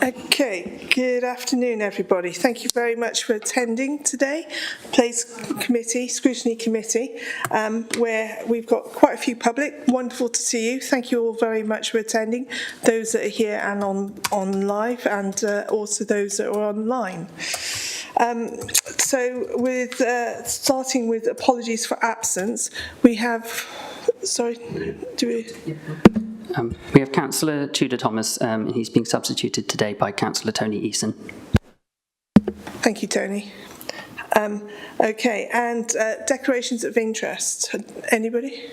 Okay, good afternoon everybody. Thank you very much for attending today, Place Committee, Scrutiny Committee, where we've got quite a few public. Wonderful to see you. Thank you all very much for attending, those that are here and on live, and also those that are online. So with starting with apologies for absence, we have, sorry, do we... We have Councillor Tudor Thomas, and he's being substituted today by Councillor Tony Eason. Thank you, Tony. Okay, and declarations of interest. Anybody?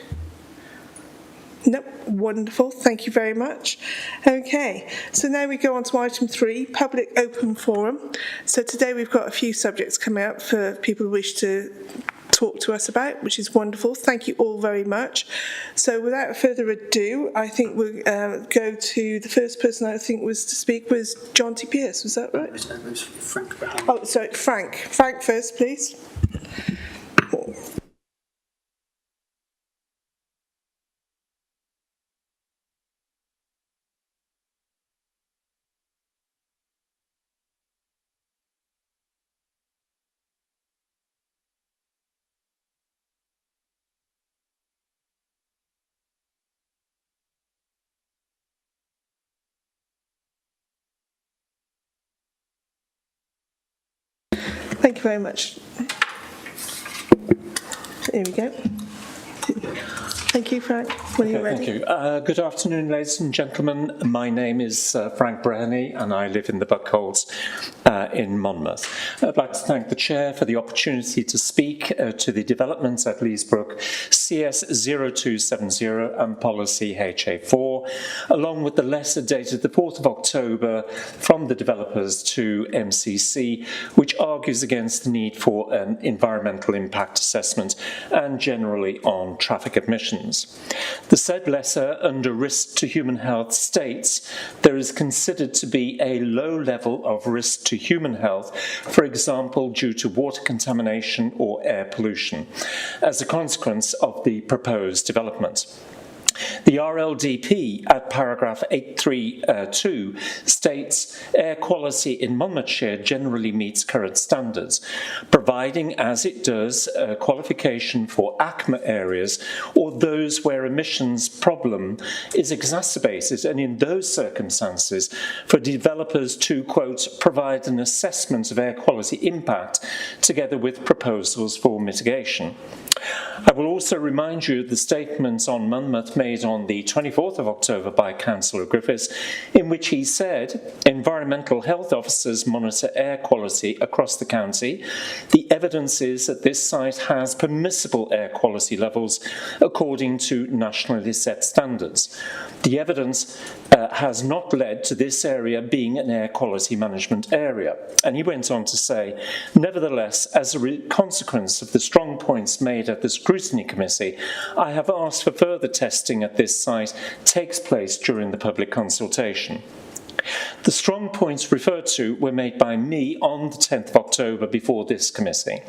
Nope, wonderful, thank you very much. Okay, so now we go on to item 3, public open forum. So today we've got a few subjects coming up for people who wish to talk to us about, which is wonderful. Thank you all very much. So without further ado, I think we'll go to the first person I think was to speak was John T. Pierce, was that right? It was Frank. Oh, sorry, Frank. Frank first, please. Thank you very much. Here we go. Thank you, Frank. When you're ready. Thank you. Good afternoon, ladies and gentlemen. My name is Frank Breheny, and I live in the Buckholds in Monmouth. I'd like to thank the Chair for the opportunity to speak to the developments at Leesbrook CS 0270 and Policy HA4, along with the letter dated the 4th of October from the developers to MCC, which argues against the need for an environmental impact assessment and generally on traffic emissions. The said letter, under risk to human health, states there is considered to be a low level of risk to human health, for example, due to water contamination or air pollution, as a consequence of the proposed development. The RLDP at paragraph 832 states air quality in Monmouthshire generally meets current standards, providing as it does a qualification for ACMA areas or those where emissions problem is exacerbated, and in those circumstances for developers to, quote, provide an assessment of air quality impact together with proposals for mitigation. I will also remind you of the statements on Monmouth made on the 24th of October by Councillor Griffiths, in which he said, environmental health officers monitor air quality across the county. The evidence is that this site has permissible air quality levels according to nationally set standards. The evidence has not led to this area being an air quality management area. And he went on to say, nevertheless, as a consequence of the strong points made at the Scrutiny Committee, I have asked for further testing at this site takes place during the public consultation. The strong points referred to were made by me on the 10th of October before this committee.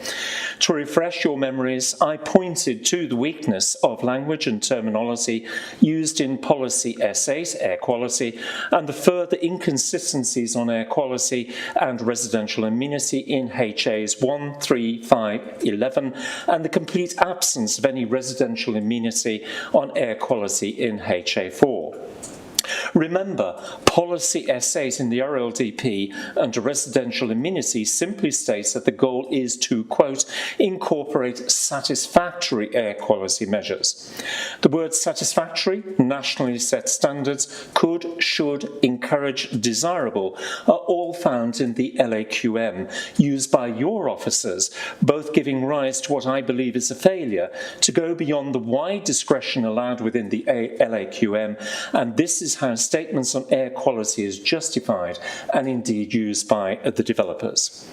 To refresh your memories, I pointed to the weakness of language and terminology used in policy S8, air quality, and the further inconsistencies on air quality and residential amenity in HAs 1, 3, 5, 11, and the complete absence of any residential amenity on air quality in HA4. Remember, policy S8 in the RLDP under residential amenity simply states that the goal is to, quote, incorporate satisfactory air quality measures. The words satisfactory, nationally set standards, could, should, encourage, desirable are all found in the LAQM used by your officers, both giving rise to what I believe is a failure to go beyond the wide discretion allowed within the LAQM, and this is how statements on air quality is justified and indeed used by the developers.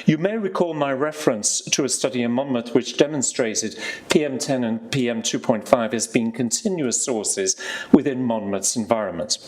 You may recall my reference to a study in Monmouth which demonstrated PM10 and PM2.5 as being continuous sources within Monmouth's environment.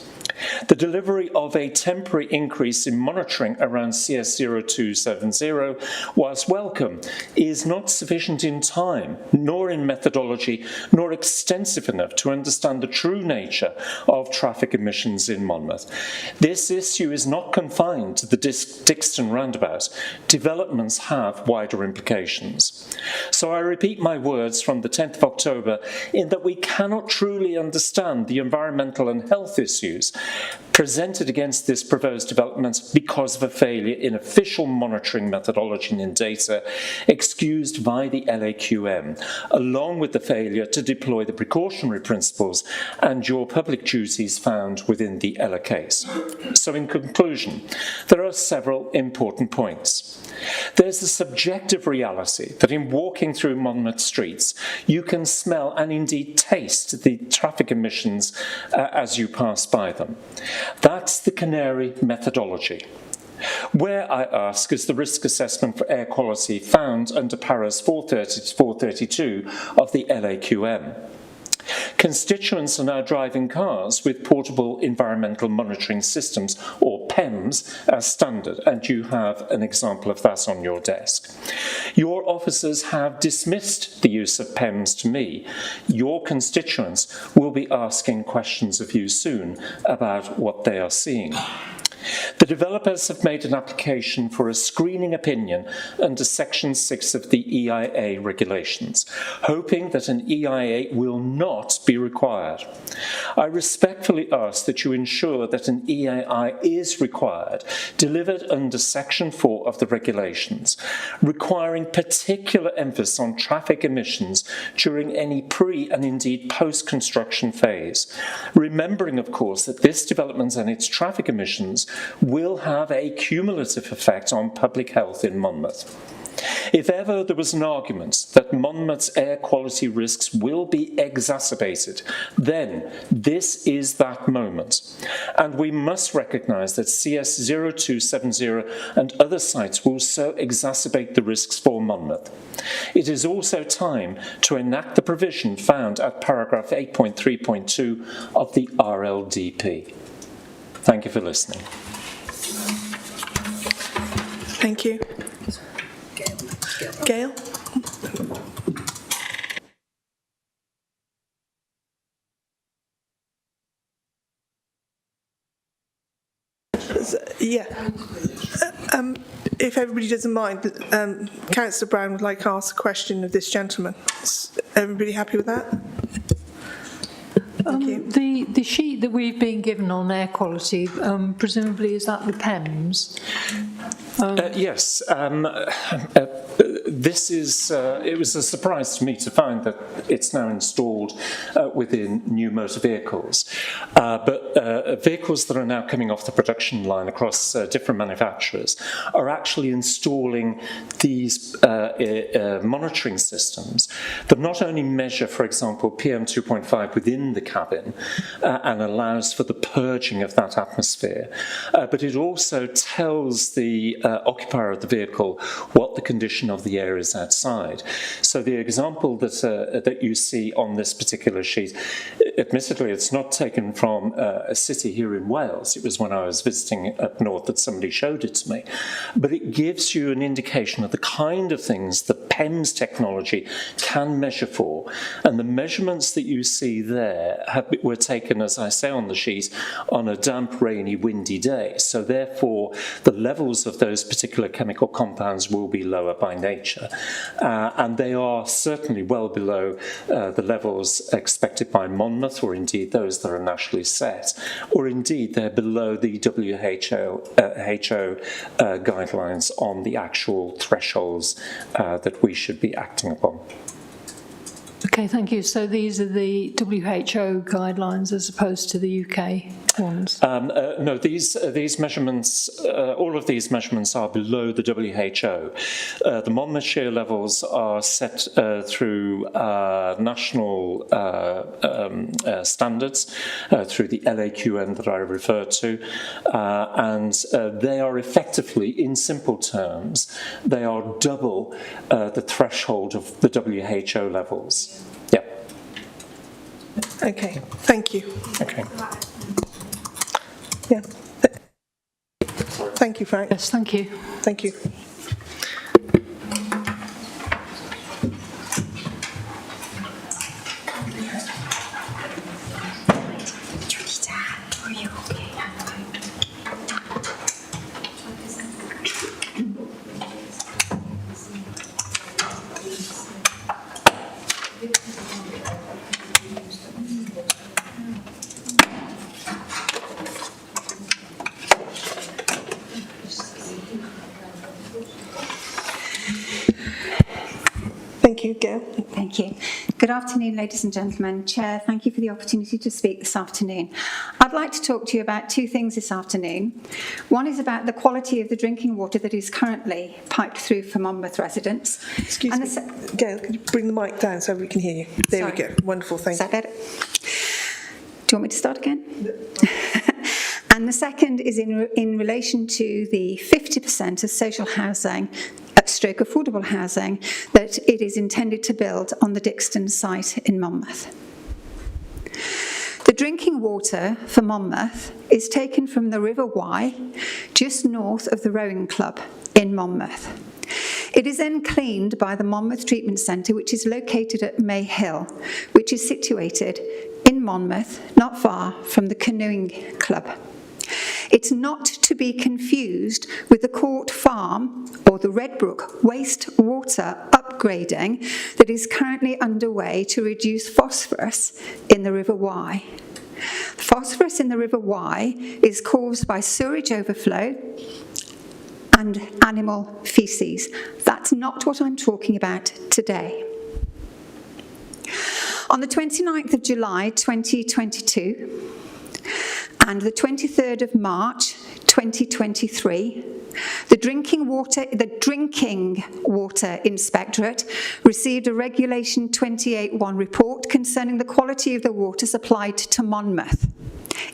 The delivery of a temporary increase in monitoring around CS0270, whilst welcome, is not sufficient in time, nor in methodology, nor extensive enough to understand the true nature of traffic emissions in Monmouth. This issue is not confined to the Dixton roundabout. Developments have wider implications. So I repeat my words from the 10th of October in that we cannot truly understand the environmental and health issues presented against this proposed development because of a failure in official monitoring methodology and in data excused by the LAQM, along with the failure to deploy the precautionary principles and your public duties found within the Ella case. So in conclusion, there are several important points. There's the subjective reality that in walking through Monmouth streets, you can smell and indeed taste the traffic emissions as you pass by them. That's the Canary methodology. Where, I ask, is the risk assessment for air quality found under paras 430 to 432 of the LAQM? Constituents are now driving cars with portable environmental monitoring systems, or PEMS, as standard, and you have an example of that on your desk. Your officers have dismissed the use of PEMS to me. Your constituents will be asking questions of you soon about what they are seeing. The developers have made an application for a screening opinion under Section 6 of the EIA regulations, hoping that an EIA will not be required. I respectfully ask that you ensure that an EIA is required, delivered under Section 4 of the regulations, requiring particular emphasis on traffic emissions during any pre- and indeed post-construction phase, remembering, of course, that this development and its traffic emissions will have a cumulative effect on public health in Monmouth. If ever there was an argument that Monmouth's air quality risks will be exacerbated, then this is that moment. And we must recognise that CS0270 and other sites will so exacerbate the risks for Monmouth. It is also time to enact the provision found at paragraph 8.3.2 of the RLDP. Thank you for listening. Thank you. Gail? Yeah. If everybody doesn't mind, Councillor Brown would like to ask a question of this gentleman. Is everybody happy with that? The sheet that we've been given on air quality, presumably is that the PEMS? Yes. This is, it was a surprise to me to find that it's now installed within new motor vehicles. But vehicles that are now coming off the production line across different manufacturers are actually installing these monitoring systems that not only measure, for example, PM2.5 within the cabin and allows for the purging of that atmosphere, but it also tells the occupier of the vehicle what the condition of the air is outside. So the example that you see on this particular sheet, admittedly, it's not taken from a city here in Wales. It was when I was visiting up north that somebody showed it to me. But it gives you an indication of the kind of things that PEMS technology can measure for. And the measurements that you see there were taken, as I say on the sheet, on a damp, rainy, windy day. So therefore, the levels of those particular chemical compounds will be lower by nature. And they are certainly well below the levels expected by Monmouth, or indeed those that are nationally set, or indeed they're below the WHO guidelines on the actual thresholds that we should be acting upon. Okay, thank you. So these are the WHO guidelines as opposed to the UK ones? No, these measurements, all of these measurements are below the WHO. The Monmouthshire levels are set through national standards, through the LAQN that I referred to, and they are effectively, in simple terms, they are double the threshold of the WHO levels. Yeah. Okay, thank you. Okay. Yeah. Thank you, Frank. Yes, thank you. Thank you. Thank you, Gail. Thank you. Good afternoon, ladies and gentlemen. Chair, thank you for the opportunity to speak this afternoon. I'd like to talk to you about two things this afternoon. One is about the quality of the drinking water that is currently piped through for Monmouth residents. Excuse me, Gail, could you bring the mic down so we can hear you? There Sorry. we go. Wonderful, thank Is that you. better? Do you want me to start again? And the second is in relation to the 50% of social housing, stroke affordable housing, that it is intended to build on the Dixton site in Monmouth. The drinking water for Monmouth is taken from the River Wye, just north of the Rowing Club in Monmouth. It is then cleaned by the Monmouth Treatment Centre, which is located at May Hill, which is situated in Monmouth, not far from the Canoeing Club. It's not to be confused with the Court Farm or the Redbrook wastewater upgrading that is currently underway to reduce phosphorus in the River Wye. Phosphorus in the River Wye is caused by sewage overflow and animal faeces. That's not what I'm talking about today. On the 29th of July 2022, and the 23rd of March 2023, the Drinking Water Inspectorate received a Regulation 28.1 report concerning the quality of the water supplied to Monmouth.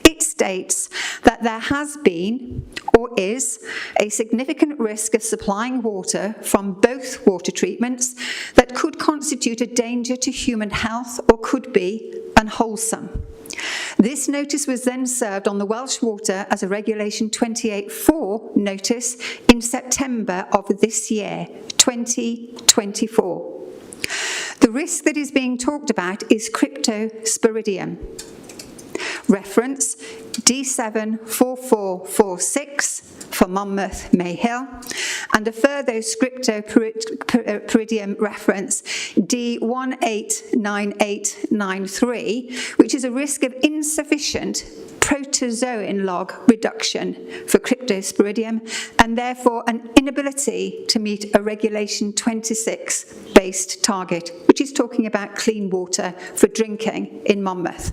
It states that there has been or is a significant risk of supplying water from both water treatments that could constitute a danger to human health or could be unwholesome. This notice was then served on the Welsh Water as a Regulation 28.4 notice in September of this year, 2024. The risk that is being talked about is cryptosporidium. Reference D74446 for Monmouth Mayhill, and a further cryptosporidium reference D189893, which is a risk of insufficient protozoan log reduction for cryptosporidium and therefore an inability to meet a Regulation 26 based target, which is talking about clean water for drinking in Monmouth.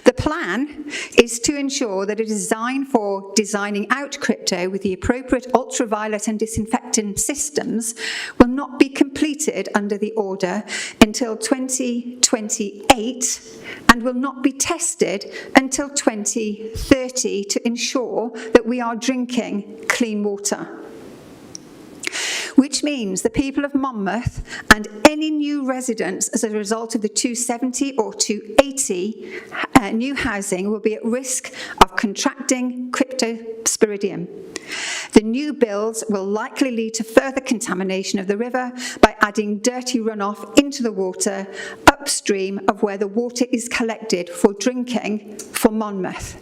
The plan is to ensure that a design for designing out crypto with the appropriate ultraviolet and disinfectant systems will not be completed under the order until 2028 and will not be tested until 2030 to ensure that we are drinking clean water. Which means the people of Monmouth and any new residents as a result of the 270 or 280 new housing will be at risk of contracting cryptosporidium. The new builds will likely lead to further contamination of the river by adding dirty runoff into the water upstream of where the water is collected for drinking for Monmouth.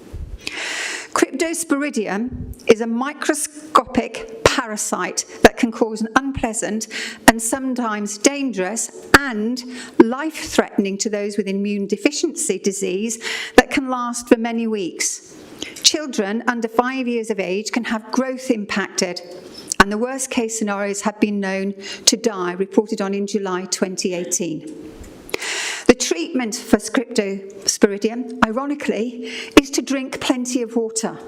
Cryptosporidium is a microscopic parasite that can cause an unpleasant and sometimes dangerous and life-threatening to those with immune deficiency disease that can last for many weeks. Children under 5 years of age can have growth impacted, and the worst case scenarios have been known to die, reported on in July 2018. The treatment for Cryptosporidium, ironically, is to drink plenty of water.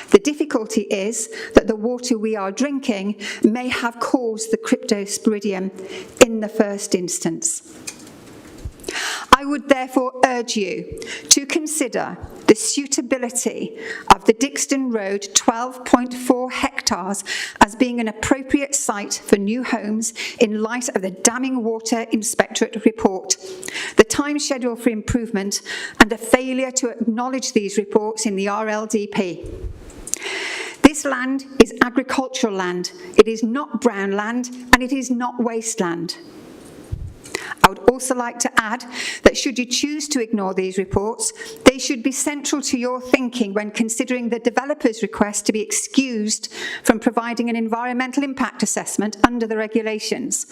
The difficulty is that the water we are drinking may have caused the Cryptosporidium in the first instance. I would therefore urge you to consider the suitability of the Dixton Road 12.4 hectares as being an appropriate site for new homes in light of the Damming Water Inspectorate report, the time schedule for improvement, and a failure to acknowledge these reports in the RLDP. This land is agricultural land. It is not brown land, and it is not wasteland. I would also like to add that should you choose to ignore these reports, they should be central to your thinking when considering the developer's request to be excused from providing an environmental impact assessment under the regulations.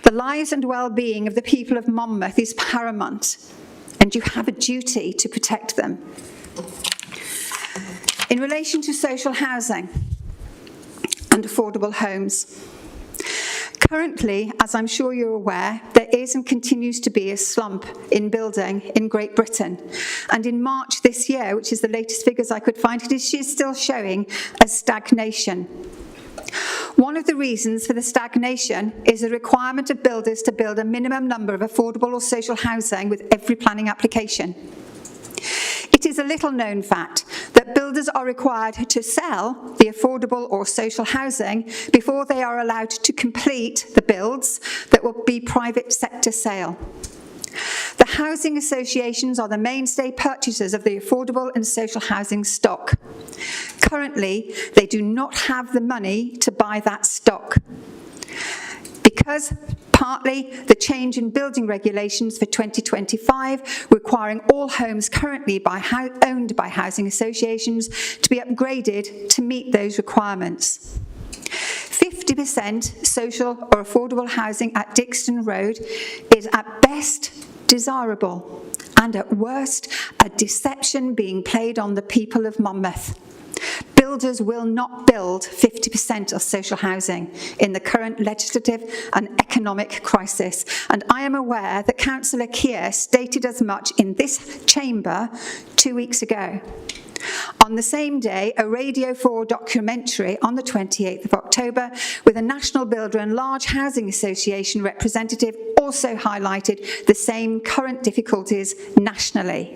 The lives and well-being of the people of Monmouth is paramount, and you have a duty to protect them. In relation to social housing and affordable homes, currently, as I'm sure you're aware, there is and continues to be a slump in building in Great Britain. And in March this year, which is the latest figures I could find, it is still showing a stagnation. One of the reasons for the stagnation is the requirement of builders to build a minimum number of affordable or social housing with every planning application. It is a little-known fact that builders are required to sell the affordable or social housing before they are allowed to complete the builds that will be private sector sale. The housing associations are the mainstay purchasers of the affordable and social housing stock. Currently, they do not have the money to buy that stock, because partly the change in building regulations for 2025 requiring all homes currently owned by housing associations to be upgraded to meet those requirements. 50% social or affordable housing at Dixton Road is at best desirable and at worst a deception being played on the people of Monmouth. Builders will not build 50% of social housing in the current legislative and economic crisis, and I am aware that Councillor Keir stated as much in this chamber 2 weeks ago. On the same day, a Radio 4 documentary on the 28th of October with a national builder and large housing association representative also highlighted the same current difficulties nationally.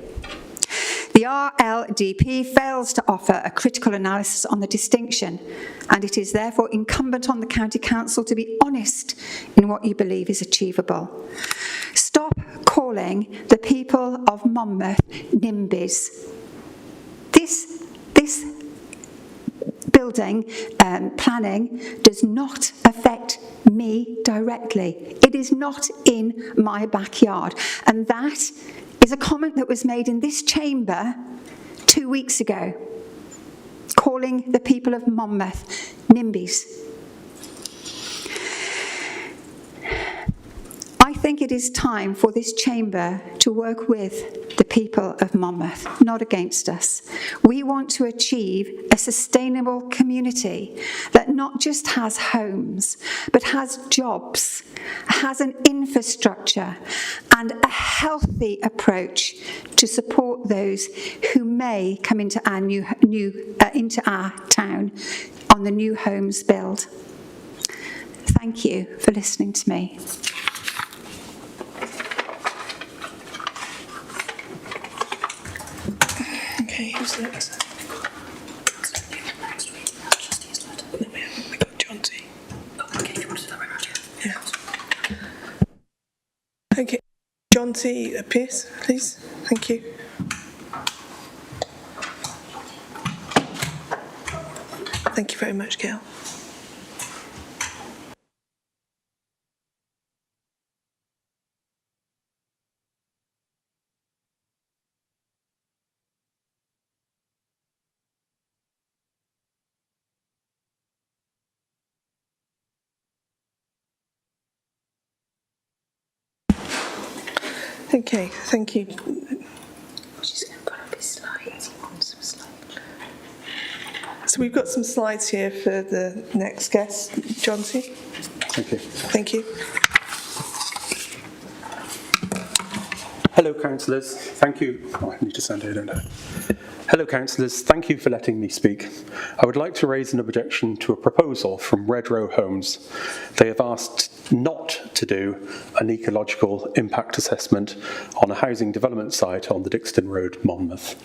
The RLDP fails to offer a critical analysis on the distinction, and it is therefore incumbent on the County Council to be honest in what you believe is achievable. Stop calling the people of Monmouth NIMBYs. This building planning does not affect me directly. It is not in my backyard, and that is a comment that was made in this chamber 2 weeks ago, calling the people of Monmouth NIMBYs. I think it is time for this chamber to work with the people of Monmouth, not against us. We want to achieve a sustainable community that not just has homes, but has jobs, has an infrastructure, and a healthy approach to support those who may come into our into our town on the new homes build. Thank you for listening to me. Okay, who's next? No, we got John T. Okay, you want to do that right now? Yeah. Okay, John T. Pierce, please. Thank you. Thank you very much, Gail. Okay, thank you. She's going to put up his slides. He wants some slides. So we've got some slides here for the next guest, John T. Thank you. Thank you. Hello, councillors. Thank you. Oh, I need to stand here, don't I? Hello, councillors. Thank you for letting me speak. I would like to raise an objection to a proposal from Red Row Homes. They have asked not to do an ecological impact assessment on a housing development site on the Dixton Road, Monmouth.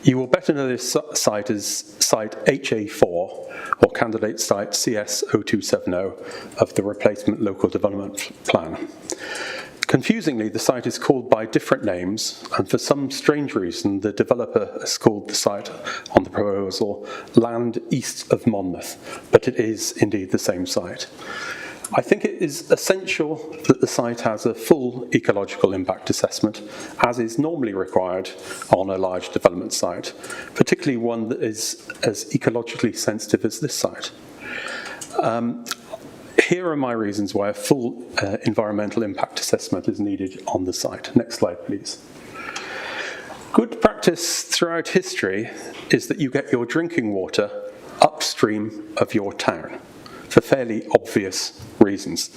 You will better know this site as site HA4 or candidate site CS0270 of the replacement local development plan. Confusingly, the site is called by different names, and for some strange reason, the developer has called the site on the proposal Land East of Monmouth, but it is indeed the same site. I think it is essential that the site has a full ecological impact assessment, as is normally required on a large development site, particularly one that is as ecologically sensitive as this site. Here are my reasons why a full environmental impact assessment is needed on the site. Next slide, please. Good practice throughout history is that you get your drinking water upstream of your town for fairly obvious reasons.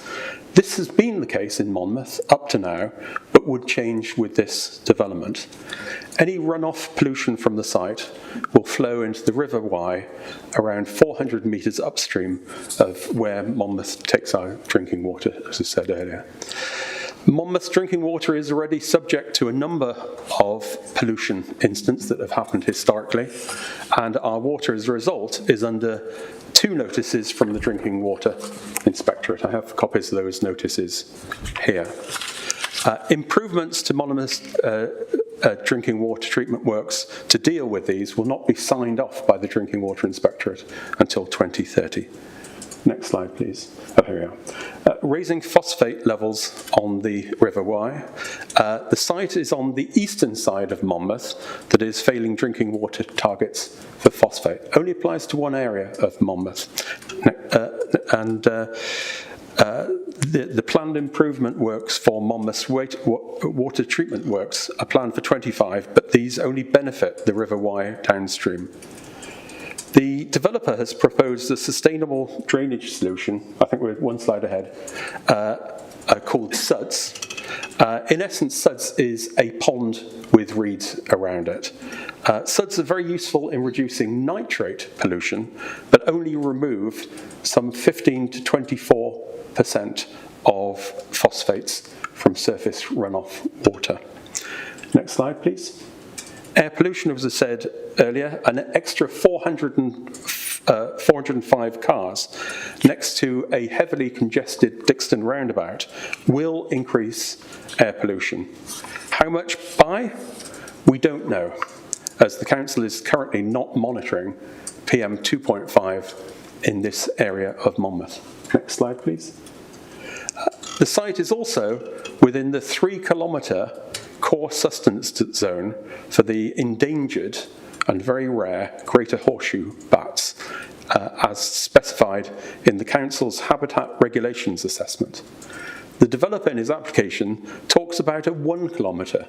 This has been the case in Monmouth up to now, but would change with this development. Any runoff pollution from the site will flow into the River Wye around 400 metres upstream of where Monmouth takes our drinking water, as I said earlier. Monmouth's drinking water is already subject to a number of pollution incidents that have happened historically, and our water as a result is under 2 notices from the Drinking Water Inspectorate. I have copies of those notices here. Improvements to Monmouth's drinking water treatment works to deal with these will not be signed off by the Drinking Water Inspectorate until 2030. Next slide, please. Oh, here we are. Raising phosphate levels on the River Wye. The site is on the eastern side of Monmouth that is failing drinking water targets for phosphate. Only applies to one area of Monmouth. The planned improvement works for Monmouth's water treatment works are planned for 25, but these only benefit the River Wye downstream. The developer has proposed a sustainable drainage solution, I think we're one slide ahead, called SUDS. In essence, SUDS is a pond with reeds around it. SUDS are very useful in reducing nitrate pollution, but only remove some 15 to 24% of phosphates from surface runoff water. Next slide, please. Air pollution, as I said earlier, an extra 405 cars next to a heavily congested Dixton roundabout will increase air pollution. How much by? We don't know, as the council is currently not monitoring PM 2.5 in this area of Monmouth. Next slide, please. The site is also within the 3-kilometre core sustenance zone for the endangered and very rare greater horseshoe bats, as specified in the Council's Habitat Regulations Assessment. The developer in his application talks about a 1-kilometre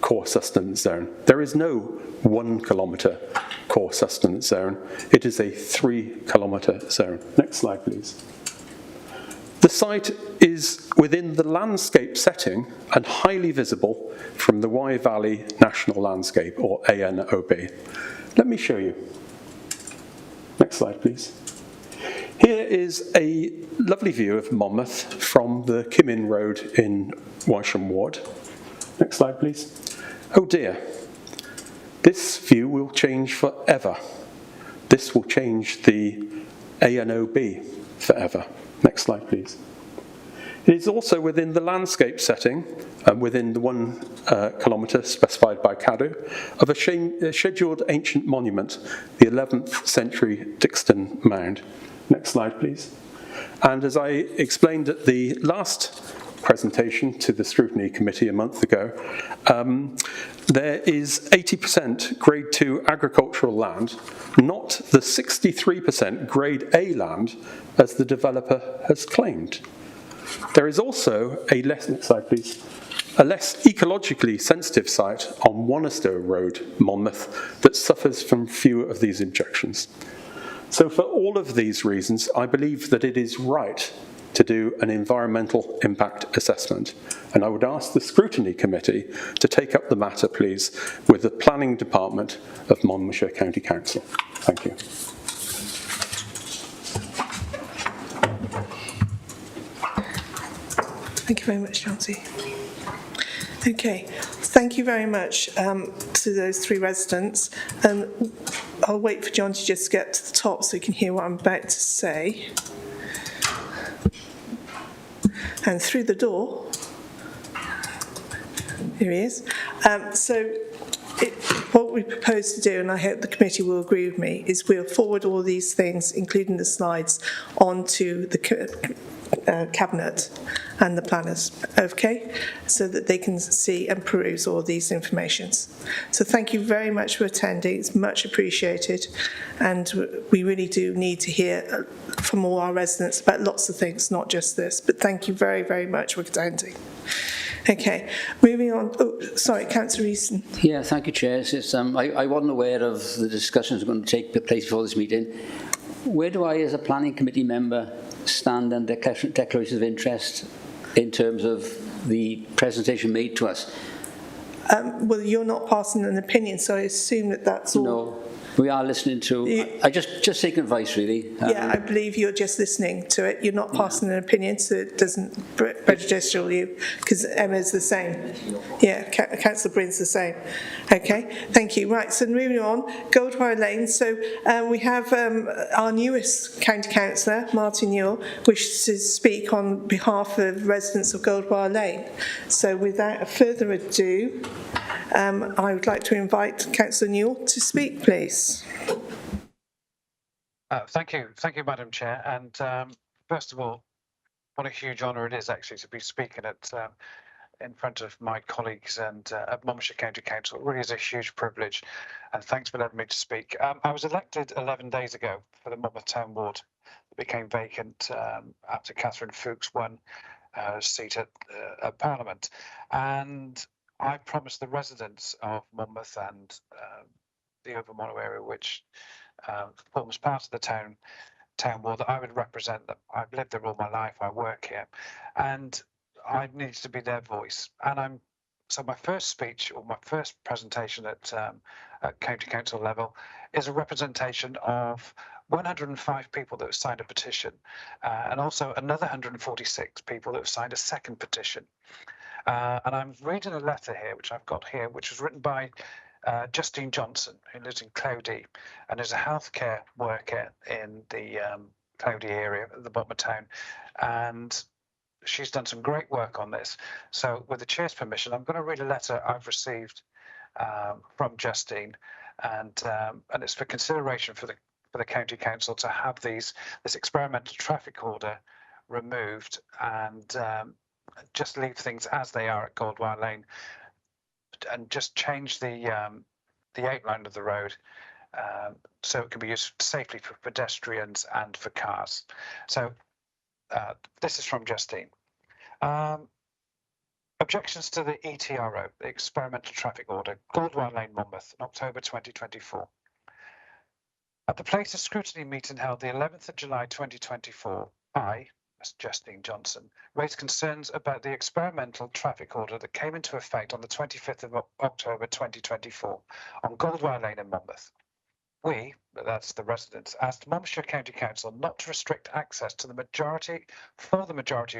core sustenance zone. There is no 1-kilometre core sustenance zone. It is a 3-kilometre zone. Next slide, please. The site is within the landscape setting and highly visible from the Wye Valley National Landscape, or ANOB. Let me show you. Next slide, please. Here is a lovely view of Monmouth from the Kimmin Road in Wysham Ward. Next slide, please. Oh dear, this view will change forever. This will change the ANOB forever. Next slide, please. It is also within the landscape setting, and within the 1 kilometre specified by CADU, of a scheduled ancient monument, the 11th century Dixton Mound. Next slide, please. And as I explained at the last presentation to the Scrutiny Committee a month ago, there is 80% Grade 2 agricultural land, not the 63% Grade A land as the developer has claimed. There is also a less ecologically sensitive site on Wanistow Road, Monmouth, that suffers from few of these injections. So for all of these reasons, I believe that it is right to do an environmental impact assessment. And I would ask the Scrutiny Committee to take up the matter, please, with the Planning Department of Monmouthshire County Council. Thank you. Thank you very much, Chauncey. Okay, thank you very much to those three residents. I'll wait for John to just get to the top so you can hear what I'm about to say. And through the door, here he is. What we propose to do, and I hope the committee will agree with me, is we'll forward all these things, including the slides, onto the Cabinet and the planners, okay, so that they can see and peruse all these informations. So thank you very much for attending. It's much appreciated, and we really do need to hear from all our residents about lots of things, not just this, but thank you very, very much for attending. Okay, moving on. Oh, sorry, Councillor Easton. Yeah, thank you, Chair. I wasn't aware of the discussions going to take place before this meeting. Where do I, as a planning committee member, stand on declarations of interest in terms of the presentation made to us? Well, you're not passing an opinion, so I assume that that's all. No, we are listening to. I just take advice, really. Yeah, I believe you're just listening to it. You're not passing an opinion, so it doesn't prejudicial you, because Emma's the same. Yeah, Councillor Bryn's the same. Okay, thank you. Right, so moving on, Goldwire Lane. So we have our newest county councillor, Martin Newell, wishes to speak on behalf of residents of Goldwire Lane. So without further ado, I would like to invite Councillor Newell to speak, please. Thank you, Madam Chair. And first of all, what a huge honour it is actually to be speaking in front of my colleagues and at Monmouthshire County Council. It really is a huge privilege, and thanks for letting me to speak. I was elected 11 days ago for the Monmouth Town Ward that became vacant after Catherine Fuchs won her seat at Parliament. And I promised the residents of Monmouth and the Overmorrow area, which forms part of the town ward, that I would represent them. I've lived there all my life. I work here, and I need to be their voice. And so my first speech, or my first presentation at county council level, is a representation of 105 people that have signed a petition, and also another 146 people that have signed a second petition. And I'm reading a letter here, which I've got here, which was written by Justine Johnson, who lives in Cloudy and is a healthcare worker in the Cloudy area of the bottom of town. And she's done some great work on this. So with the Chair's permission, I'm going to read a letter I've received from Justine, and it's for consideration for the County Council to have this experimental traffic order removed and just leave things as they are at Goldwire Lane, and just change the outline of the road so it can be used safely for pedestrians and for cars. So this is from Justine. Objections to the ETRO, the Experimental Traffic Order, Goldwire Lane, Monmouth, in October 2024. At the place of scrutiny meeting held the 11th of July 2024, I, Ms. Justine Johnson, raised concerns about the experimental traffic order that came into effect on the 25th of October 2024 on Goldwire Lane in Monmouth. We, that's the residents, asked Monmouthshire County Council not to restrict access to the majority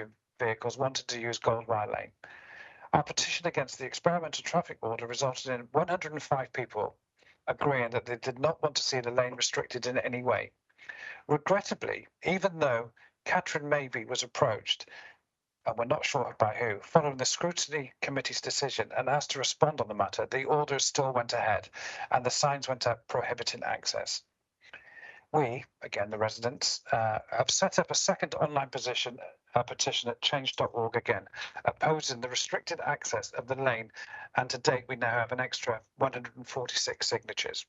of vehicles wanting to use Goldwire Lane. Our petition against the experimental traffic order resulted in 105 people agreeing that they did not want to see the lane restricted in any way. Regrettably, even though Catherine Maybe was approached, and we're not sure by who, following the Scrutiny Committee's decision and asked to respond on the matter, the orders still went ahead and the signs went up prohibiting access. We, again the residents, have set up a second online petition at change.org again, opposing the restricted access of the lane, and to date we now have an extra 146 signatures.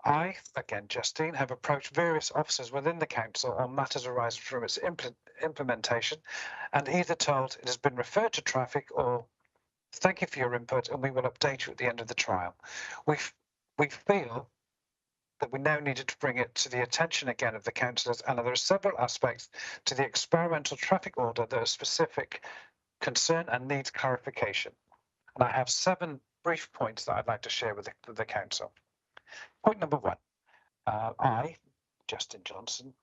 I, again Justine, have approached various officers within the council on matters arising from its implementation, and either told it has been referred to traffic or thank you for your input and we will update you at the end of the trial. We feel that we now needed to bring it to the attention again of the councillors, and there are several aspects to the experimental traffic order that are specific concern and needs clarification. And I have 7 brief points that I'd like to share with the council. Point number 1. I, Justin Johnson,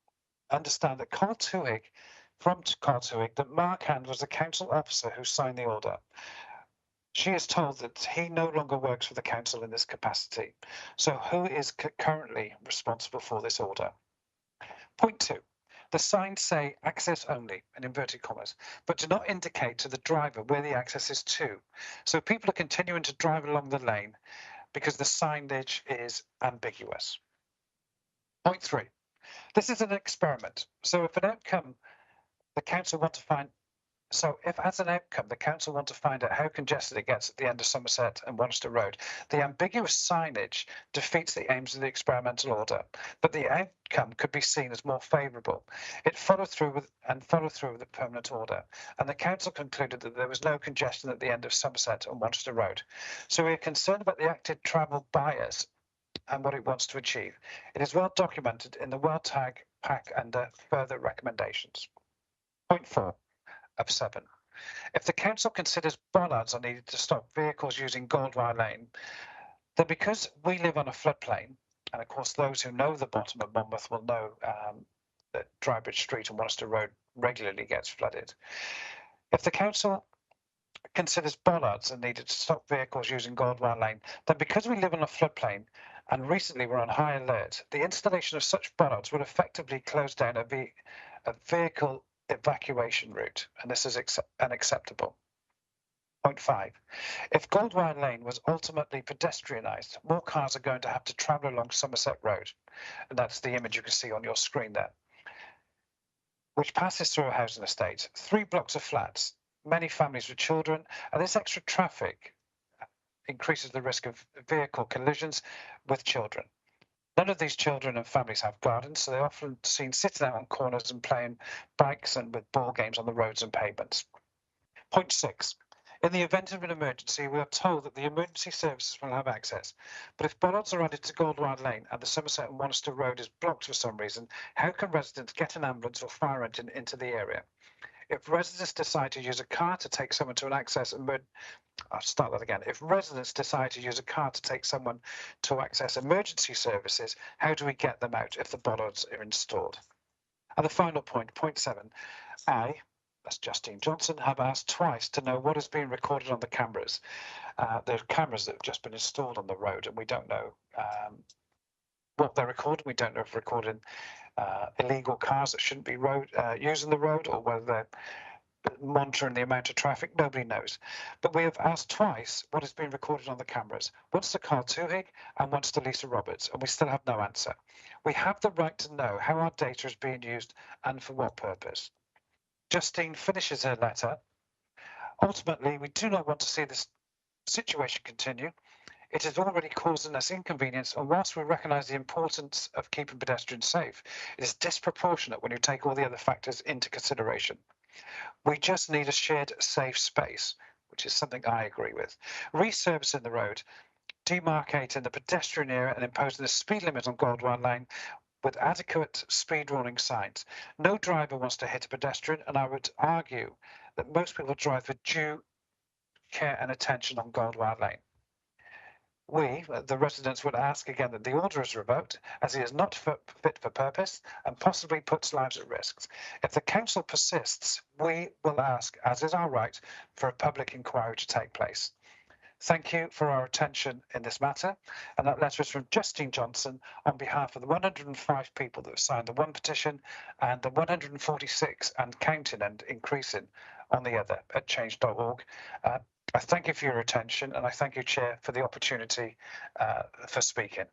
understand that from Carl Twohig, that Mark Hand was the council officer who signed the order. She is told that he no longer works for the council in this capacity. So who is currently responsible for this order? Point 2. The signs say access only, in inverted commas, but do not indicate to the driver where the access is to. So people are continuing to drive along the lane because the signage is ambiguous. Point 3. This is an experiment. So if as an outcome, the council want to find out how congested it gets at the end of Somerset and Wanchester Road, the ambiguous signage defeats the aims of the experimental order, but the outcome could be seen as more favourable. It followed through with the permanent order, and the council concluded that there was no congestion at the end of Somerset and Wanchester Road. So we are concerned about the active travel bias and what it wants to achieve. It is well documented in the Well-Tag Pack under further recommendations. Point 4. Of 7. If the council considers bollards are needed to stop vehicles using Goldwire Lane, then because we live on a floodplain, and of course those who know the bottom of Monmouth will know that Drybridge Street and Wanchester Road regularly gets flooded. If the council considers bollards are needed to stop vehicles using Goldwire Lane, then because we live on a floodplain and recently we're on high alert, the installation of such bollards would effectively close down a vehicle evacuation route, and this is unacceptable. Point 5. If Goldwire Lane was ultimately pedestrianised, more cars are going to have to travel along Somerset Road, and that's the image you can see on your screen there, which passes through a housing estate, 3 blocks of flats, many families with children, and this extra traffic increases the risk of vehicle collisions with children. None of these children and families have gardens, so they're often seen sitting out on corners and playing bikes and with ball games on the roads and pavements. Point 6. In the event of an emergency, we are told that the emergency services will have access. But if bollards are added to Goldwire Lane and the Somerset and Wanchester Road is blocked for some reason, how can residents get an ambulance or fire engine into the area? If residents decide to use a car to take someone to an access If residents decide to use a car to take someone to access emergency services, how do we get them out if the bollards are installed? And the final point, point 7, that's Justine Johnson, have asked twice to know what is being recorded on the cameras. There are cameras that have just been installed on the road, and we don't know what they're recording. We don't know if they're recording illegal cars that shouldn't be using the road, or whether they're monitoring the amount of traffic. Nobody knows. But we have asked twice what is being recorded on the cameras, once to Carl Twohig and once to Lisa Roberts, and we still have no answer. We have the right to know how our data is being used and for what purpose. Justine finishes her letter. Ultimately, we do not want to see this situation continue. It is already causing us inconvenience, and whilst we recognise the importance of keeping pedestrians safe, it is disproportionate when you take all the other factors into consideration. We just need a shared safe space, which is something I agree with. Resurfacing the road, demarcating the pedestrian area and imposing a speed limit on Goldwire Lane with adequate speed warning signs. No driver wants to hit a pedestrian, and I would argue that most people drive with due care and attention on Goldwire Lane. We, the residents, would ask again that the order is revoked, as it is not fit for purpose and possibly puts lives at risk. If the council persists, we will ask, as is our right, for a public inquiry to take place. Thank you for our attention in this matter, and that letter is from Justine Johnson on behalf of the 105 people that have signed the one petition and the 146 and counting and increasing on the other at change.org. I thank you for your attention, and I thank you, Chair, for the opportunity for speaking.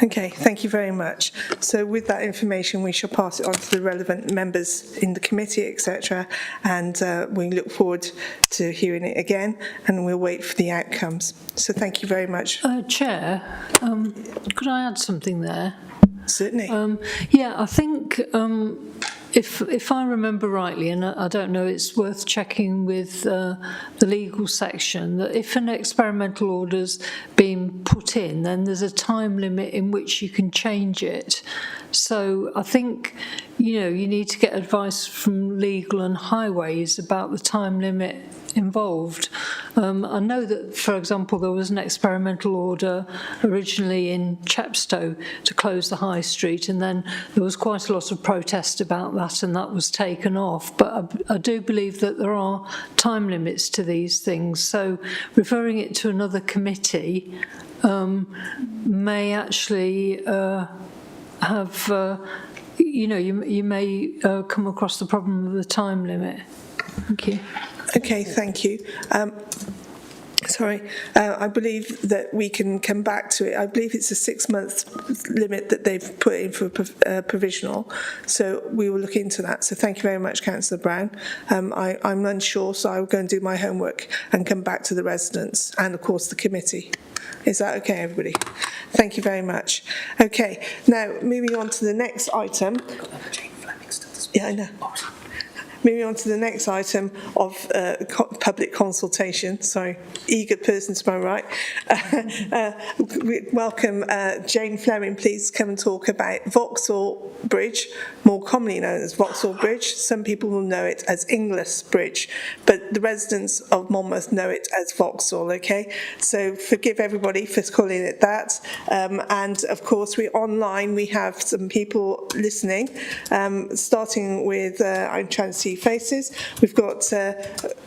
Okay, thank you very much. So with that information, we shall pass it on to the relevant members in the committee, etc. And we look forward to hearing it again, and we'll wait for the outcomes. So thank you very much. Chair, could I add something there? Certainly. Yeah, I think if I remember rightly, and I don't know, it's worth checking with the legal section, that if an experimental order's been put in, then there's a time limit in which you can change it. So I think, you know, you need to get advice from legal and highways about the time limit involved. I know that, for example, there was an experimental order originally in Chepstow to close the high street, and then there was quite a lot of protest about that, and that was taken off. But I do believe that there are time limits to these things, so referring it to another committee may actually have, you know, you may come across the problem of the time limit. Thank you. Okay, thank you. I believe that we can come back to it. I believe it's a 6-month limit that they've put in for provisional, so we will look into that. So thank you very much, Councillor Brown. I'm unsure, so I will go and do my homework and come back to the residents and, of course, the committee. Is that okay, everybody? Thank you very much. Okay, now moving on to the next item. Yeah, I know. Moving on to the next item of public consultation. Sorry, eager person to my right. Welcome Jane Fleming. Please come and talk about Vauxhall Bridge, more commonly known as Vauxhall Bridge. Some people will know it as Inglis Bridge, but the residents of Monmouth know it as Vauxhall, okay? So forgive everybody for calling it that. And of course, we're online. We have some people listening, starting with, I'm trying to see faces. We've got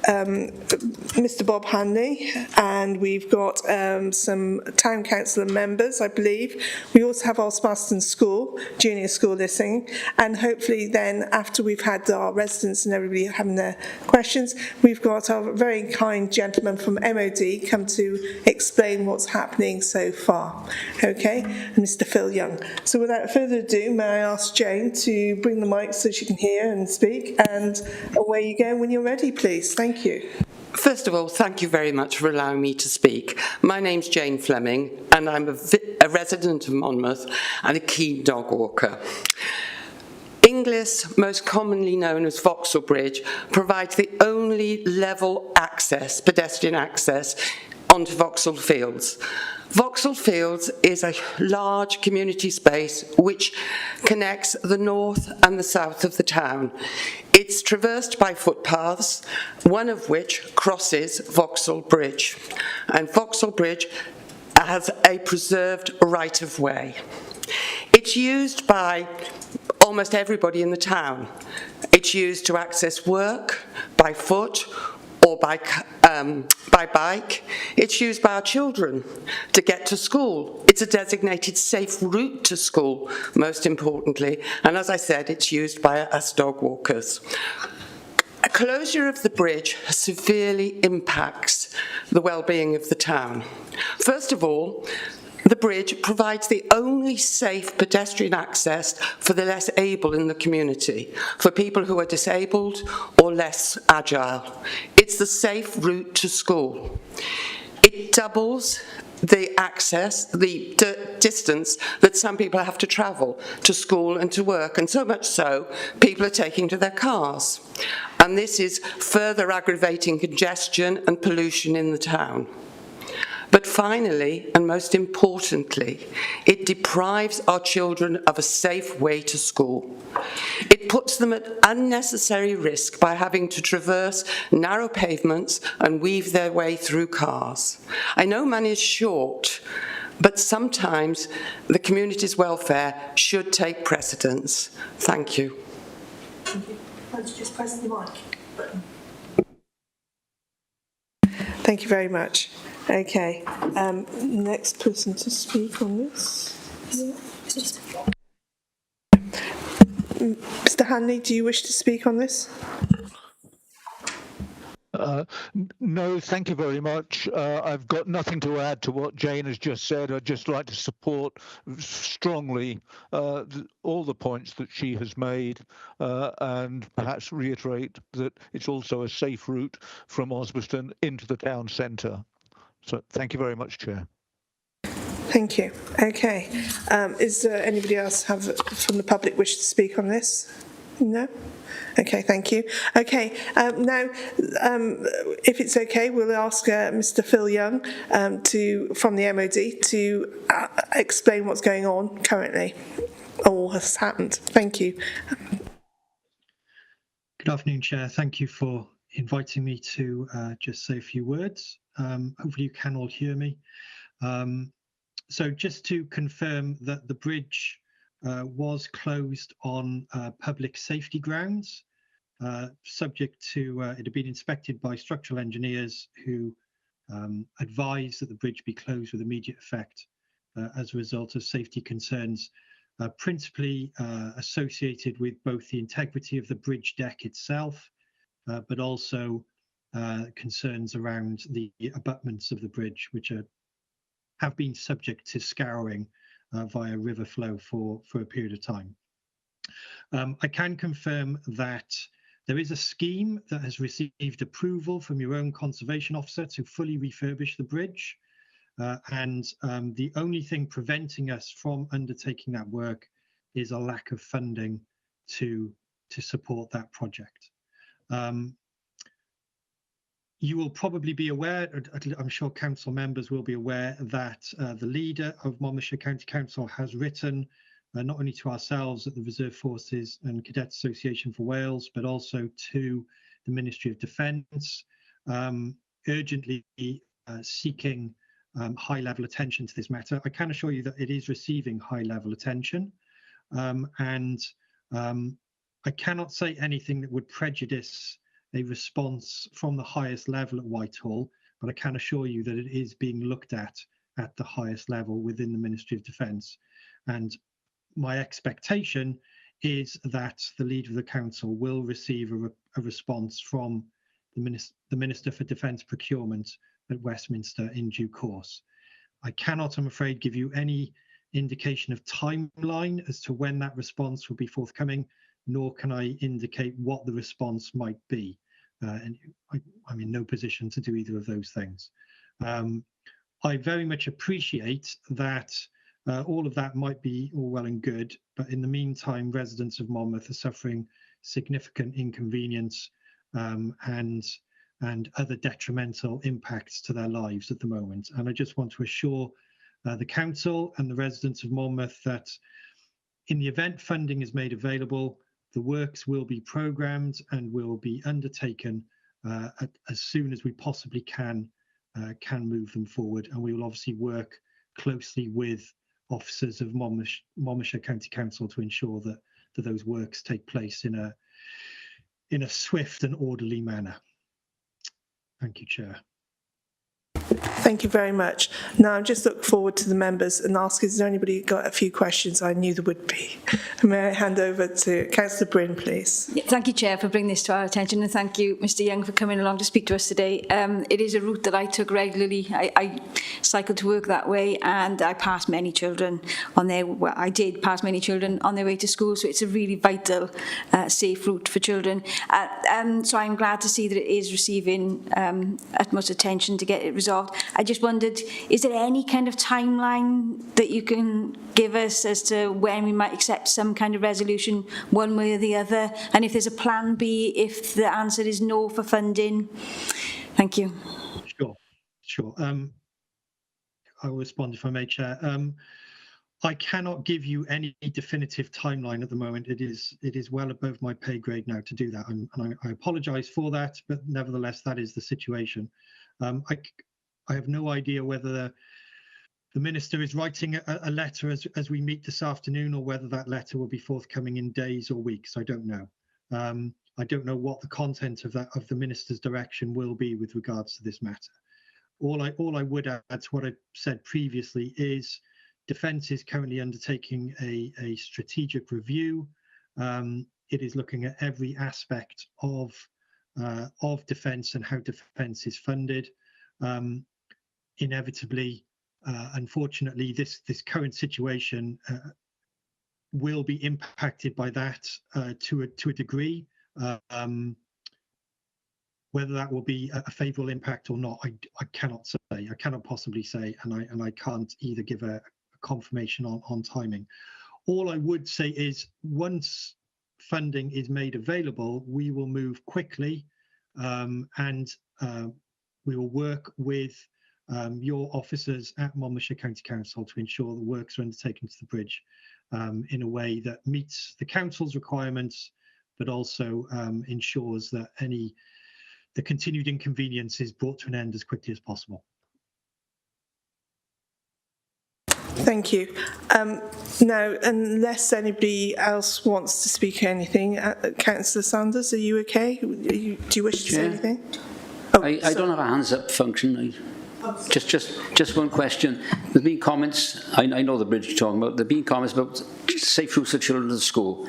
Mr. Bob Hanley, and we've got some town council members, I believe. We also have Osmaston School, junior school listening, and hopefully then after we've had our residents and everybody having their questions, we've got our very kind gentleman from MOD come to explain what's happening so far. Okay, Mr. Phil Young. So without further ado, may I ask Jane to bring the mic so she can hear and speak, and away you go when you're ready, please. Thank you. First of all, thank you very much for allowing me to speak. My name's Jane Fleming, and I'm a resident of Monmouth and a keen dog walker. Inglis, most commonly known as Vauxhall Bridge, provides the only level access, pedestrian access, onto Vauxhall Fields. Vauxhall Fields is a large community space which connects the north and the south of the town. It's traversed by footpaths, one of which crosses Vauxhall Bridge. And Vauxhall Bridge has a preserved right-of-way. It's used by almost everybody in the town. It's used to access work by foot or by bike. It's used by our children to get to school. It's a designated safe route to school, most importantly. And as I said, it's used by us dog walkers. A closure of the bridge severely impacts the well-being of the town. First of all, the bridge provides the only safe pedestrian access for the less able in the community, for people who are disabled or less agile. It's the safe route to school. It doubles the access, the distance that some people have to travel to school and to work, and so much so, people are taking to their cars. And this is further aggravating congestion and pollution in the town. But finally, and most importantly, it deprives our children of a safe way to school. It puts them at unnecessary risk by having to traverse narrow pavements and weave their way through cars. I know money is short, but sometimes the community's welfare should take precedence. Thank you. Let's just press the mic button. Thank you very much. Okay, next person to speak on this. Yeah. Mr. Hanley, do you wish to speak on this? No, thank you very much. I've got nothing to add to what Jane has just said. I'd just like to support strongly all the points that she has made and perhaps reiterate that it's also a safe route from Osmaston into the town centre. So thank you very much, Chair. Thank you. Okay. Is there anybody else from the public wish to speak on this? No? Okay, thank you. Okay, now, if it's okay, we'll ask Mr. Phil Young from the MOD to explain what's going on currently, or has happened. Thank you. Good afternoon, Chair. Thank you for inviting me to just say a few words. Hopefully you can all hear me. So just to confirm that the bridge was closed on public safety grounds, subject to it had been inspected by structural engineers who advised that the bridge be closed with immediate effect as a result of safety concerns, principally associated with both the integrity of the bridge deck itself, but also concerns around the abutments of the bridge, which have been subject to scouring via river flow for a period of time. I can confirm that there is a scheme that has received approval from your own conservation officer to fully refurbish the bridge. And the only thing preventing us from undertaking that work is a lack of funding to support that project. You will probably be aware, I'm sure council members will be aware, that the leader of Monmouthshire County Council has written not only to ourselves at the Reserve Forces and Cadets Association for Wales, but also to the Ministry of Defence, urgently seeking high-level attention to this matter. I can assure you that it is receiving high-level attention, and I cannot say anything that would prejudice a response from the highest level at Whitehall, but I can assure you that it is being looked at the highest level within the Ministry of Defence. And my expectation is that the leader of the council will receive a response from the Minister for Defence Procurement at Westminster in due course. I cannot, I'm afraid, give you any indication of timeline as to when that response will be forthcoming, nor can I indicate what the response might be. And I'm in no position to do either of those things. I very much appreciate that all of that might be all well and good, but in the meantime, residents of Monmouth are suffering significant inconvenience and other detrimental impacts to their lives at the moment. And I just want to assure the council and the residents of Monmouth that in the event funding is made available, the works will be programmed and will be undertaken as soon as we possibly can move them forward. And we will obviously work closely with officers of Monmouthshire County Council to ensure that those works take place in a swift and orderly manner. Thank you, Chair. Thank you very much. Now, I just look forward to the members and ask, is there anybody who got a few questions? I knew there would be. May I hand over to Councillor Bryn, please? Yeah, thank you, Chair, for bringing this to our attention, and thank you, Mr Young, for coming along to speak to us today. It is a route that I took regularly. I cycled to work that way, and I passed many children on their, well, I did pass many children on their way to school, so it's a really vital, safe route for children. So I'm glad to see that it is receiving utmost attention to get it resolved. I just wondered, is there any kind of timeline that you can give us as to when we might accept some kind of resolution one way or the other? And if there's a plan B, if the answer is no for funding? Thank you. Sure. I will respond if I may, Chair. I cannot give you any definitive timeline at the moment. It is well above my pay grade now to do that, and I apologise for that, but nevertheless, that is the situation. I have no idea whether the Minister is writing a letter as we meet this afternoon, or whether that letter will be forthcoming in days or weeks. I don't know. I don't know what the content of the Minister's direction will be with regards to this matter. All I would add to what I said previously is Defence is currently undertaking a strategic review. It is looking at every aspect of Defence and how Defence is funded. Inevitably, unfortunately, this current situation will be impacted by that to a degree. Whether that will be a favourable impact or not, I cannot say. I cannot possibly say, and I can't either give a confirmation on timing. All I would say is once funding is made available, we will move quickly and we will work with your officers at Monmouthshire County Council to ensure the works are undertaken to the bridge in a way that meets the council's requirements, but also ensures that the continued inconvenience is brought to an end as quickly as possible. Thank you. Now, unless anybody else wants to speak anything, Councillor Sanders, are you okay? Do you wish to say anything? Oh, I don't have a hands up function. Just one question. There's been comments, I know the bridge you're talking about, there's been comments about safe routes for children to school.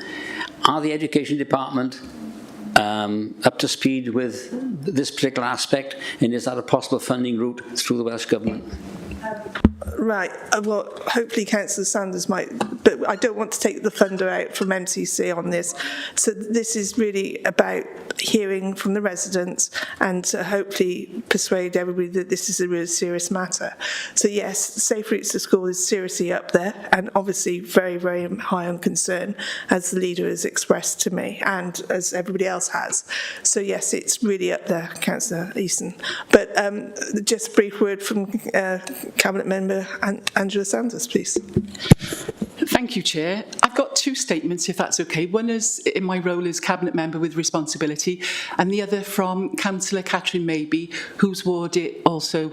Are the Education Department up to speed with this particular aspect, and is that a possible funding route through the Welsh Government? Right, well, hopefully Councillor Sanders might, but I don't want to take the thunder out from MCC on this. So this is really about hearing from the residents and to hopefully persuade everybody that this is a really serious matter. So yes, safe routes to school is seriously up there and obviously very, very high on concern, as the leader has expressed to me and as everybody else has. So yes, it's really up there, Councillor Easton. But just a brief word from Cabinet Member Angela Sanders, please. Thank you, Chair. I've got two statements, if that's okay. One is in my role as Cabinet Member with responsibility, and the other from Councillor Catherine Maybe, whose ward it also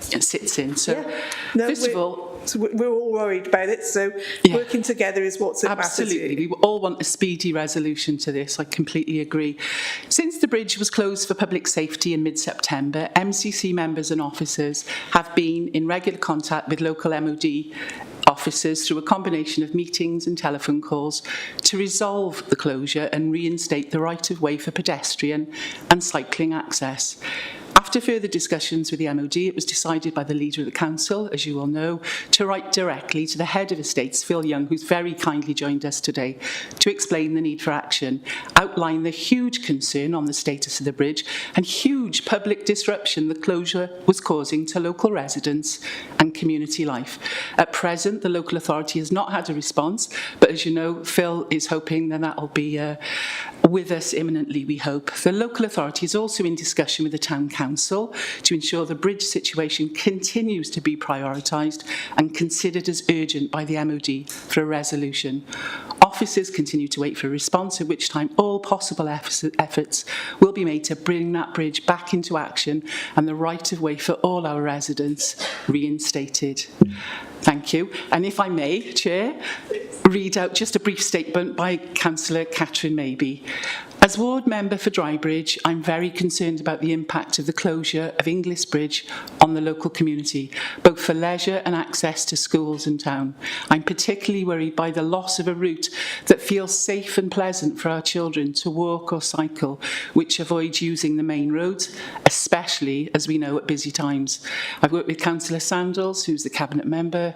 sits in. So, yeah. No, first of all, so we're all worried about it, so working together is what's absolutely. We all want a speedy resolution to this. I completely agree. Since the bridge was closed for public safety in mid-September, MCC members and officers have been in regular contact with local MOD officers through a combination of meetings and telephone calls to resolve the closure and reinstate the right of way for pedestrian and cycling access. After further discussions with the MOD, it was decided by the leader of the council, as you all know, to write directly to the head of estates, Phil Young, who's very kindly joined us today, to explain the need for action, outline the huge concern on the status of the bridge and huge public disruption the closure was causing to local residents and community life. At present, the local authority has not had a response, but as you know, Phil is hoping that that will be with us imminently, we hope. The local authority is also in discussion with the town council to ensure the bridge situation continues to be prioritised and considered as urgent by the MOD for a resolution. Officers continue to wait for a response, at which time all possible efforts will be made to bring that bridge back into action and the right of way for all our residents reinstated. Thank you. And if I may, Chair, read out just a brief statement by Councillor Catherine Maybe. As ward member for Drybridge, I'm very concerned about the impact of the closure of Inglis Bridge on the local community, both for leisure and access to schools and town. I'm particularly worried by the loss of a route that feels safe and pleasant for our children to walk or cycle, which avoids using the main roads, especially, as we know, at busy times. I've worked with Councillor Sandals, who's the Cabinet Member,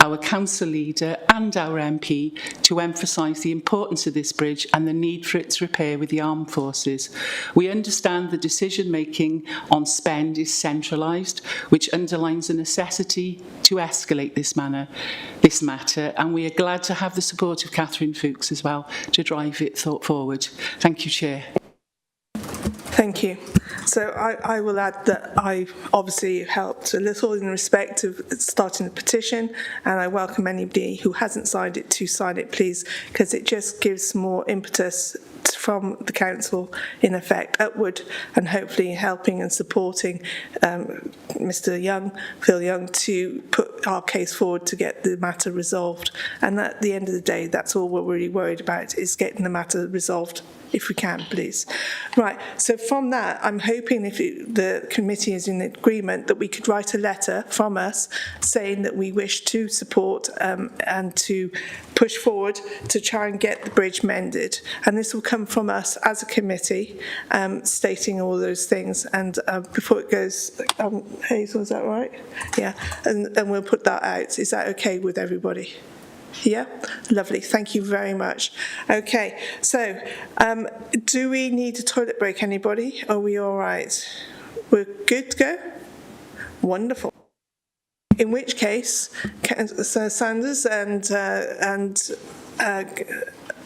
our Council Leader and our MP to emphasise the importance of this bridge and the need for its repair with the armed forces. We understand the decision-making on spend is centralised, which underlines the necessity to escalate this matter, and we are glad to have the support of Catherine Fuchs as well to drive it forward. Thank you, Chair. Thank you. So I will add that I obviously helped a little in respect of starting the petition, and I welcome anybody who hasn't signed it to sign it, please, because it just gives more impetus from the council, in effect, upward, and hopefully helping and supporting Mr. Young, Phil Young, to put our case forward to get the matter resolved. And at the end of the day, that's all we're really worried about, is getting the matter resolved, if we can, please. Right, so from that, I'm hoping if the committee is in agreement that we could write a letter from us saying that we wish to support and to push forward to try and get the bridge mended. And this will come from us as a committee, stating all those things. And before it goes, Hazel, is that right? Yeah, and we'll put that out. Is that okay with everybody? Yeah, lovely. Thank you very much. Okay, so do we need a toilet break, anybody? Are we all right? We're good to go? Wonderful. In which case, Sanders and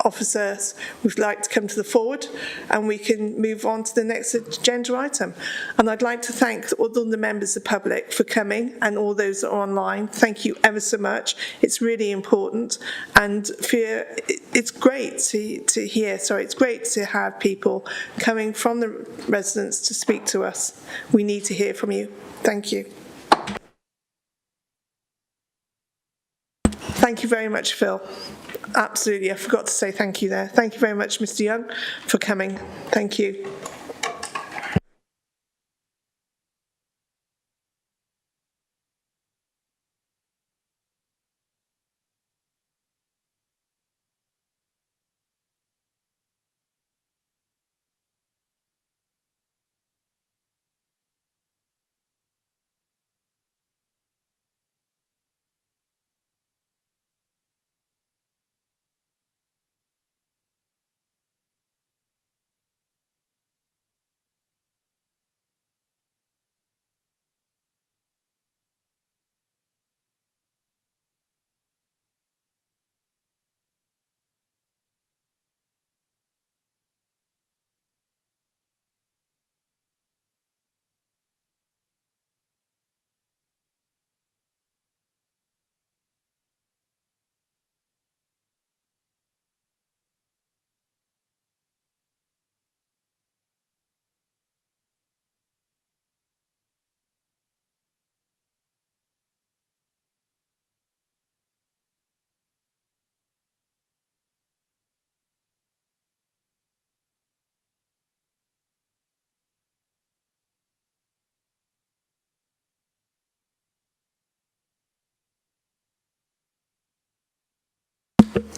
officers would like to come to the forward, and we can move on to the next agenda item. And I'd like to thank all the members of the public for coming, and all those that are online. Thank you ever so much. It's really important, and it's great to hear. Sorry, it's great to have people coming from the residents to speak to us. We need to hear from you. Thank you. Thank you very much, Phil. Absolutely, I forgot to say thank you there. Thank you very much, Mr. Young, for coming. Thank you.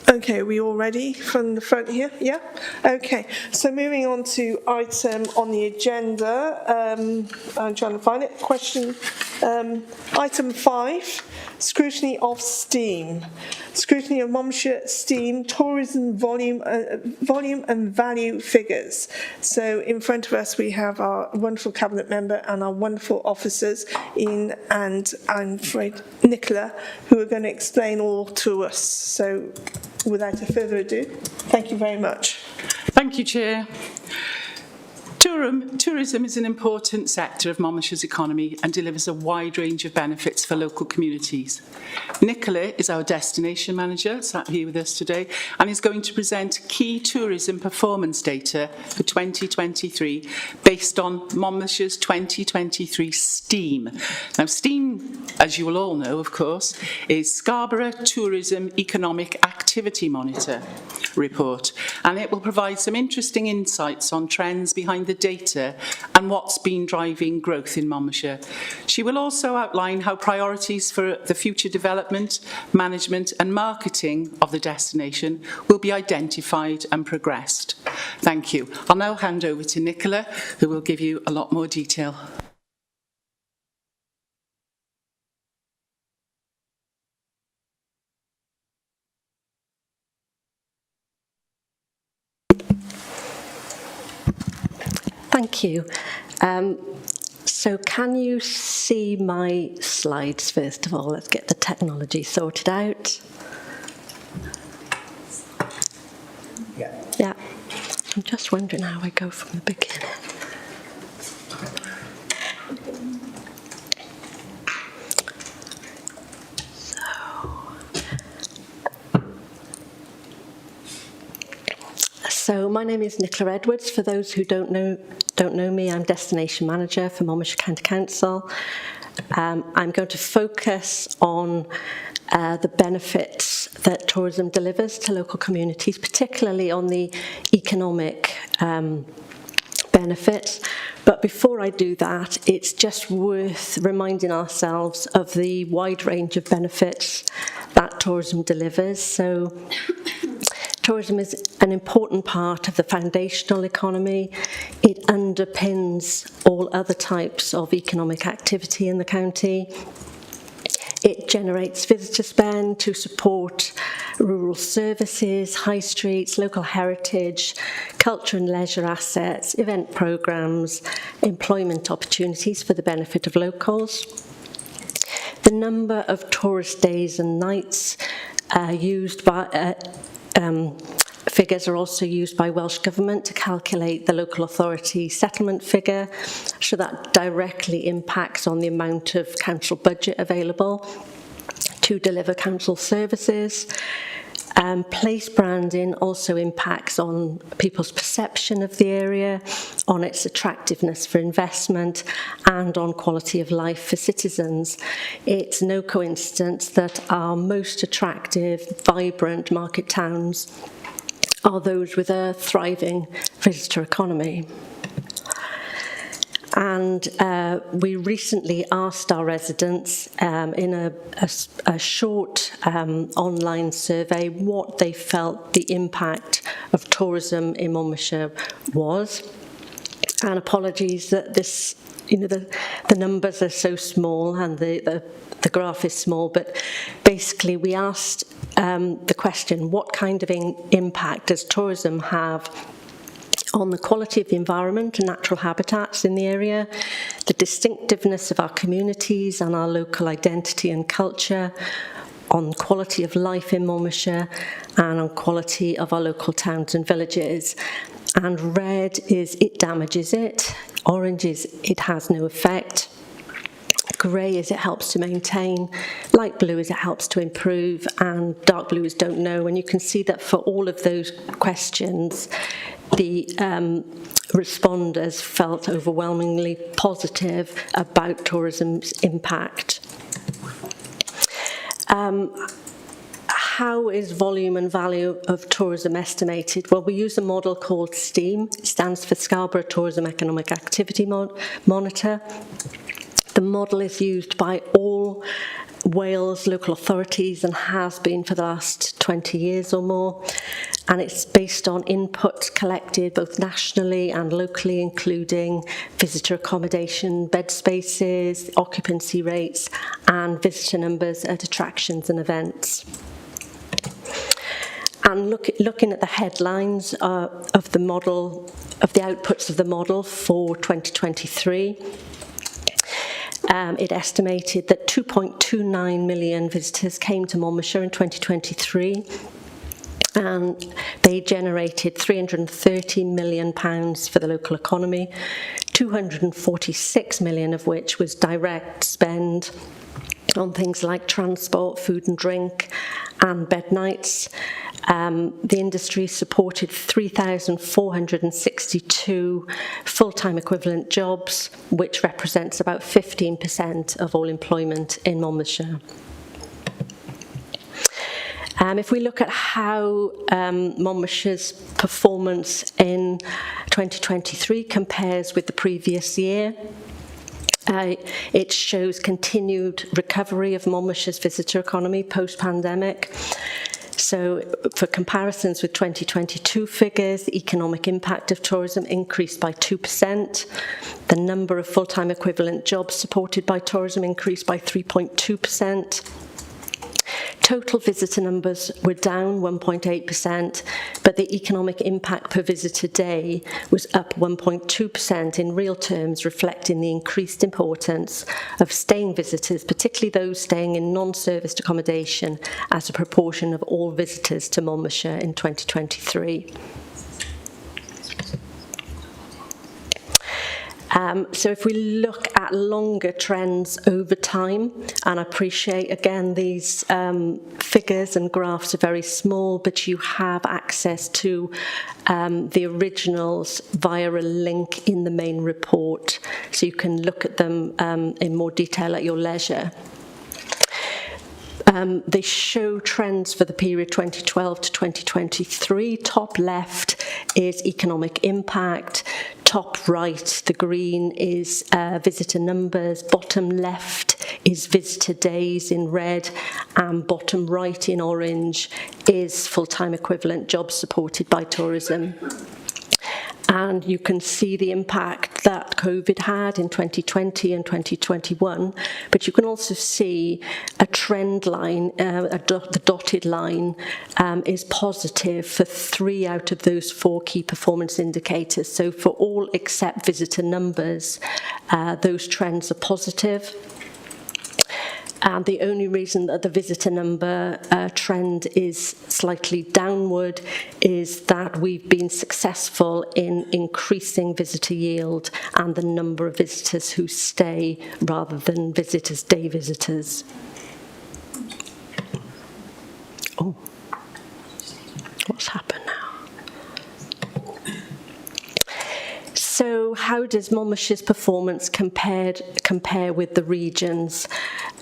Okay, are we all ready from the front here? Yeah? Okay, so moving on to item on the agenda, I'm trying to find it, item 5, scrutiny of STEAM. Scrutiny of Monmouthshire STEAM tourism volume and value figures. So in front of us we have our wonderful cabinet member and our wonderful officers, Ian and I'm afraid Nicola, who are going to explain all to us. So without further ado, thank you very much. Thank you, Chair. Tourism is an important sector of Monmouthshire's economy and delivers a wide range of benefits for local communities. Nicola is our destination manager, sat here with us today, and is going to present key tourism performance data for 2023 based on Monmouthshire's 2023 STEAM. Now, STEAM, as you will all know, of course, is Scarborough Tourism Economic Activity Monitor report, and it will provide some interesting insights on trends behind the data and what's been driving growth in Monmouthshire. She will also outline how priorities for the future development, management and marketing of the destination will be identified and progressed. Thank you. I'll now hand over to Nicola, who will give you a lot more detail. Thank you. So can you see my slides first of all? Let's get the technology sorted out. Yeah. I'm just wondering how I go from the beginning. So my name is Nicola Edwards. For those who don't know me, I'm Destination Manager for Monmouthshire County Council. I'm going to focus on the benefits that tourism delivers to local communities, particularly on the economic benefits. But before I do that, it's just worth reminding ourselves of the wide range of benefits that tourism delivers. So tourism is an important part of the foundational economy. It underpins all other types of economic activity in the county. It generates visitor spend to support rural services, high streets, local heritage, culture and leisure assets, event programmes, employment opportunities for the benefit of locals. The number of tourist days and nights used by figures are also used by Welsh Government to calculate the local authority settlement figure, so that directly impacts on the amount of council budget available to deliver council services. Place branding also impacts on people's perception of the area, on its attractiveness for investment, and on quality of life for citizens. It's no coincidence that our most attractive, vibrant market towns are those with a thriving visitor economy. And we recently asked our residents in a short online survey what they felt the impact of tourism in Monmouthshire was. And apologies that this, the numbers are so small and the graph is small, but basically we asked the question, what kind of impact does tourism have on the quality of the environment and natural habitats in the area, the distinctiveness of our communities and our local identity and culture, on quality of life in Monmouthshire, and on quality of our local towns and villages. And red is it damages it, orange is it has no effect, grey is it helps to maintain, light blue is it helps to improve, and dark blue is don't know. And you can see that for all of those questions, the responders felt overwhelmingly positive about tourism's impact. How is volume and value of tourism estimated? Well, we use a model called STEAM. It stands for Scarborough Tourism Economic Activity Monitor. The model is used by all Wales local authorities and has been for the last 20 years or more, and it's based on input collected both nationally and locally, including visitor accommodation, bed spaces, occupancy rates, and visitor numbers at attractions and events. And looking at the headlines of the model, of the outputs of the model for 2023, it estimated that 2.29 million visitors came to Monmouthshire in 2023, and they generated £330 million for the local economy, 246 million of which was direct spend on things like transport, food and drink, and bed nights. The industry supported 3,462 full-time equivalent jobs, which represents about 15% of all employment in Monmouthshire. If we look at how Monmouthshire's performance in 2023 compares with the previous year, it shows continued recovery of Monmouthshire's visitor economy post-pandemic. So for comparisons with 2022 figures, the economic impact of tourism increased by 2%. The number of full-time equivalent jobs supported by tourism increased by 3.2%. Total visitor numbers were down 1.8%, but the economic impact per visitor day was up 1.2% in real terms, reflecting the increased importance of staying visitors, particularly those staying in non-serviced accommodation, as a proportion of all visitors to Monmouthshire in 2023. So if we look at longer trends over time, and I appreciate, again, these figures and graphs are very small, but you have access to the originals via a link in the main report, so you can look at them in more detail at your leisure. They show trends for the period 2012 to 2023. Top left is economic impact. Top right, the green, is visitor numbers. Bottom left is visitor days in red. And bottom right in orange is full-time equivalent jobs supported by tourism. And you can see the impact that COVID had in 2020 and 2021, but you can also see a trend line, the dotted line is positive for 3 out of those 4 key performance indicators. So for all except visitor numbers, those trends are positive. And the only reason that the visitor number trend is slightly downward is that we've been successful in increasing visitor yield and the number of visitors who stay rather than day visitors. Oh, what's happened now? So how does Monmouthshire's performance compare with the regions?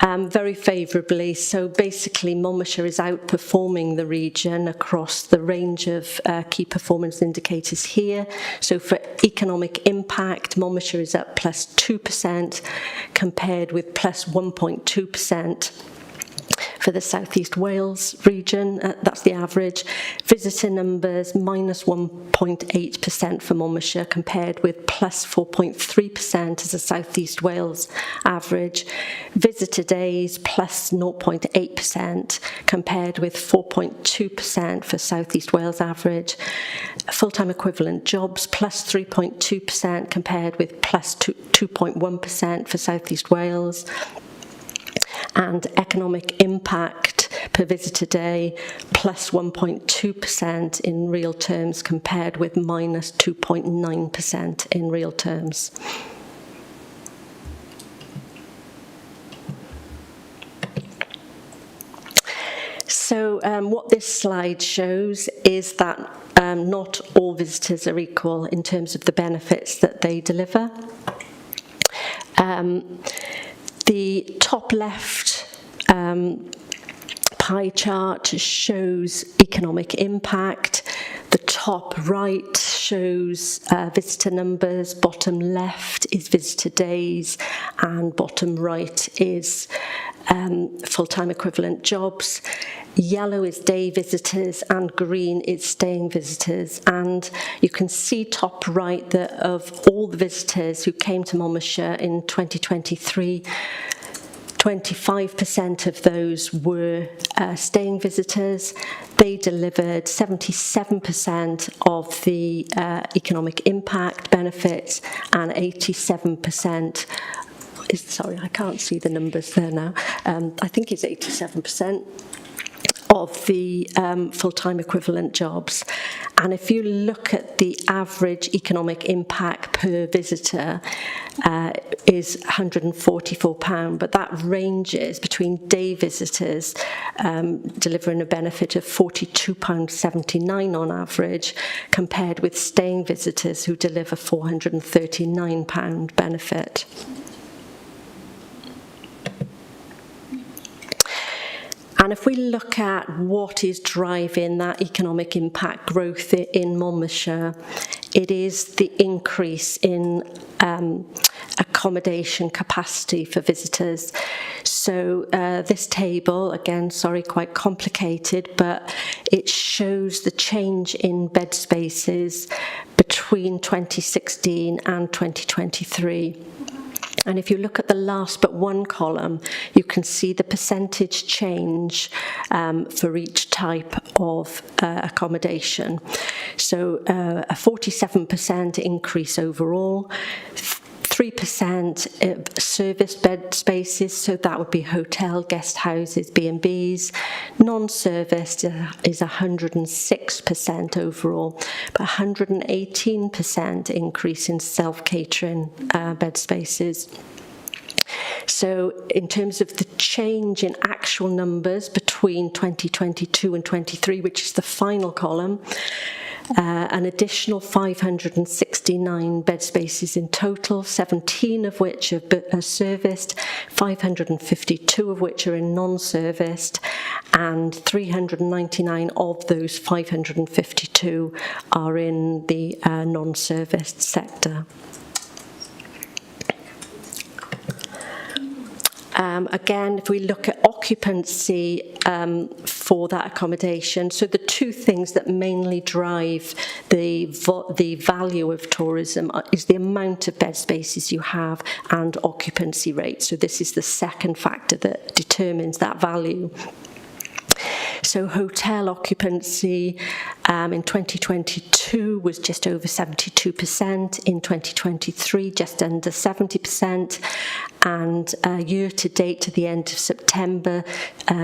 Very favourably. So basically, Monmouthshire is outperforming the region across the range of key performance indicators here. So for economic impact, Monmouthshire is up +2% compared with +1.2%. For the South East Wales region, that's the average. Visitor numbers -1.8% for Monmouthshire compared with +4.3% as a South East Wales average. Visitor days +0.8% compared with 4.2% for South East Wales average. Full-time equivalent jobs +3.2% compared with +2.1% for South East Wales. And economic impact per visitor day +1.2% in real terms compared with -2.9% in real terms. So what this slide shows is that not all visitors are equal in terms of the benefits that they deliver. The top left pie chart shows economic impact. The top right shows visitor numbers. Bottom left is visitor days. And bottom right is full-time equivalent jobs. Yellow is day visitors and green is staying visitors. And you can see top right that of all the visitors who came to Monmouthshire in 2023, 25% of those were staying visitors. They delivered 77% of the economic impact benefits and 87%. Sorry, I can't see the numbers there now. I think it's 87% of the full-time equivalent jobs. And if you look at the average economic impact per visitor is £144, but that ranges between day visitors delivering a benefit of £42.79 on average, compared with staying visitors who deliver £439 benefit. And if we look at what is driving that economic impact growth in Monmouthshire, it is the increase in accommodation capacity for visitors. So this table, again, sorry, quite complicated, but it shows the change in bed spaces between 2016 and 2023. And if you look at the last but one column, you can see the percentage change for each type of accommodation. So a 47% increase overall, 3% serviced bed spaces, so that would be hotel, guest houses, B&Bs. Non-serviced is 106% overall, but 118% increase in self-catering bed spaces. So in terms of the change in actual numbers between 2022 and 23, which is the final column, an additional 569 bed spaces in total, 17 of which are serviced, 552 of which are in non-serviced, and 399 of those 552 are in the non-serviced sector. Again, if we look at occupancy for that accommodation, so the two things that mainly drive the value of tourism is the amount of bed spaces you have and occupancy rate. So this is the second factor that determines that value. So hotel occupancy in 2022 was just over 72%, in 2023 just under 70%, and year to date to the end of September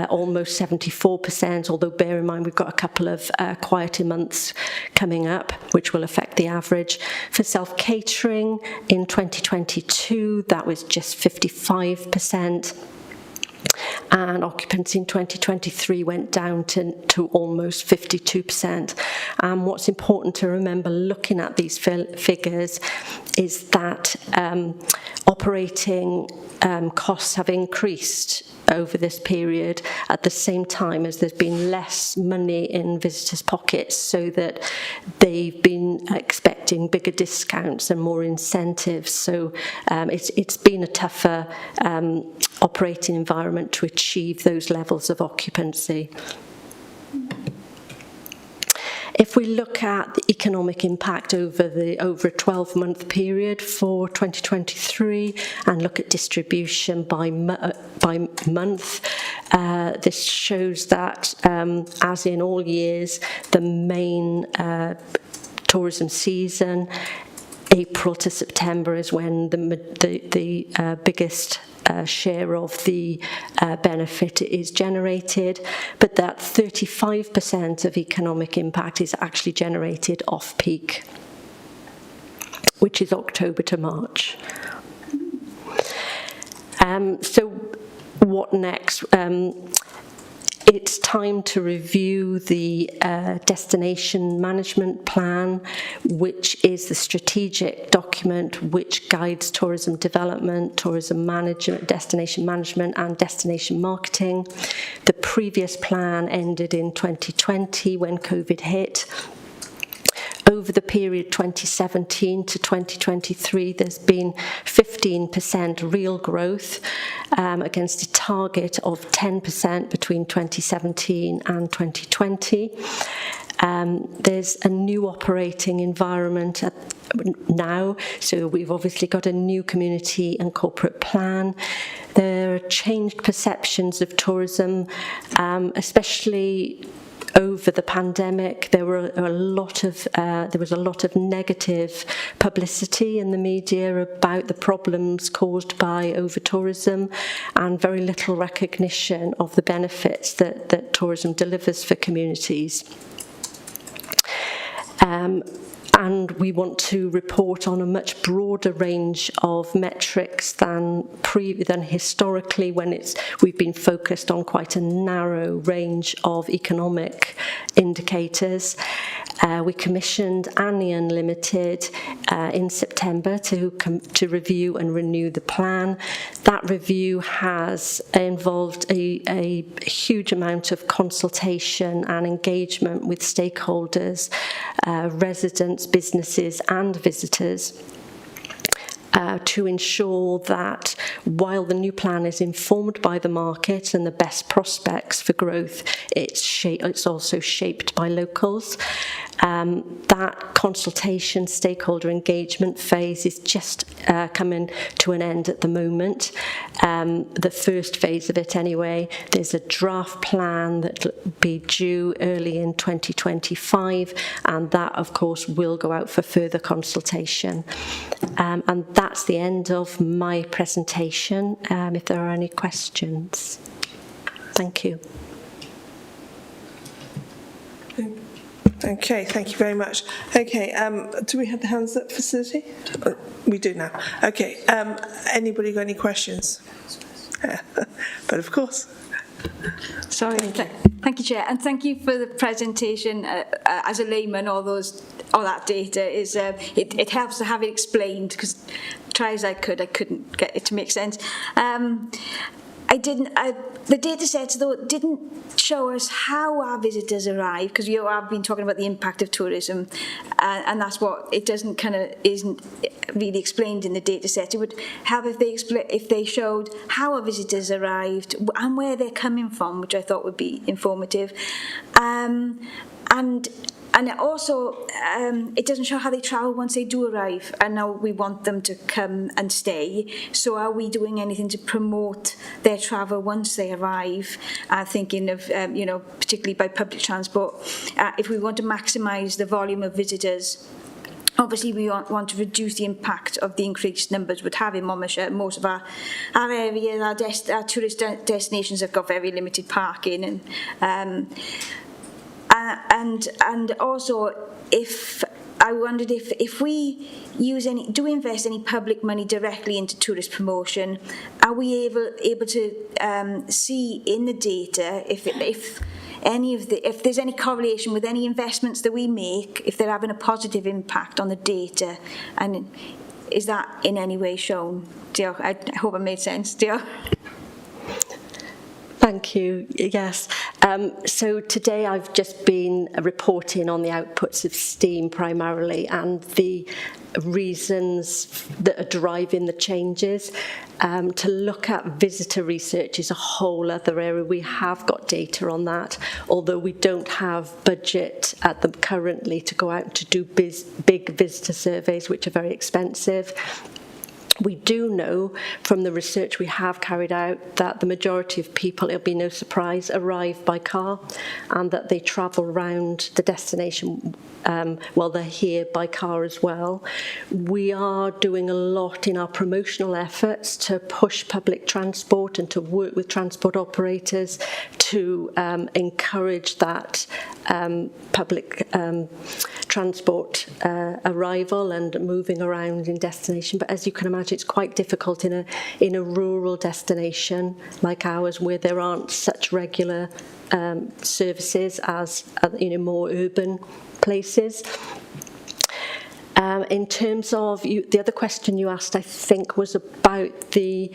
almost 74%, although bear in mind we've got a couple of quieter months coming up which will affect the average. For self-catering in 2022 that was just 55%. And occupancy in 2023 went down to almost 52%. What's important to remember looking at these figures is that operating costs have increased over this period at the same time as there's been less money in visitors' pockets, so that they've been expecting bigger discounts and more incentives. So it's been a tougher operating environment to achieve those levels of occupancy. If we look at the economic impact over a 12-month period for 2023 and look at distribution by month, this shows that, as in all years, the main tourism season, April to September, is when the biggest share of the benefit is generated, but that 35% of economic impact is actually generated off-peak, which is October to March. So what next? It's time to review the destination management plan, which is the strategic document which guides tourism development, tourism management, destination management and destination marketing. The previous plan ended in 2020 when COVID hit. Over the period 2017 to 2023, there's been 15% real growth against a target of 10% between 2017 and 2020. There's a new operating environment now, so we've obviously got a new community and corporate plan. There are changed perceptions of tourism, especially over the pandemic. There was a lot of negative publicity in the media about the problems caused by over-tourism, and very little recognition of the benefits that tourism delivers for communities. And we want to report on a much broader range of metrics than historically, when we've been focused on quite a narrow range of economic indicators. We commissioned Annie Unlimited in September to review and renew the plan. That review has involved a huge amount of consultation and engagement with stakeholders, residents, businesses and visitors, to ensure that while the new plan is informed by the market and the best prospects for growth, it's also shaped by locals. That consultation, stakeholder engagement phase is just coming to an end at the moment. The first phase of it anyway. There's a draft plan that will be due early in 2025, and that of course will go out for further consultation. And that's the end of my presentation. If there are any questions. Thank you. Okay, thank you very much. Okay, do we have the hands up facility? We do now. Okay, anybody got any questions? But of course. Sorry, thank you, Chair, and thank you for the presentation. As a layman, all that data is it helps to have it explained, because try as I couldn't get it to make sense. The data sets though didn't show us how our visitors arrive, because you have been talking about the impact of tourism, and that's what it isn't really explained in the data set. It would help if they showed how our visitors arrived and where they're coming from, which I thought would be informative. And also, it doesn't show how they travel once they do arrive, and now we want them to come and stay. So are we doing anything to promote their travel once they arrive? Thinking of, particularly by public transport, if we want to maximise the volume of visitors. Obviously, we want to reduce the impact of the increased numbers would have in Monmouthshire. Most of our areas, our tourist destinations have got very limited parking, and also, if I wondered if we do we invest any public money directly into tourist promotion, are we able to see in the data if there's any correlation with any investments that we make, if they're having a positive impact on the data, and is that in any way shown? I hope it made sense. Thank you. Yes. So today I've just been reporting on the outputs of STEAM primarily and the reasons that are driving the changes. To look at visitor research is a whole other area. We have got data on that, although we don't have budget at them currently to go out to do big visitor surveys, which are very expensive. We do know from the research we have carried out that the majority of people, it'll be no surprise, arrive by car, and that they travel around the destination while they're here by car as well. We are doing a lot in our promotional efforts to push public transport and to work with transport operators to encourage that public transport arrival and moving around in destination. But as you can imagine, it's quite difficult in a rural destination like ours, where there aren't such regular services as more urban places. In terms of the other question you asked, I think, was about the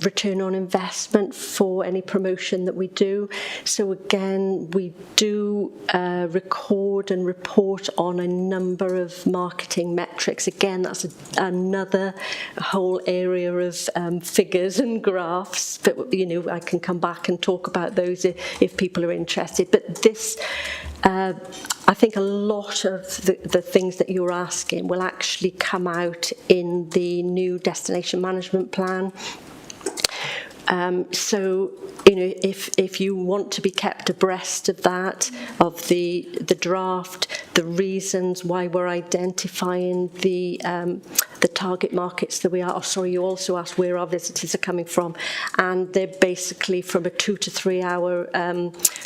return on investment for any promotion that we do. So again, we do record and report on a number of marketing metrics. Again, that's another whole area of figures and graphs, but I can come back and talk about those if people are interested. But this, I think a lot of the things that you're asking will actually come out in the new destination management plan. So, if you want to be kept abreast of that, of the draft, the reasons why we're identifying the target markets that we are. Oh, sorry, you also asked where our visitors are coming from, and they're basically from a 2 to 3 hour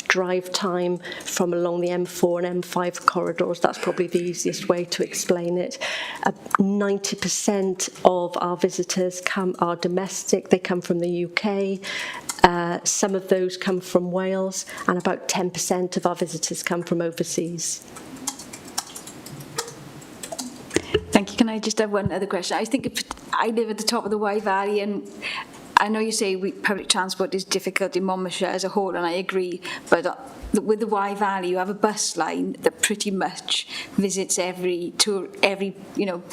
drive time from along the M4 and M5 corridors. That's probably the easiest way to explain it. 90% of our visitors are domestic. They come from the UK. Some of those come from Wales, and about 10% of our visitors come from overseas. Thank you. Can I just have one other question? I think I live at the top of the Wye Valley, and I know you say public transport is difficult in Monmouthshire as a whole, and I agree, but with the Wye Valley, you have a bus line that pretty much visits every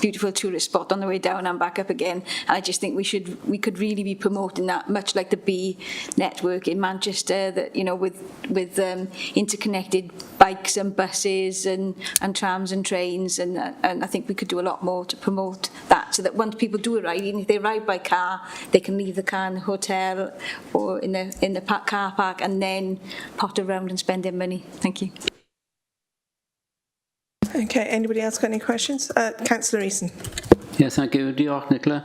beautiful tourist spot on the way down and back up again. And I just think we could really be promoting that, much like the B network in Manchester, that with interconnected bikes and buses and trams and trains, and I think we could do a lot more to promote that, so that once people do arrive, even if they arrive by car, they can leave the car in the hotel or in the car park and then potter around and spend their money. Thank you. Okay, anybody else got any questions? Councillor Eason. Yes, thank you. Diolch, Nicola.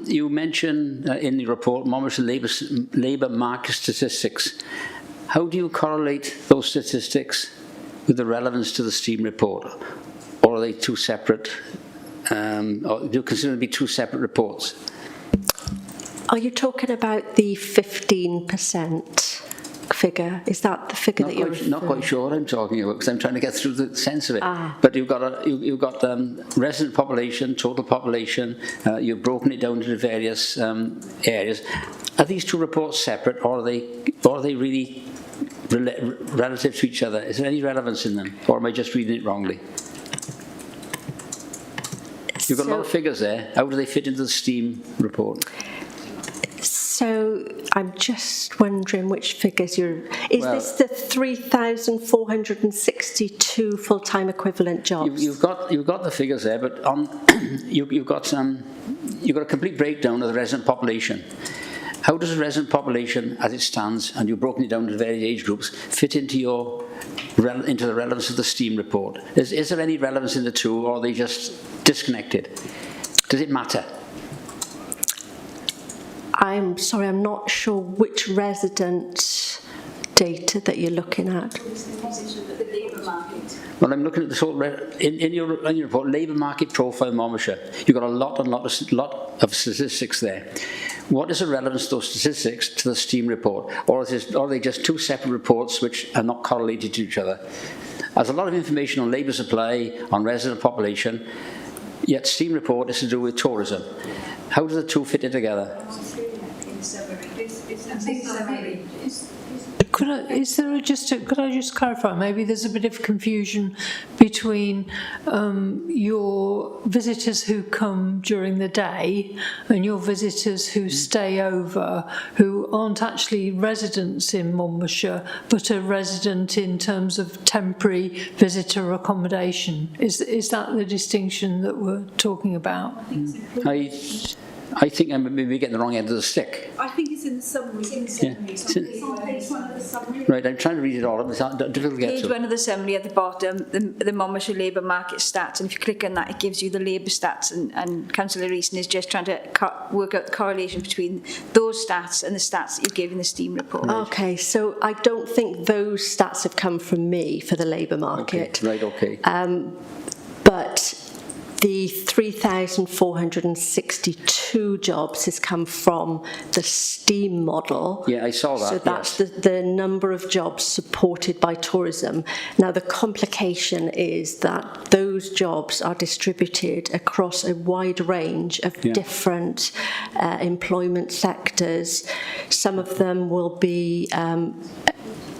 You mentioned in the report Monmouthshire labour market statistics. How do you correlate those statistics with the relevance to the STEAM report? Or are they two separate, or do you consider them to be two separate reports? Are you talking about the 15% figure? Is that the figure that you're referring to? Not quite sure what I'm talking about, because I'm trying to get through the sense of it. But you've got resident population, total population. You've broken it down into various areas. Are these two reports separate, or are they really relative to each other? Is there any relevance in them, or am I just reading it wrongly? You've got a lot of figures there. How do they fit into the STEAM report? So I'm just wondering which figures is this the 3,462 full-time equivalent jobs? You've got the figures there, but on you've got a complete breakdown of the resident population. How does the resident population, as it stands, and you've broken it down to various age groups, fit into the relevance of the STEAM report? Is there any relevance in the two, or are they just disconnected? Does it matter? I'm sorry, I'm not sure which resident data that you're looking at. Well, I'm looking at the sort of in your report, labour market profile Monmouthshire. You've got a lot of statistics there. What is the relevance of those statistics to the STEAM report, or are they just two separate reports which are not correlated to each other? There's a lot of information on labour supply, on resident population, yet STEAM report is to do with tourism. How do the two fit in together? Could I just clarify? Maybe there's a bit of confusion between your visitors who come during the day and your visitors who stay over, who aren't actually residents in Monmouthshire, but are resident in terms of temporary visitor accommodation. Is that the distinction that we're talking about? I think I'm maybe getting the wrong end of the stick. I think it's in the summary. It's on page 1 of the summary. Right, I'm trying to read it all. It's difficult to get to. Page 1 of the summary at the bottom, the Monmouthshire labour market stats, and if you click on that, it gives you the labour stats, and Councillor Easton is just trying to work out the correlation between those stats and the stats that you gave in the STEAM report. Okay, so I don't think those stats have come from me for the labour market. Okay, right, okay. But the 3,462 jobs has come from the STEAM model. Yeah, I saw that. So that's the number of jobs supported by tourism. Now, the complication is that those jobs are distributed across a wide range of different employment sectors. Some of them will be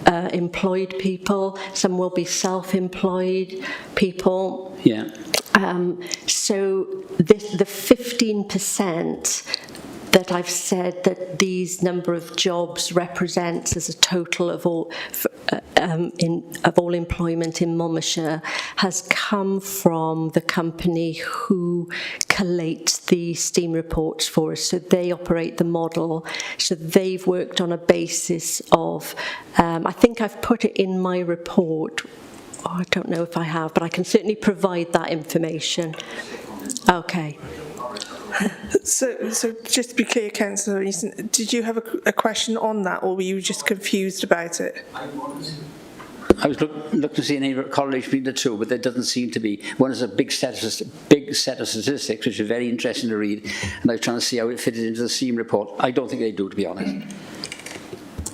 employed people, some will be self-employed people. Yeah. So the 15% that I've said that these number of jobs represents as a total of all employment in Monmouthshire has come from the company who collates the STEAM reports for us. So they operate the model. So they've worked on a basis of, I think I've put it in my report. I don't know if I have, but I can certainly provide that information. Okay. So just to be clear, Councillor Easton, did you have a question on that, or were you just confused about it? I was looking to see any correlation between the two, but there doesn't seem to be. One is a big set of statistics, which is very interesting to read, and I was trying to see how it fitted into the STEAM report. I don't think they do, to be honest.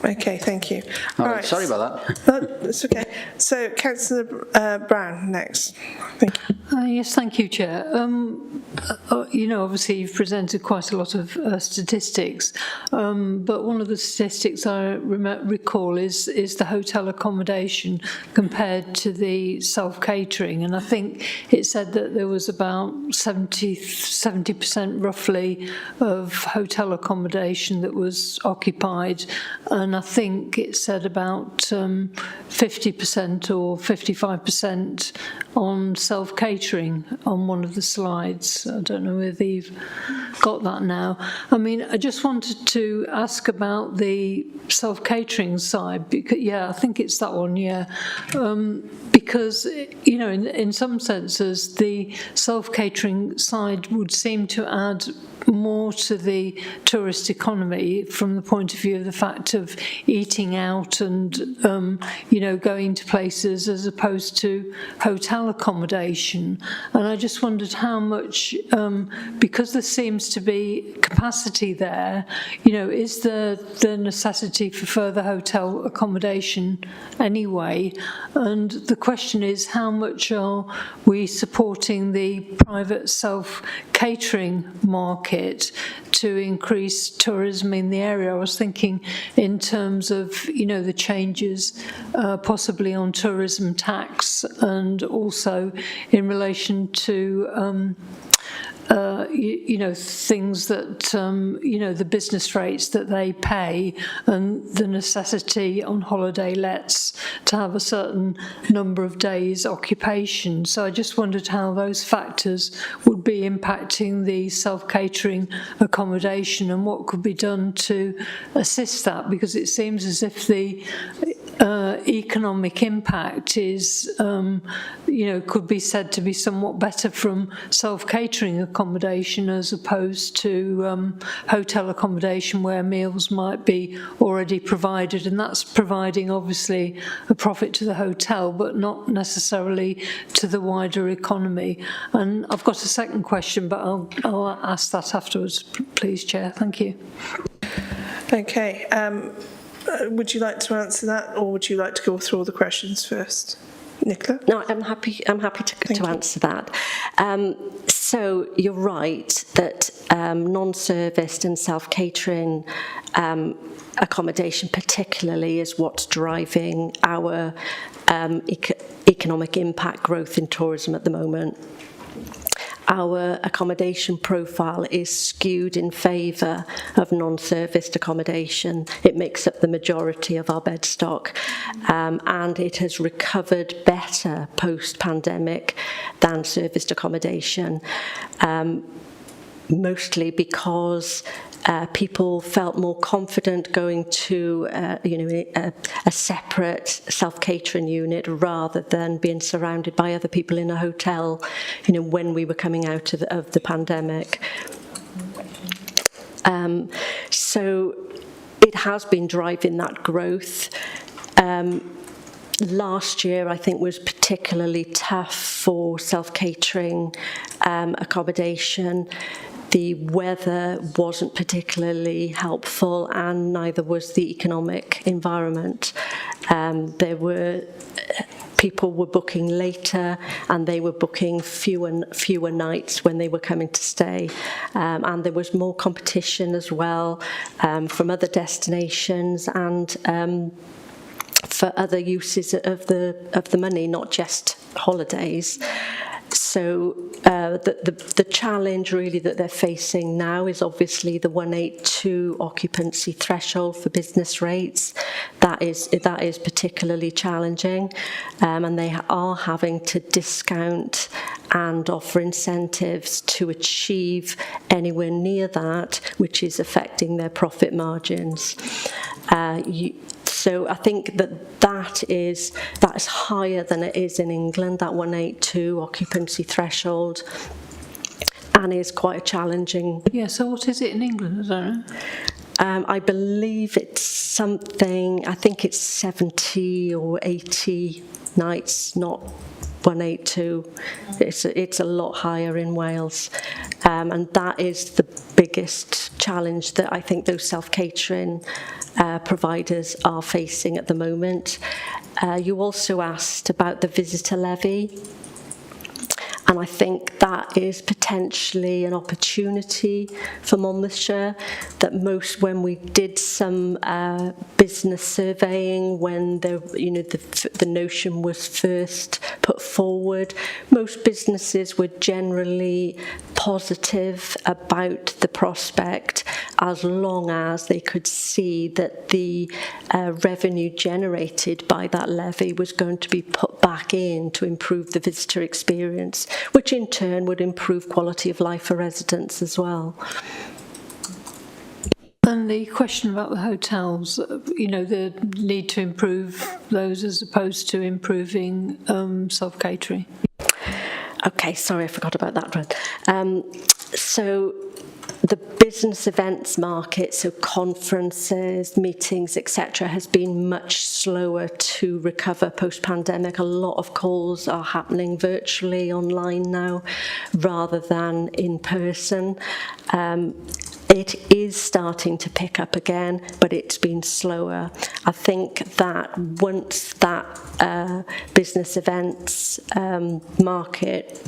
Okay, thank you. All right, sorry about that. That's okay. So, Councillor Brown, next. Thank you. Yes, thank you, Chair. Obviously you've presented quite a lot of statistics, but one of the statistics I recall is the hotel accommodation compared to the self-catering, and I think it said that there was about 70% roughly of hotel accommodation that was occupied, and I think it said about 50% or 55% on self-catering on one of the slides. I don't know whether you've got that now. I mean, I just wanted to ask about the self-catering side, because, yeah, I think it's that one, yeah. Because, in some senses, the self-catering side would seem to add more to the tourist economy from the point of view of the fact of eating out and, going to places as opposed to hotel accommodation. And I just wondered how much, because there seems to be capacity there, is there the necessity for further hotel accommodation anyway? And the question is, how much are we supporting the private self-catering market to increase tourism in the area? I was thinking in terms of, the changes possibly on tourism tax, and also in relation to you know, things that, you know, the business rates that they pay and the necessity on holiday lets to have a certain number of days occupation. So I just wondered how those factors would be impacting the self-catering accommodation and what could be done to assist that, because it seems as if the economic impact is, you know, could be said to be somewhat better from self-catering accommodation as opposed to hotel accommodation where meals might be already provided, and that's providing obviously a profit to the hotel but not necessarily to the wider economy. And I've got a second question, but I'll ask that afterwards, please, Chair. Thank you. Okay. Would you like to answer that, or would you like to go through all the questions first? Nicola? No, I'm happy to answer that. So you're right that non-serviced and self-catering accommodation particularly is what's driving our economic impact growth in tourism at the moment. Our accommodation profile is skewed in favour of non-serviced accommodation. It makes up the majority of our bed stock, and it has recovered better post-pandemic than serviced accommodation, mostly because people felt more confident going to a separate self-catering unit rather than being surrounded by other people in a hotel, you know, when we were coming out of the pandemic. So it has been driving that growth. Last year, I think, was particularly tough for self-catering accommodation. The weather wasn't particularly helpful, and neither was the economic environment. People were booking later, and they were booking fewer nights when they were coming to stay, and there was more competition as well from other destinations and for other uses of the money, not just holidays. So the challenge really that they're facing now is obviously the 182 occupancy threshold for business rates. That is particularly challenging, and they are having to discount and offer incentives to achieve anywhere near that, which is affecting their profit margins. So I think that is higher than it is in England, that 182 occupancy threshold, and is quite a challenging. Yeah, so what is it in England? I don't know. I believe it's something, I think it's 70 or 80 nights, not 182. It's a lot higher in Wales, and that is the biggest challenge that I think those self-catering providers are facing at the moment. You also asked about the visitor levy, and I think that is potentially an opportunity for Monmouthshire. That when we did some business surveying, when the notion was first put forward, most businesses were generally positive about the prospect, as long as they could see that the revenue generated by that levy was going to be put back in to improve the visitor experience, which in turn would improve quality of life for residents as well. And the question about the hotels, you know, the need to improve those as opposed to improving self-catering. Okay, sorry, I forgot about that one. So the business events market, so conferences, meetings, etc., has been much slower to recover post-pandemic. A lot of calls are happening virtually online now rather than in person. It is starting to pick up again, but it's been slower. I think that once that business events market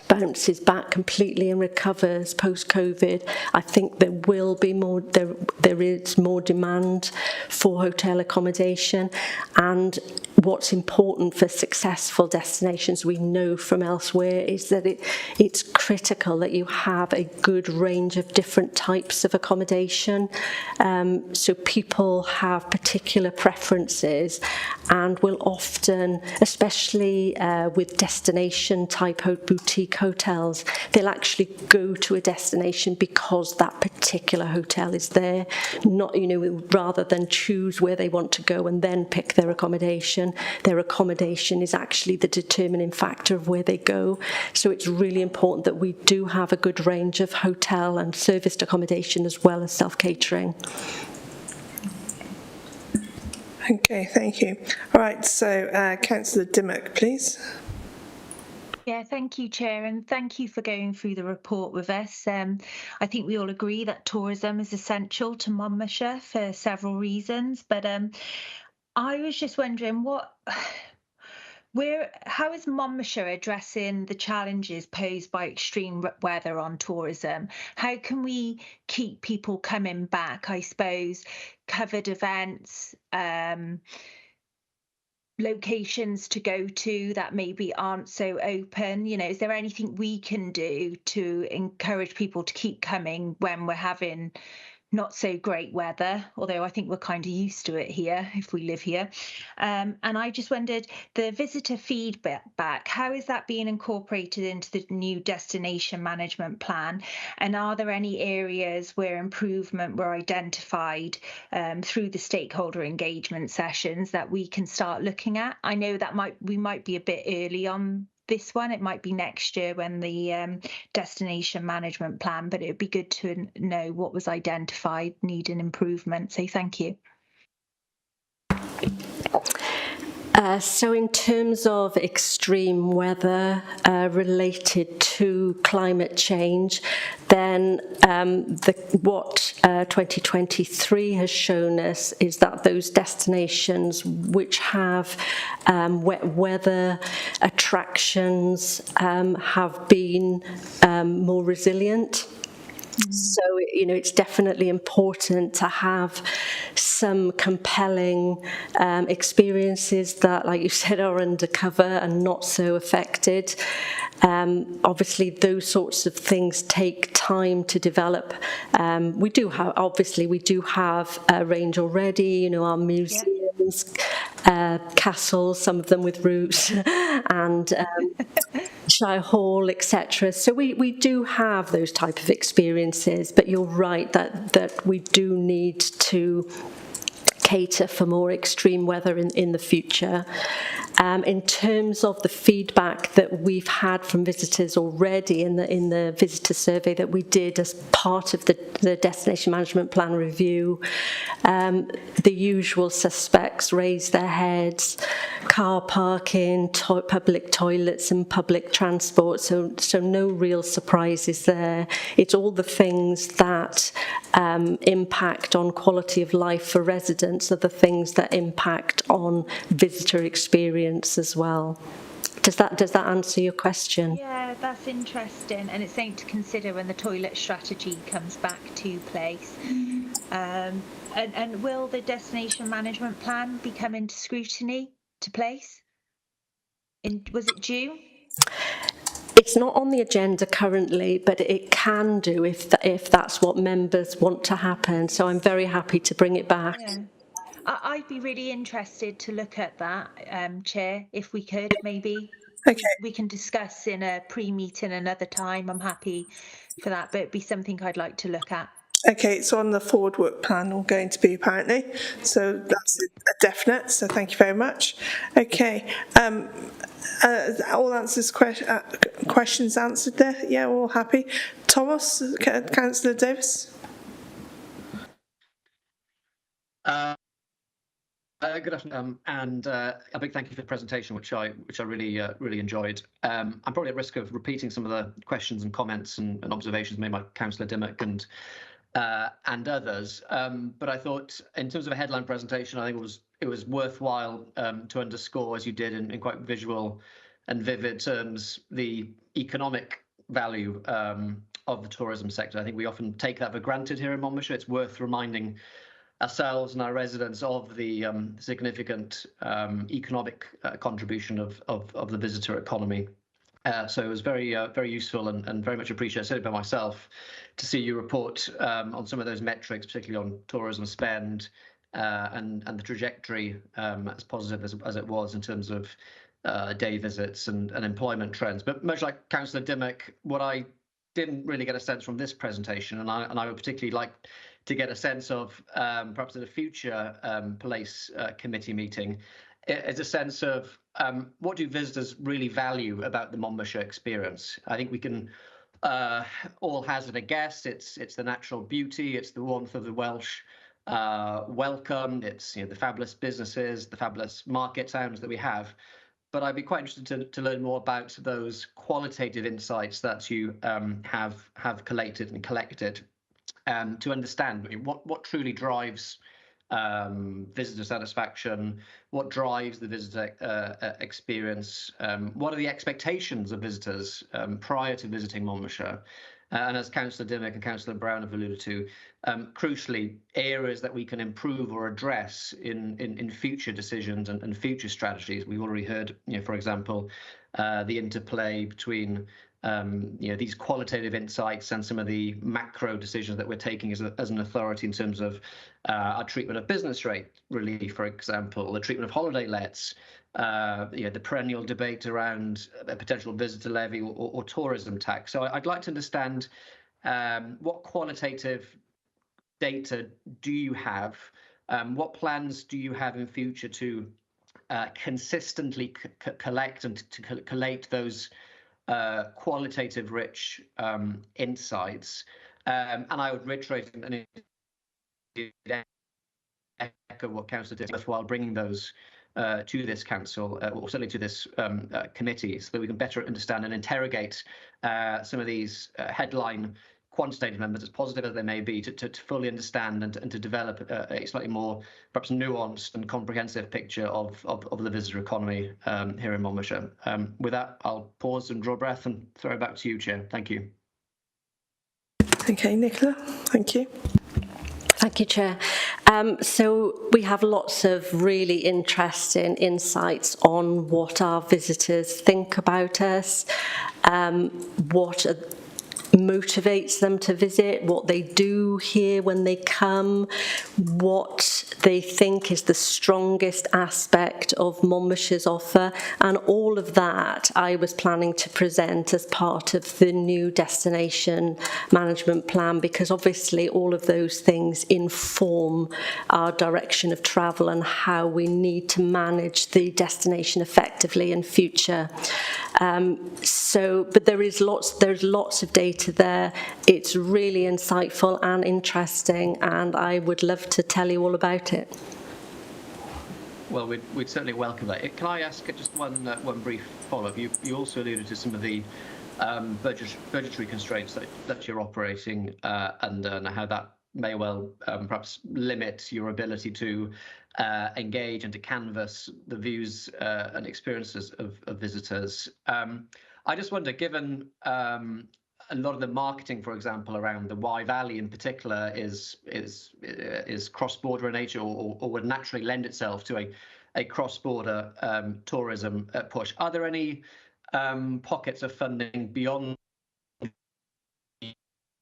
bounces back completely and recovers post-COVID, I think there will be more. There is more demand for hotel accommodation, and what's important for successful destinations, we know from elsewhere, is that it's critical that you have a good range of different types of accommodation. So people have particular preferences, and will often, especially with destination type boutique hotels, they'll actually go to a destination because that particular hotel is there, not, rather than choose where they want to go and then pick their accommodation. Their accommodation is actually the determining factor of where they go. So it's really important that we do have a good range of hotel and serviced accommodation as well as self-catering. Okay, thank you. All right, so Councillor Dimmock, please. Yeah, thank you, Chair, and thank you for going through the report with us. I think we all agree that tourism is essential to Monmouthshire for several reasons, but I was just wondering how is Monmouthshire addressing the challenges posed by extreme weather on tourism? How can we keep people coming back? I suppose covered events, locations to go to that maybe aren't so open. Is there anything we can do to encourage people to keep coming when we're having not so great weather, although I think we're kind of used to it here if we live here. And I just wondered, the visitor feedback, how is that being incorporated into the new destination management plan? And are there any areas where improvement were identified through the stakeholder engagement sessions that we can start looking at? I know that we might be a bit early on this one. It might be next year when the destination management plan, but it would be good to know what was identified needing improvement. So thank you. So in terms of extreme weather related to climate change, then what 2023 has shown us is that those destinations which have wet weather attractions have been more resilient. So, it's definitely important to have some compelling experiences that, like you said, are undercover and not so affected. Obviously, those sorts of things take time to develop. We do have a range already, our museums, castles, some of them with roofs, and Shire Hall, etc. So we do have those type of experiences, but you're right that we do need to cater for more extreme weather in the future. In terms of the feedback that we've had from visitors already in the visitor survey that we did as part of the destination management plan review, the usual suspects raised their heads: car parking, public toilets and public transport, so no real surprises there. It's all the things that impact on quality of life for residents are the things that impact on visitor experience as well. Does that answer your question? Yeah, that's interesting, and it's something to consider when the toilet strategy comes back to place. And will the destination management plan be coming to scrutiny to place? Was it June? It's not on the agenda currently, but it can do if that's what members want to happen. So I'm very happy to bring it back. Yeah. I'd be really interested to look at that, Chair, if we could, maybe. Okay. We can discuss in a pre-meeting another time. I'm happy for that, but it'd be something I'd like to look at. Okay, it's on the forward work plan or going to be apparently, so that's a definite, so thank you very much. Okay, all answers, questions answered there? Yeah, all happy. Thomas, Councillor Davis? Good afternoon, and a big thank you for the presentation, which I really enjoyed. I'm probably at risk of repeating some of the questions and comments and observations made by Councillor Dimmock and others, but I thought, in terms of a headline presentation, I think it was worthwhile to underscore, as you did in quite visual and vivid terms the economic value of the tourism sector. I think we often take that for granted here in Monmouthshire. It's worth reminding ourselves and our residents of the significant economic contribution of the visitor economy. So it was very useful and very much appreciated by myself to see you report on some of those metrics, particularly on tourism spend and the trajectory as positive as it was in terms of day visits and employment trends. But much like Councillor Dimmock, what I didn't really get a sense from this presentation, and I would particularly like to get a sense of perhaps at a future police committee meeting, is a sense of what do visitors really value about the Monmouthshire experience. I think we can all hazard a guess. It's the natural beauty, it's the warmth of the Welsh welcome, it's the fabulous businesses, the fabulous market towns that we have. But I'd be quite interested to learn more about those qualitative insights that you have collated and collected, to understand what truly drives visitor satisfaction, what drives the visitor experience, what are the expectations of visitors prior to visiting Monmouthshire, and as Councillor Dimmock and Councillor Brown have alluded to, crucially, areas that we can improve or address in future decisions and future strategies. We've already heard, for example, the interplay between these qualitative insights and some of the macro decisions that we're taking as an authority in terms of our treatment of business rate relief, for example, the treatment of holiday lets, the perennial debate around a potential visitor levy or tourism tax. So I'd like to understand what qualitative data do you have? What plans do you have in future to consistently collect and to collate those qualitative rich insights? And I would reiterate and echo what Councillor did, worthwhile bringing those to this council, or certainly to this committee, so that we can better understand and interrogate some of these headline quantitative numbers, as positive as they may be, to fully understand and to develop a slightly more perhaps nuanced and comprehensive picture of the visitor economy here in Monmouthshire. With that, I'll pause and draw breath and throw it back to you, Chair. Thank you. Okay, Nicola, thank you. Thank you, Chair. So we have lots of really interesting insights on what our visitors think about us, what motivates them to visit, what they do here when they come, what they think is the strongest aspect of Monmouthshire's offer, and all of that I was planning to present as part of the new destination management plan, because obviously all of those things inform our direction of travel and how we need to manage the destination effectively in future. But there's lots of data there. It's really insightful and interesting, and I would love to tell you all about it. Well, we'd certainly welcome that. Can I ask just one brief follow-up? You also alluded to some of the budgetary constraints that you're operating under, and how that may well perhaps limit your ability to engage and to canvass the views and experiences of visitors. I just wonder, given a lot of the marketing, for example, around the Wye Valley in particular is cross-border in nature, or would naturally lend itself to a cross-border tourism push. Are there any pockets of funding beyond the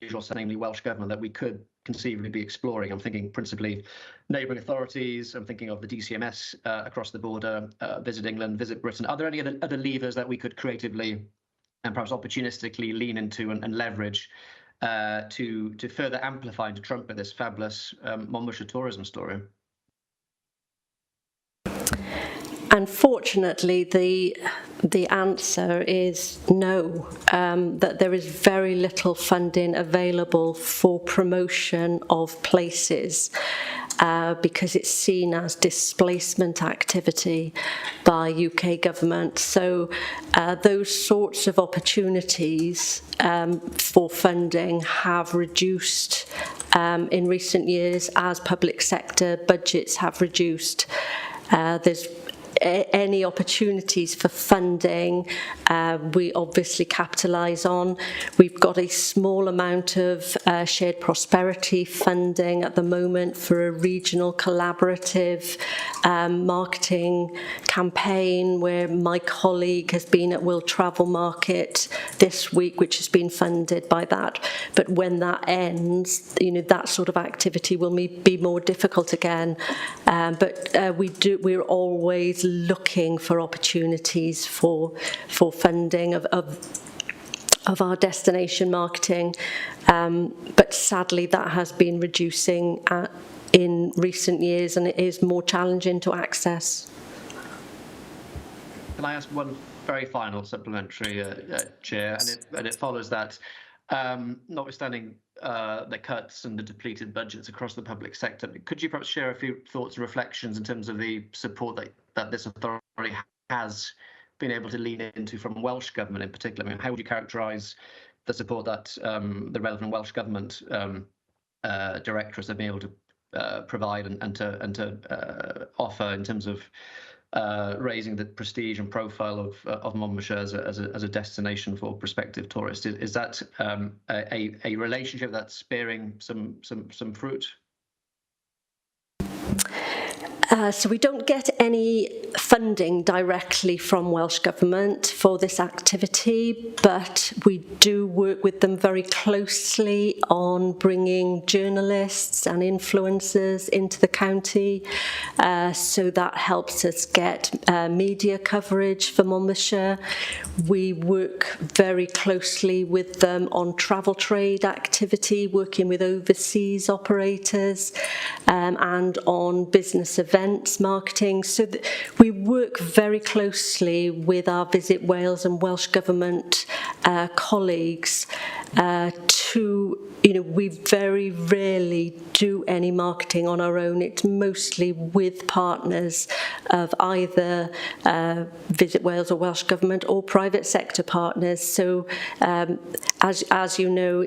usual, namely Welsh Government, that we could conceivably be exploring? I'm thinking principally neighbouring authorities. I'm thinking of the DCMS across the border, Visit England, Visit Britain. Are there any other levers that we could creatively and perhaps opportunistically lean into and leverage to further amplify and to trumpet this fabulous Monmouthshire tourism story? Unfortunately, the answer is no, that there is very little funding available for promotion of places because it's seen as displacement activity by UK government. So those sorts of opportunities for funding have reduced in recent years as public sector budgets have reduced. There's any opportunities for funding, we obviously capitalise on. We've got a small amount of shared prosperity funding at the moment for a regional collaborative marketing campaign where my colleague has been at World Travel Market this week, which has been funded by that. But when that ends, that sort of activity will be more difficult again. But we're always looking for opportunities for funding of our destination marketing, but sadly that has been reducing in recent years, and it is more challenging to access. Can I ask one very final supplementary, Chair, and it follows that, notwithstanding the cuts and the depleted budgets across the public sector, could you perhaps share a few thoughts and reflections in terms of the support that this authority has been able to lean into from Welsh Government in particular? I mean, how would you characterise the support that the relevant Welsh Government directorates have been able to provide and to offer in terms of raising the prestige and profile of Monmouthshire as a destination for prospective tourists? Is that a relationship that's bearing some fruit? So we don't get any funding directly from Welsh Government for this activity, but we do work with them very closely on bringing journalists and influencers into the county. So that helps us get media coverage for Monmouthshire. We work very closely with them on travel trade activity, working with overseas operators, and on business events marketing. So we work very closely with our Visit Wales and Welsh Government colleagues we very rarely do any marketing on our own. It's mostly with partners of either Visit Wales or Welsh Government or private sector partners. So as you know,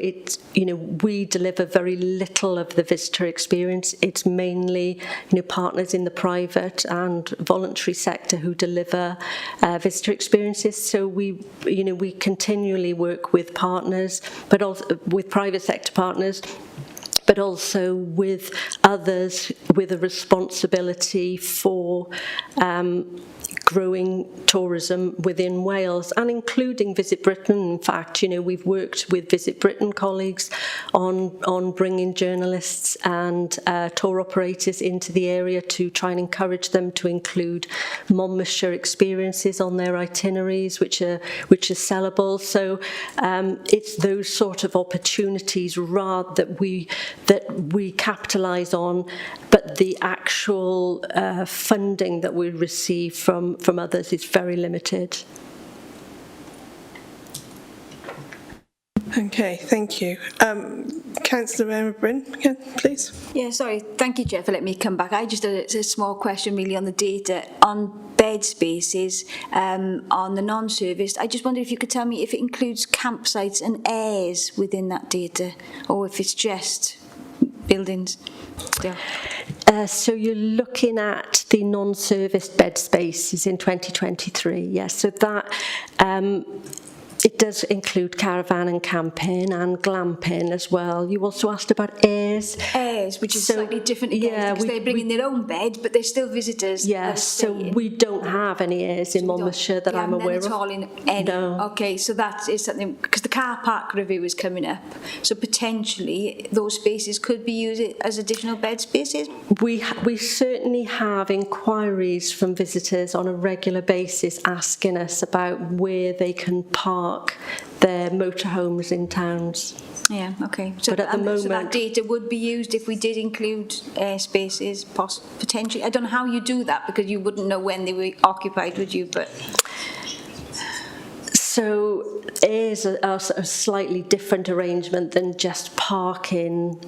we deliver very little of the visitor experience. It's mainly partners in the private and voluntary sector who deliver visitor experiences. So we continually work with partners, but also with private sector partners, but also with others with a responsibility for growing tourism within Wales, and including Visit Britain. In fact, we've worked with Visit Britain colleagues on bringing journalists and tour operators into the area to try and encourage them to include Monmouthshire experiences on their itineraries, which are sellable. So it's those sort of opportunities that we capitalise on, but the actual funding that we receive from others is very limited. Okay, thank you. Councillor Emma Bryn, again, please. Yeah, sorry. Thank you, Jeff, for letting me come back. I just had a small question really on the data on bed spaces on the non-serviced. I just wondered if you could tell me if it includes campsites and airs within that data, or if it's just buildings still. So you're looking at the non-serviced bed spaces in 2023, yes. So that it does include caravan and camping and glamping as well. You also asked about airs. Airs, which is slightly different again, because they're bringing their own bed, but they're still visitors. Yes, so we don't have any airs in Monmouthshire that I'm aware of. No. Okay, so that is something, because the car park review is coming up, so potentially those spaces could be used as additional bed spaces? We certainly have inquiries from visitors on a regular basis asking us about where they can park their motorhomes in towns. Yeah, okay. So, but at the moment, so that data would be used if we did include spaces, potentially. I don't know how you do that, because you wouldn't know when they were occupied, would you? But so airs are a slightly different arrangement than just parking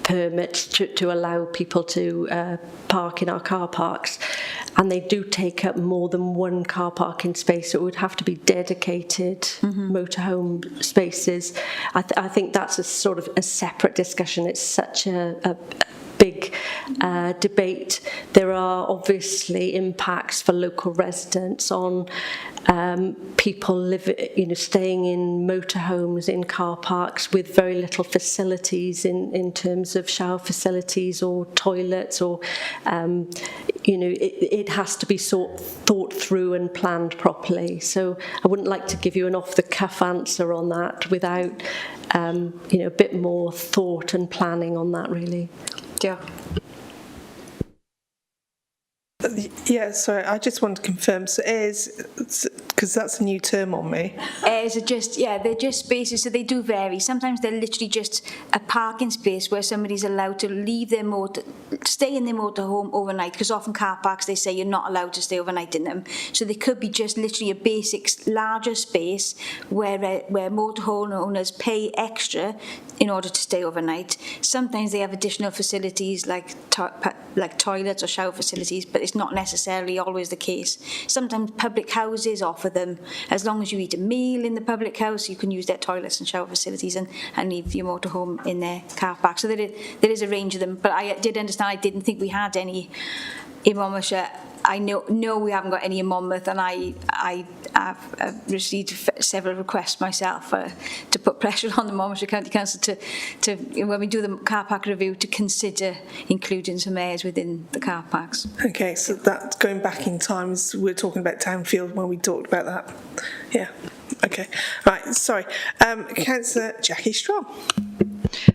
permits to allow people to park in our car parks, and they do take up more than one car parking space, so it would have to be dedicated motorhome spaces. I think that's a sort of a separate discussion. It's such a big debate, there are obviously impacts for local residents on people staying in motorhomes, in car parks with very little facilities in terms of shower facilities or toilets, or it has to be thought through and planned properly. So I wouldn't like to give you an off-the-cuff answer on that without a bit more thought and planning on that, really. Yeah. Yeah, sorry, I just want to confirm. So because that's a new term on me. They're just spaces, so they do vary. Sometimes they're literally just a parking space where somebody's allowed to leave their stay in their motorhome overnight, because often car parks, they say you're not allowed to stay overnight in them. So they could be just literally a basic larger space where motorhome owners pay extra in order to stay overnight. Sometimes they have additional facilities like toilets or shower facilities, but it's not necessarily always the case. Sometimes public houses offer them. As long as you eat a meal in the public house, you can use their toilets and shower facilities and leave your motorhome in their car park. So there is a range of them, but I did understand, I didn't think we had any in Monmouthshire. I know we haven't got any in Monmouth, and I've received several requests myself to put pressure on the Monmouthshire County Council to when we do the car park review, to consider including some areas within the car parks. Okay, so that going back in time, we're talking about Townfield when we talked about that. Yeah. Okay. Right. Sorry, Councillor Jackie Strong.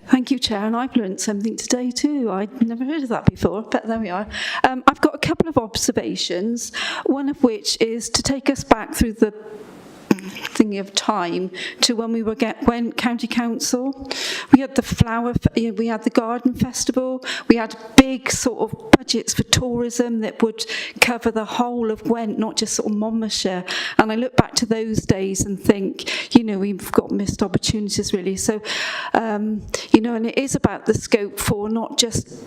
Thank you, Chair, and I've learned something today too. I'd never heard of that before, but there we are. I've got a couple of observations, one of which is to take us back through the thinking of time to when we were when County Council. We had we had the garden festival, we had big sort of budgets for tourism that would cover the whole of Gwent, not just sort of Monmouthshire. And I look back to those days and think, we've got missed opportunities really. So, and it is about the scope for not just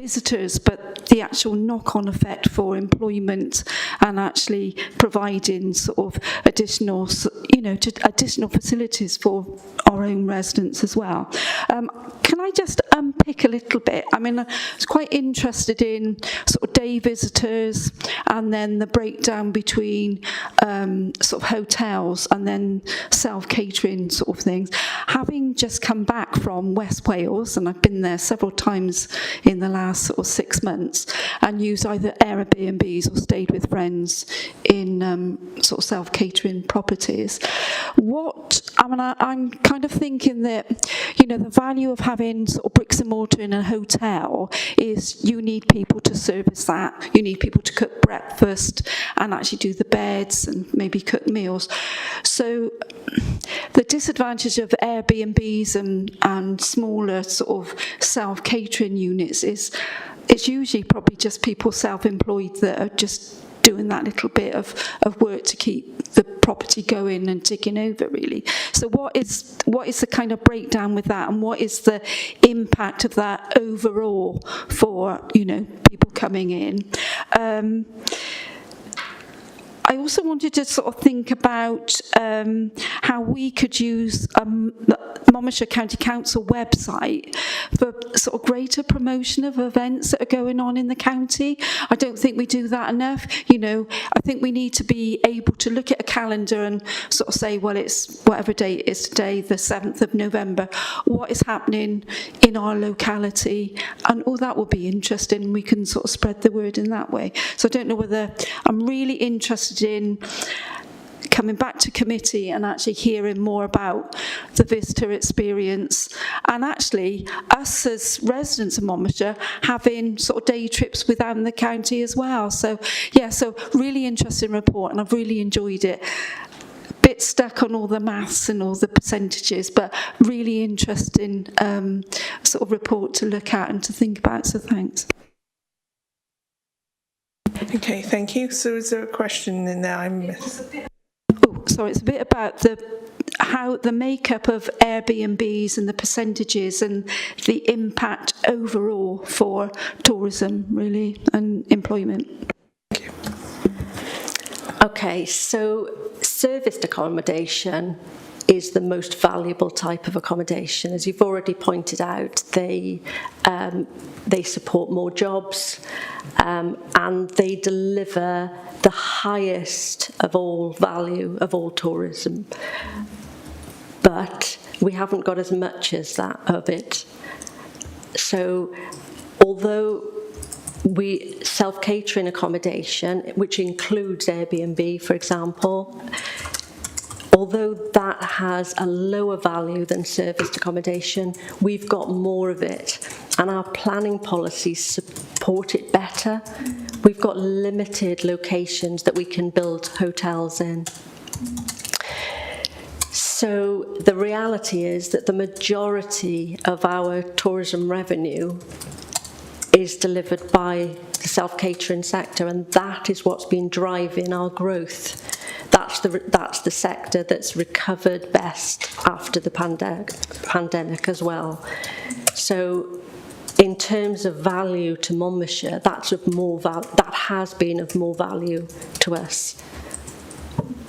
visitors, but the actual knock-on effect for employment and actually providing sort of additional facilities for our own residents as well. Can I just unpick a little bit? I mean, I was quite interested in sort of day visitors and then the breakdown between sort of hotels and then self-catering sort of things. Having just come back from West Wales, and I've been there several times in the last sort of 6 months, and used either Airbnbs or stayed with friends in sort of self-catering properties. I'm kind of thinking that, the value of having sort of bricks and mortar in a hotel is you need people to service that. You need people to cook breakfast and actually do the beds and maybe cook meals. So the disadvantage of Airbnbs and smaller sort of self-catering units is it's usually probably just people self-employed that are just doing that little bit of work to keep the property going and ticking over, really. So what is the kind of breakdown with that, and what is the impact of that overall for people coming in? I also wanted to sort of think about how we could use the Monmouthshire County Council website for sort of greater promotion of events that are going on in the county. I don't think we do that enough. I think we need to be able to look at a calendar and sort of say, well, it's whatever date it is today, the 7th of November, what is happening in our locality, and that would be interesting. We can sort of spread the word in that way. So I don't know whether I'm really interested in coming back to committee and actually hearing more about the visitor experience, and actually us as residents of Monmouthshire having sort of day trips within the county as well. So really interesting report, and I've really enjoyed it. Bit stuck on all the maths and all the percentages, but really interesting sort of report to look at and to think about, so thanks. Okay, thank you. So is there a question in there I missed? Sorry, it's a bit about how the makeup of Airbnbs and the percentages and the impact overall for tourism, really, and employment. Thank you. Okay, so serviced accommodation is the most valuable type of accommodation. As you've already pointed out, they support more jobs, and they deliver the highest of all value of all tourism. But we haven't got as much as that of it. So although we self-catering accommodation, which includes Airbnb, for example, although that has a lower value than serviced accommodation, we've got more of it, and our planning policies support it better. We've got limited locations that we can build hotels in. So the reality is that the majority of our tourism revenue is delivered by the self-catering sector, and that is what's been driving our growth. That's the sector that's recovered best after the pandemic as well. So in terms of value to Monmouthshire, that has been of more value to us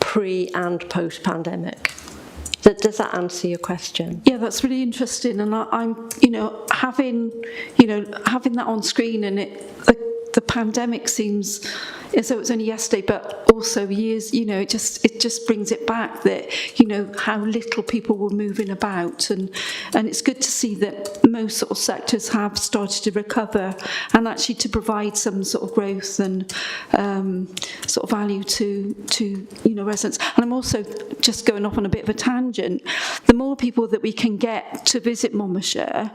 pre and post-pandemic. Does that answer your question? Yeah, that's really interesting, and I'm, having that on screen, and the pandemic seems as though it's only yesterday, but also years. It just brings it back that how little people were moving about, and it's good to see that most sort of sectors have started to recover, and actually to provide some sort of growth and sort of value to residents. And I'm also just going off on a bit of a tangent. The more people that we can get to visit Monmouthshire,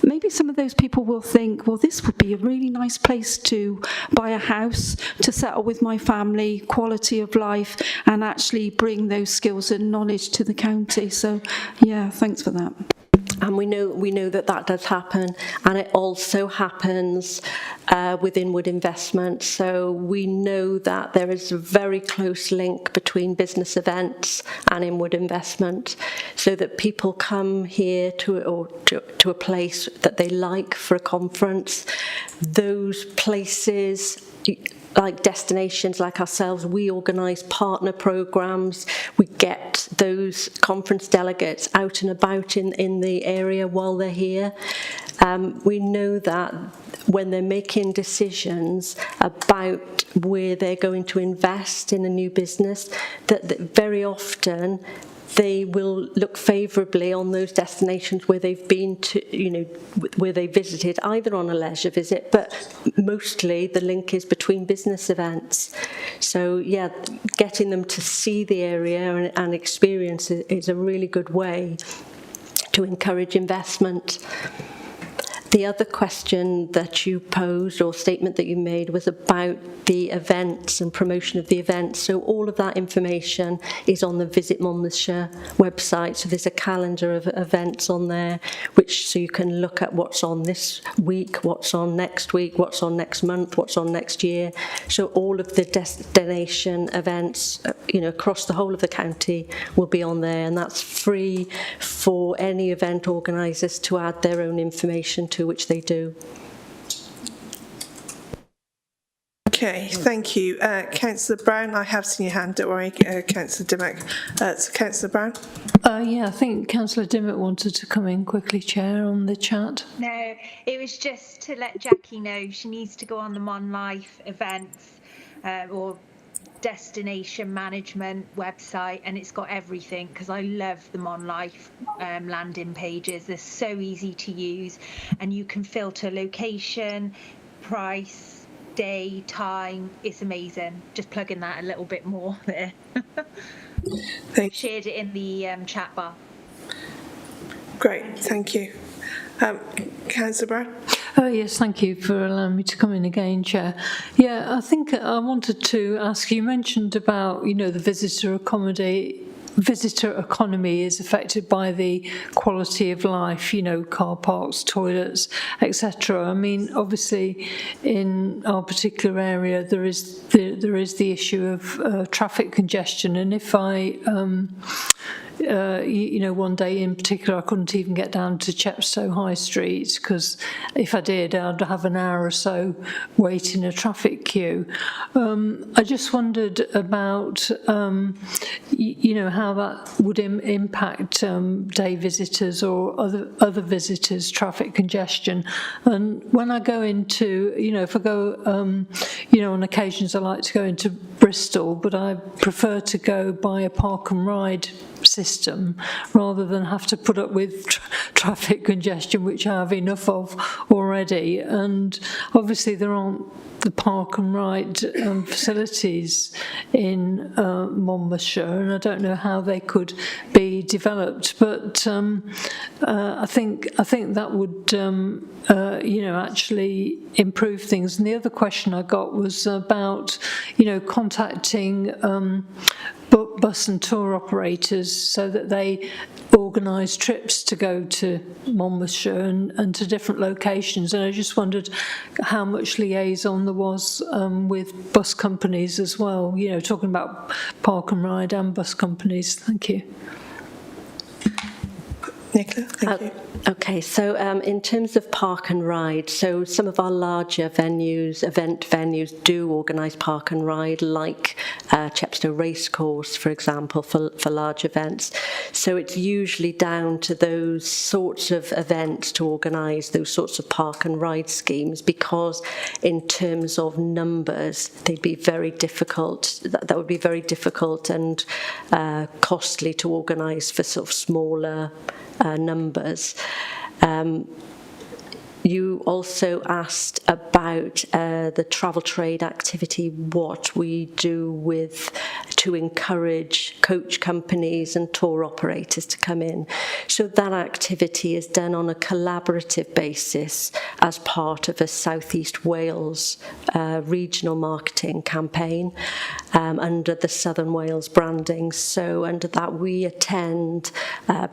maybe some of those people will think, well, this would be a really nice place to buy a house, to settle with my family, quality of life, and actually bring those skills and knowledge to the county. So, yeah, thanks for that. And we know that does happen, and it also happens with inward investment. So we know that there is a very close link between business events and inward investment, so that people come here to a place that they like for a conference. Those places, like destinations like ourselves, we organise partner programmes. We get those conference delegates out and about in the area while they're here. We know that when they're making decisions about where they're going to invest in a new business, that very often they will look favourably on those destinations where they've been to, where they visited, either on a leisure visit, but mostly the link is between business events. So, yeah, getting them to see the area and experience it is a really good way to encourage investment. The other question that you posed, or statement that you made, was about the events and promotion of the events. So all of that information is on the Visit Monmouthshire website. So there's a calendar of events on there, so you can look at what's on this week, what's on next week, what's on next month, what's on next year. So all of the destination events, across the whole of the county will be on there, and that's free for any event organisers to add their own information to, which they do. Okay, thank you. Councillor Brown, I have seen your hand, don't worry, Councillor Dimmock. So Councillor Brown? Yeah, I think Councillor Dimmock wanted to come in quickly, Chair, on the chat. No, it was just to let Jackie know she needs to go on the Mon Life events or destination management website, and it's got everything, because I love the Mon Life landing pages. They're so easy to use, and you can filter location, price, day, time. It's amazing. Just plugging that a little bit more there. Shared it in the chat bar. Great, thank you. Councillor Brown? Yes, thank you for allowing me to come in again, Chair. Yeah, I think I wanted to ask, you mentioned about, the visitor economy is affected by the quality of life, car parks, toilets, etc. I mean, obviously, in our particular area, there is the issue of traffic congestion, and one day in particular, I couldn't even get down to Chepstow High Street because if I did, I'd have an hour or so waiting a traffic queue. I just wondered about, how that would impact day visitors or other visitors' traffic congestion. And when I go into, if I go, on occasions I like to go into Bristol, but I prefer to go by a park and ride system rather than have to put up with traffic congestion, which I have enough of already. And obviously there aren't the park and ride facilities in Monmouthshire, and I don't know how they could be developed. But I think that would actually improve things. And the other question I got was about contacting bus and tour operators so that they organise trips to go to Monmouthshire and to different locations. And I just wondered how much liaison there was with bus companies as well, talking about park and ride and bus companies. Thank you. Nicola, thank you. Okay, so in terms of park and ride, so some of our larger venues, event venues, do organise park and ride, like Chepstow Racecourse, for example, for large events. So it's usually down to those sorts of events to organise those sorts of park and ride schemes, because in terms of numbers, they'd be very difficult. That would be very difficult and costly to organise for sort of smaller numbers. You also asked about the travel trade activity, what we do to encourage coach companies and tour operators to come in. So that activity is done on a collaborative basis as part of a South East Wales regional marketing campaign under the Southern Wales branding. So under that we attend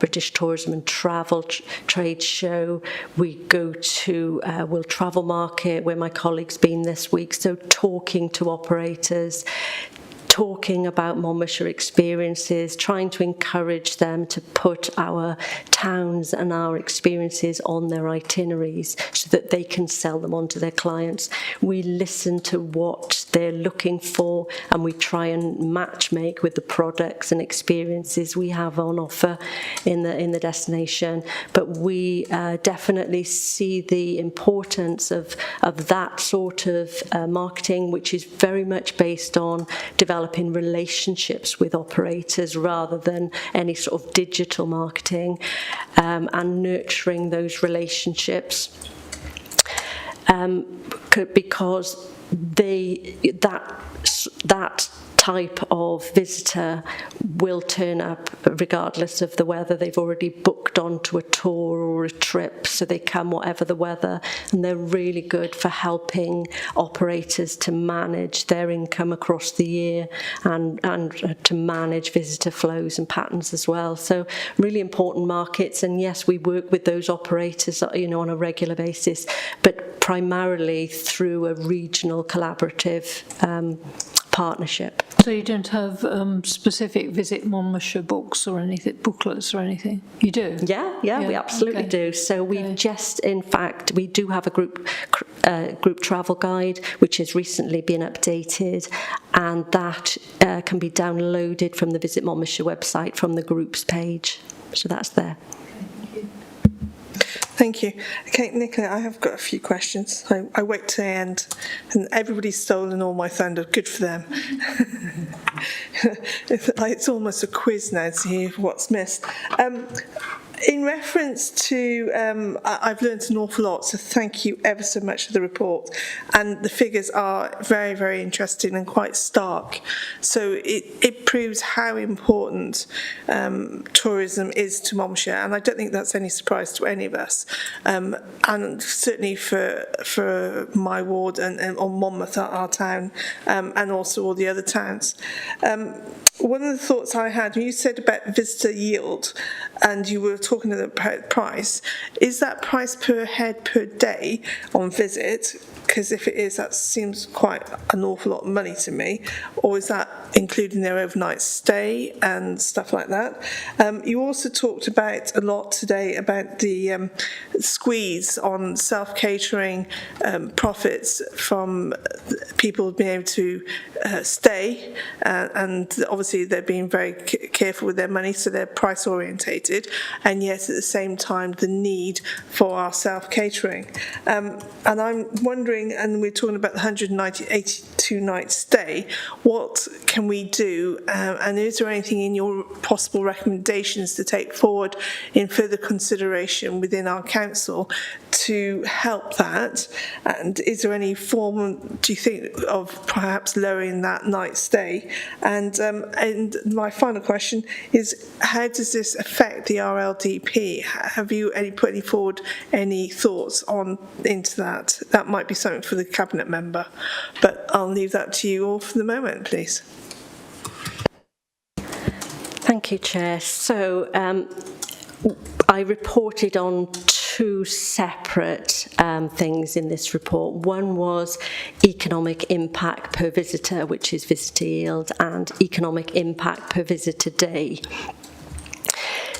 British Tourism and Travel Trade Show. We go to World Travel Market, where my colleague's been this week, so talking to operators, talking about Monmouthshire experiences, trying to encourage them to put our towns and our experiences on their itineraries so that they can sell them on to their clients. We listen to what they're looking for and we try and match make with the products and experiences we have on offer in the destination. But we definitely see the importance of that sort of marketing, which is very much based on developing relationships with operators rather than any sort of digital marketing, and nurturing those relationships, because that type of visitor will turn up regardless of the weather. They've already booked onto a tour or a trip, so they come whatever the weather, and they're really good for helping operators to manage their income across the year and to manage visitor flows and patterns as well. So really important markets, and yes, we work with those operators on a regular basis, but primarily through a regional collaborative partnership. So you don't have specific Visit Monmouthshire books or anything, booklets or anything? You do? Yeah, we absolutely do. So we've in fact, we do have a group travel guide, which has recently been updated, and that can be downloaded from the Visit Monmouthshire website from the groups page. So that's there. Thank you. Okay, Nicola, I have got a few questions. I wait to the end, and everybody's stolen all my thunder. Good for them. It's almost a quiz now to see what's missed. In reference to, I've learned an awful lot, so thank you ever so much for the report. And the figures are very, very interesting and quite stark. So it proves how important tourism is to Monmouthshire, and I don't think that's any surprise to any of us. And certainly for my ward and on Monmouth, our town, and also all the other towns. One of the thoughts I had, when you said about visitor yield, and you were talking about price, is that price per head per day on visit Because if it is, that seems quite an awful lot of money to me. Or is that including their overnight stay and stuff like that? You also talked about a lot today about the squeeze on self-catering profits from people being able to stay, and obviously they're being very careful with their money, so they're price orientated, and yet at the same time the need for our self-catering. And I'm wondering, and we're talking about the 182 night stay, what can we do, and is there anything in your possible recommendations to take forward in further consideration within our council to help that? And is there any form, do you think, of perhaps lowering that night stay? And my final question is, how does this affect the RLDP? Have you put forward any thoughts into that? That might be something for the Cabinet member, but I'll leave that to you all for the moment, please. Thank you, Chair. So I reported on two separate things in this report. One was economic impact per visitor, which is visitor yield, and economic impact per visitor day.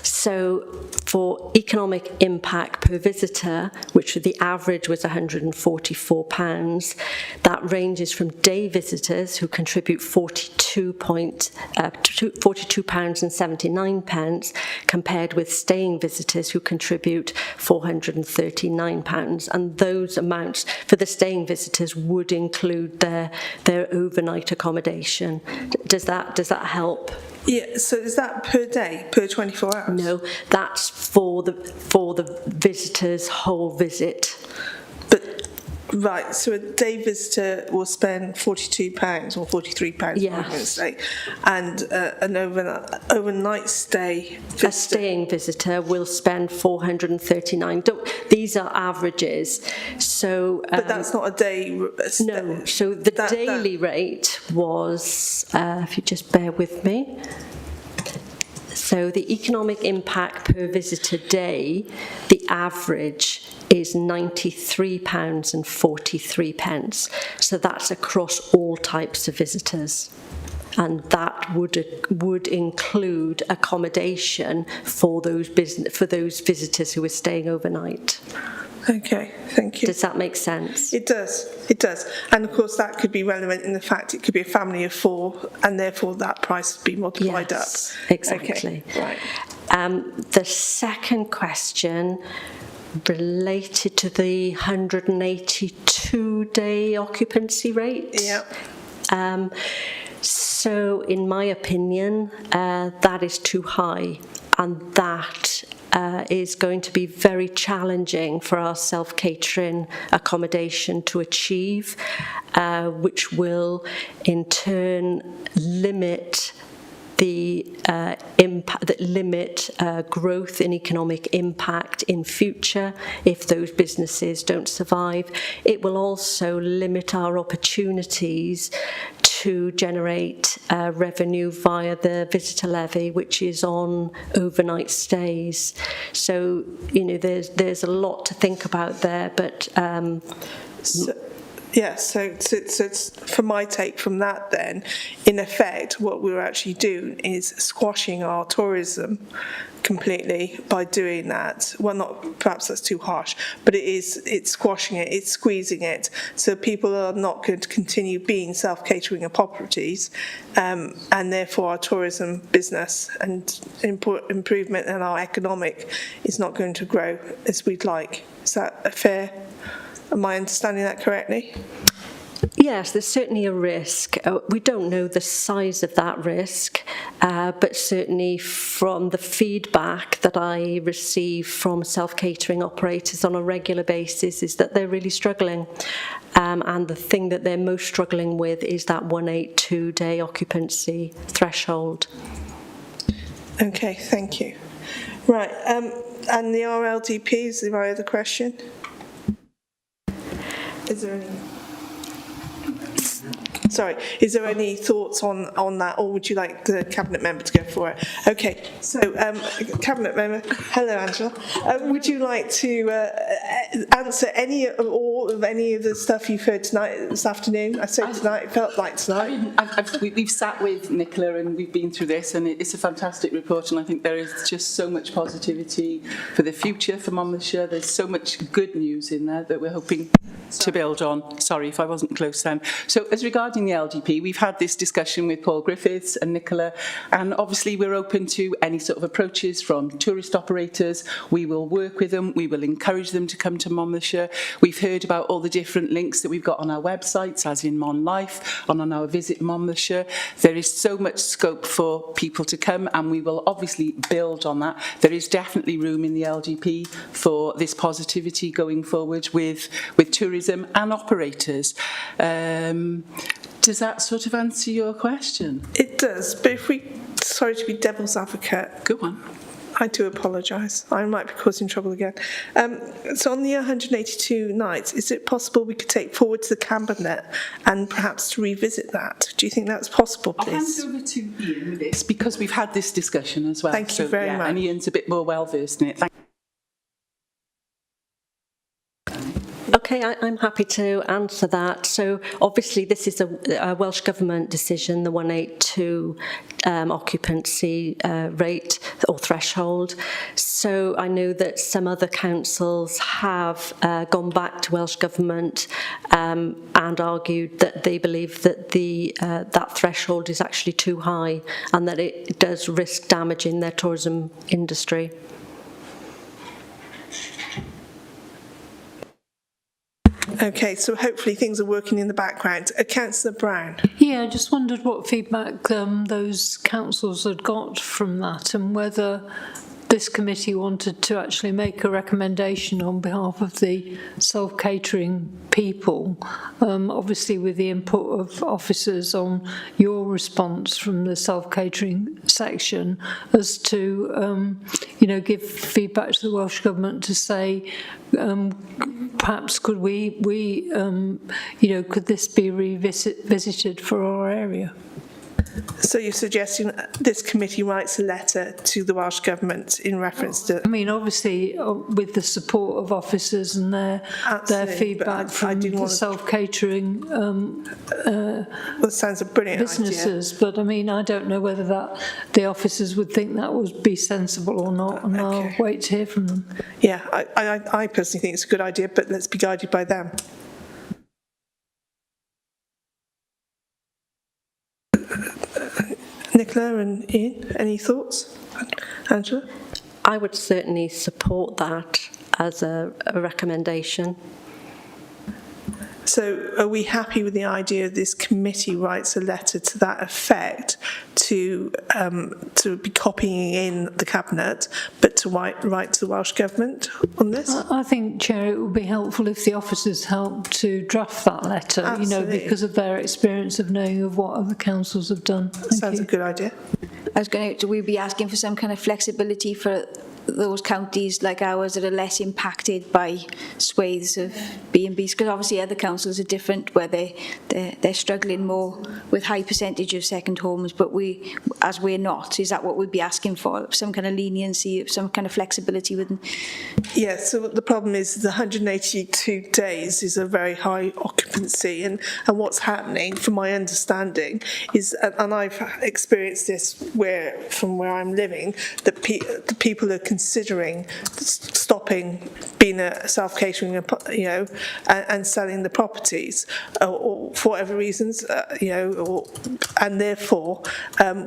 So for economic impact per visitor, which the average was £144, that ranges from day visitors who contribute £42.79 compared with staying visitors who contribute £439. And those amounts for the staying visitors would include their overnight accommodation. Does that help? Yeah, so is that per day, per 24 hours? No, that's for the visitor's whole visit. Right, so a day visitor will spend £42 or £43, yes, and an overnight stay visitor. A staying visitor will spend £439. These are averages, so. But that's not a day. No, so the daily rate was, if you just bear with me. So the economic impact per visitor day, the average is £93.43. So that's across all types of visitors. And that would include accommodation for those visitors who are staying overnight. Okay, thank you. Does that make sense? It does. And of course that could be relevant in the fact it could be a family of 4, and therefore that price would be multiplied up. Exactly. Okay, right. The second question related to the 182-day occupancy rate. Yeah. So in my opinion, that is too high, and that is going to be very challenging for our self-catering accommodation to achieve, which will in turn limit growth in economic impact in future if those businesses don't survive. It will also limit our opportunities to generate revenue via the visitor levy, which is on overnight stays. So, there's a lot to think about there, but yeah, so for my take from that then, in effect, what we're actually doing is squashing our tourism completely by doing that. Well, perhaps that's too harsh, but it's squashing it, it's squeezing it, so people are not going to continue being self-catering properties, and therefore our tourism business and improvement in our economic is not going to grow as we'd like. Is that fair? Am I understanding that correctly? Yes, there's certainly a risk. We don't know the size of that risk, but certainly from the feedback that I receive from self-catering operators on a regular basis is that they're really struggling. And the thing that they're most struggling with is that 182-day occupancy threshold. Okay, thank you. Right, and the RLDP is my other question. Is there any? Sorry, is there any thoughts on that, or would you like the Cabinet Member to go for it? Okay, so Cabinet Member, hello Angela. Would you like to answer any or all of any of the stuff you've heard this afternoon? I said tonight, it felt like tonight. We've sat with Nicola and we've been through this, and it's a fantastic report, and I think there is just so much positivity for the future for Monmouthshire. There's so much good news in there that we're hoping to build on. Sorry if I wasn't close then. So as regarding the LDP, we've had this discussion with Paul Griffiths and Nicola, and obviously we're open to any sort of approaches from tourist operators. We will work with them, we will encourage them to come to Monmouthshire. We've heard about all the different links that we've got on our websites, as in Mon Life, and on our Visit Monmouthshire. There is so much scope for people to come, and we will obviously build on that. There is definitely room in the LDP for this positivity going forward with tourism and operators. Does that sort of answer your question? It does, but sorry to be devil's advocate. Go on. I do apologise. I might be causing trouble again. So on the 182 nights, is it possible we could take forward to the Cabinet and perhaps to revisit that? Do you think that's possible, please? I'll hand over to Ian with this, because we've had this discussion as well. Thank you very much. And Ian's a bit more well-versed in it. Okay, I'm happy to answer that. So obviously this is a Welsh Government decision, the 182 occupancy rate or threshold. So I know that some other councils have gone back to Welsh Government and argued that they believe that that threshold is actually too high and that it does risk damaging their tourism industry. Okay, so hopefully things are working in the background. Councillor Brown. Yeah, I just wondered what feedback those councils had got from that, and whether this committee wanted to actually make a recommendation on behalf of the self-catering people, obviously with the input of officers on your response from the self-catering section, as to give feedback to the Welsh Government to say perhaps could could this be revisited for our area? So you're suggesting this committee writes a letter to the Welsh Government in reference to... I mean, obviously, with the support of officers and their feedback from the self-catering that sounds a brilliant businesses. idea. But, I mean, I don't know whether the officers would think that would be sensible or not, and I'll wait to hear from them. Yeah, I personally think it's a good idea, but let's be guided by them. Nicola and Ian, any thoughts? Angela? I would certainly support that as a recommendation. So are we happy with the idea this committee writes a letter to that effect to be copying in the Cabinet, but to write to the Welsh Government on this? I think, Chair, it would be helpful if the officers helped to draft that letter, Absolutely. Because of their experience of knowing of what other councils have done. Sounds a good idea. Do we be asking for some kind of flexibility for those counties like ours that are less impacted by swathes of B&Bs? Because obviously other councils are different, where they're struggling more with high percentage of second homes, but we're not. Is that what we'd be asking for? Some kind of leniency, some kind of flexibility with them? Yeah, so the problem is the 182 days is a very high occupancy, and what's happening, from my understanding, is, and I've experienced this from where I'm living, that the people are considering stopping being a self-catering, and selling the properties, or for whatever reasons, and therefore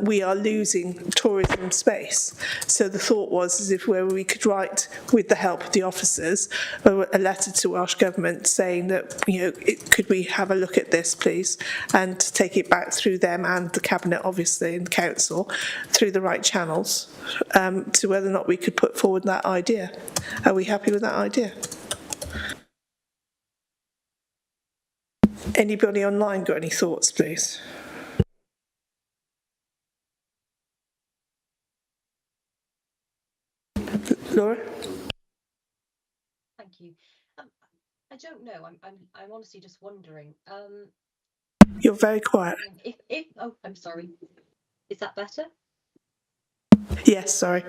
we are losing tourism space. So the thought was as if where we could write, with the help of the officers, a letter to Welsh Government saying that could we have a look at this, please, and take it back through them and the Cabinet, obviously, and Council, through the right channels, to whether or not we could put forward that idea. Are we happy with that idea? Anybody online got any thoughts, please? Laura? Thank you. I don't know. I'm honestly just wondering. You're very quiet. Oh, I'm sorry. Is that better? Yes, sorry.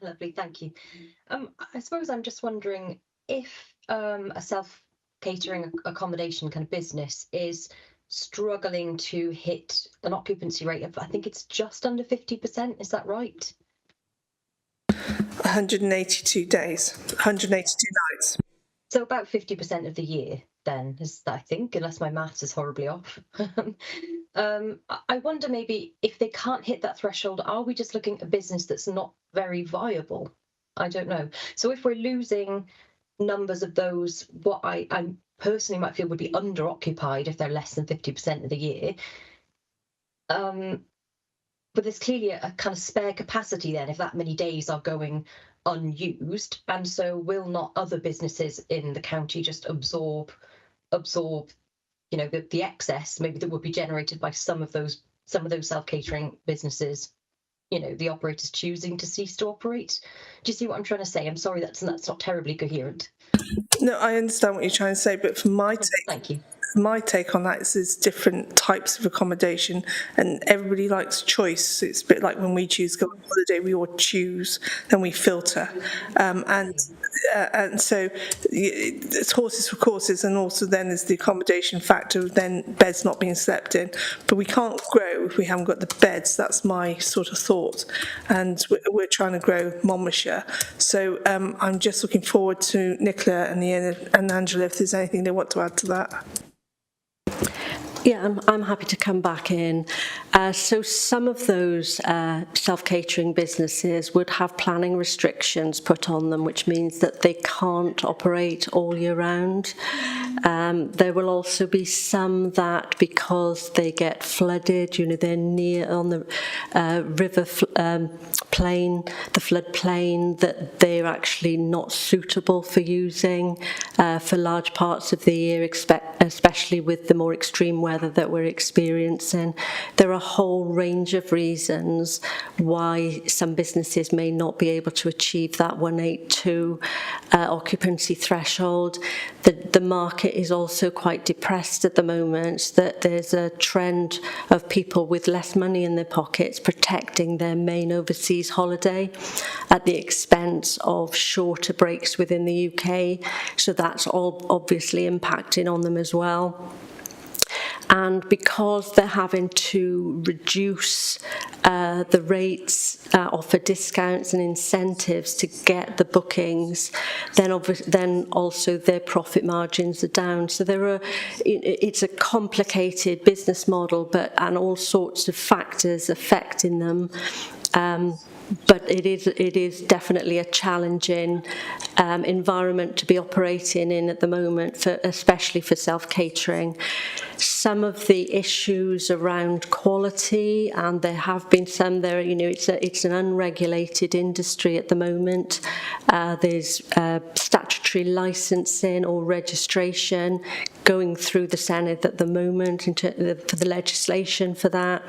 Lovely, thank you. I suppose I'm just wondering if a self-catering accommodation kind of business is struggling to hit an occupancy rate of, I think it's just under 50%, is that right? 182 days, 182 nights. So about 50% of the year then, is I think, unless my maths is horribly off. I wonder maybe if they can't hit that threshold, are we just looking at a business that's not very viable? I don't know. So if we're losing numbers of those, what I personally might feel would be under-occupied if they're less than 50% of the year, but there's clearly a kind of spare capacity then if that many days are going unused, and so will not other businesses in the county just absorb you know, the excess maybe that would be generated by some of those self-catering businesses, you know, the operators choosing to cease to operate. Do you see what I'm trying to say? I'm sorry that's not terribly coherent. No, I understand what you're trying to say, but for my take, thank you. My take on that is there's different types of accommodation and everybody likes choice. It's a bit like when we choose to go on holiday, we all choose, then we filter. And so it's horses for courses, and also then there's the accommodation factor of then beds not being slept in. But we can't grow if we haven't got the beds. That's my sort of thought. And we're trying to grow Monmouthshire. So I'm just looking forward to Nicola and Ian and Angela if there's anything they want to add to that. Yeah, I'm happy to come back in. So some of those self-catering businesses would have planning restrictions put on them, which means that they can't operate all year round. There will also be some that, because they get flooded, you know, they're near on the river plain, the floodplain, that they're actually not suitable for using for large parts of the year, especially with the more extreme weather that we're experiencing. There are a whole range of reasons why some businesses may not be able to achieve that 182 occupancy threshold. The market is also quite depressed at the moment, that there's a trend of people with less money in their pockets protecting their main overseas holiday at the expense of shorter breaks within the UK. So that's all obviously impacting on them as well. And because they're having to reduce the rates, offer discounts and incentives to get the bookings, then also their profit margins are down. So it's a complicated business model, and all sorts of factors affecting them. But it is definitely a challenging environment to be operating in at the moment, especially for self-catering. Some of the issues around quality, and there have been some there, you know, it's an unregulated industry at the moment. There's statutory licensing or registration going through the Senate at the moment for the legislation for that.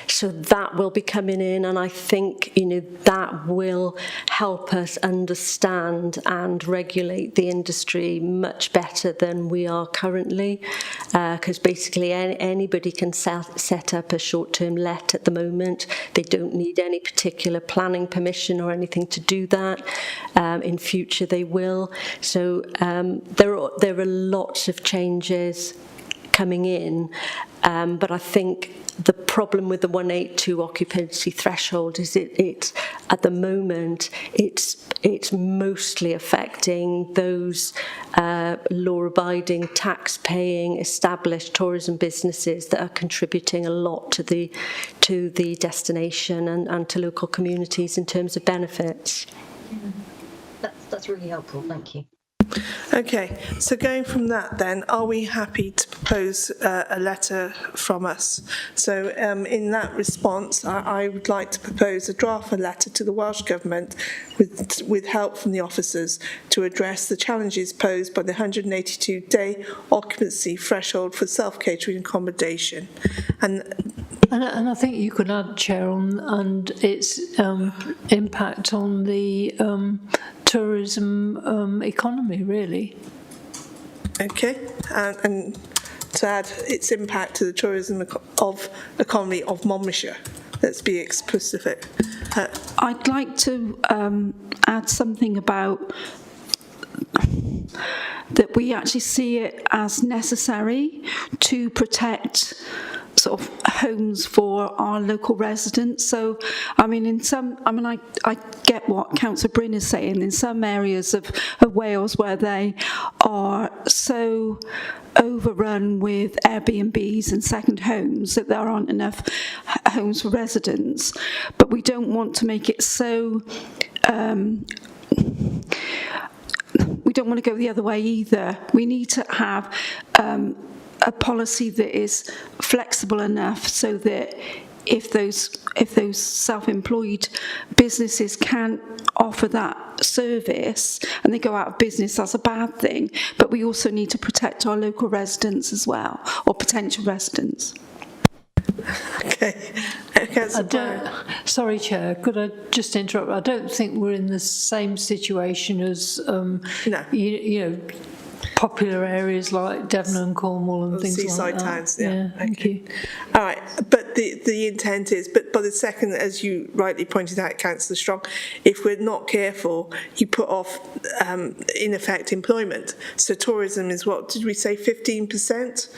So that will be coming in, and I think, you know, that will help us understand and regulate the industry much better than we are currently, because basically anybody can set up a short-term let at the moment. They don't need any particular planning permission or anything to do that. In future they will. So there are lots of changes coming in, but I think the problem with the 182 occupancy threshold is it's at the moment it's mostly affecting those law-abiding, tax-paying, established tourism businesses that are contributing a lot to the destination and to local communities in terms of benefits. That's really helpful, thank you. Okay, so going from that then, are we happy to propose a letter from us? So in that response, I would like to propose a draft letter to the Welsh Government with help from the officers to address the challenges posed by the 182-day occupancy threshold for self-catering accommodation. And I think you could add, Chair, and its impact on the tourism economy, really. Okay, and to add its impact to the tourism economy of Monmouthshire. Let's be specific. I'd like to add something about that we actually see it as necessary to protect sort of homes for our local residents. So, I get what Councillor Bryn is saying. In some areas of Wales where they are so overrun with Airbnbs and second homes that there aren't enough homes for residents, but we don't want to make it so we don't want to go the other way either. We need to have a policy that is flexible enough so that if those self-employed businesses can't offer that service and they go out of business, that's a bad thing. But we also need to protect our local residents as well, or potential residents. Okay. Sorry, Chair, could I just interrupt? I don't think we're in the same situation as, you know, popular areas like Devon and Cornwall and things like that. Seaside towns, yeah. Thank you. All right, but the intent is, but by the second, as you rightly pointed out, Councillor Strong, if we're not careful, you put off, in effect, employment. So tourism is what, did we say, 15%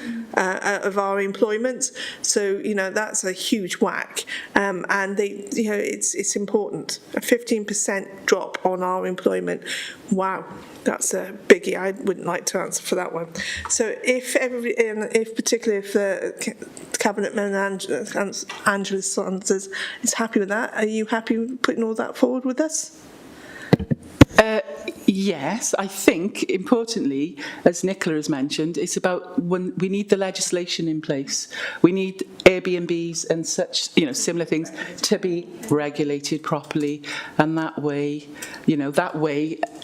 of our employment? So, you know, that's a huge whack. And they, you know, it's important. A 15% drop on our employment. Wow. That's a biggie. I wouldn't like to answer for that one. So particularly if the Cabinet Minister Angela Saunders is happy with that, are you happy with putting all that forward with us? Yes, I think importantly, as Nicola has mentioned, it's about when we need the legislation in place. We need Airbnbs and such, you know, similar things to be regulated properly, and that way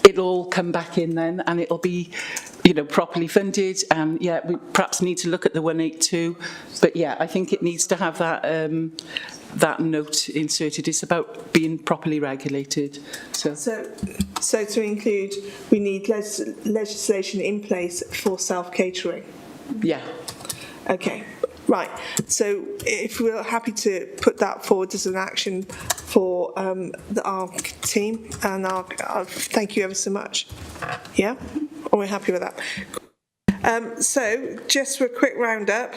it'll all come back in then, and it'll be, you know, properly funded. And yeah, we perhaps need to look at the 182, but yeah, I think it needs to have that that note inserted. It's about being properly regulated. So to include, we need legislation in place for self-catering. Yeah. Okay. Right. So if we're happy to put that forward as an action for our team, and our thank you ever so much. Yeah. Are we happy with that? So just for a quick roundup.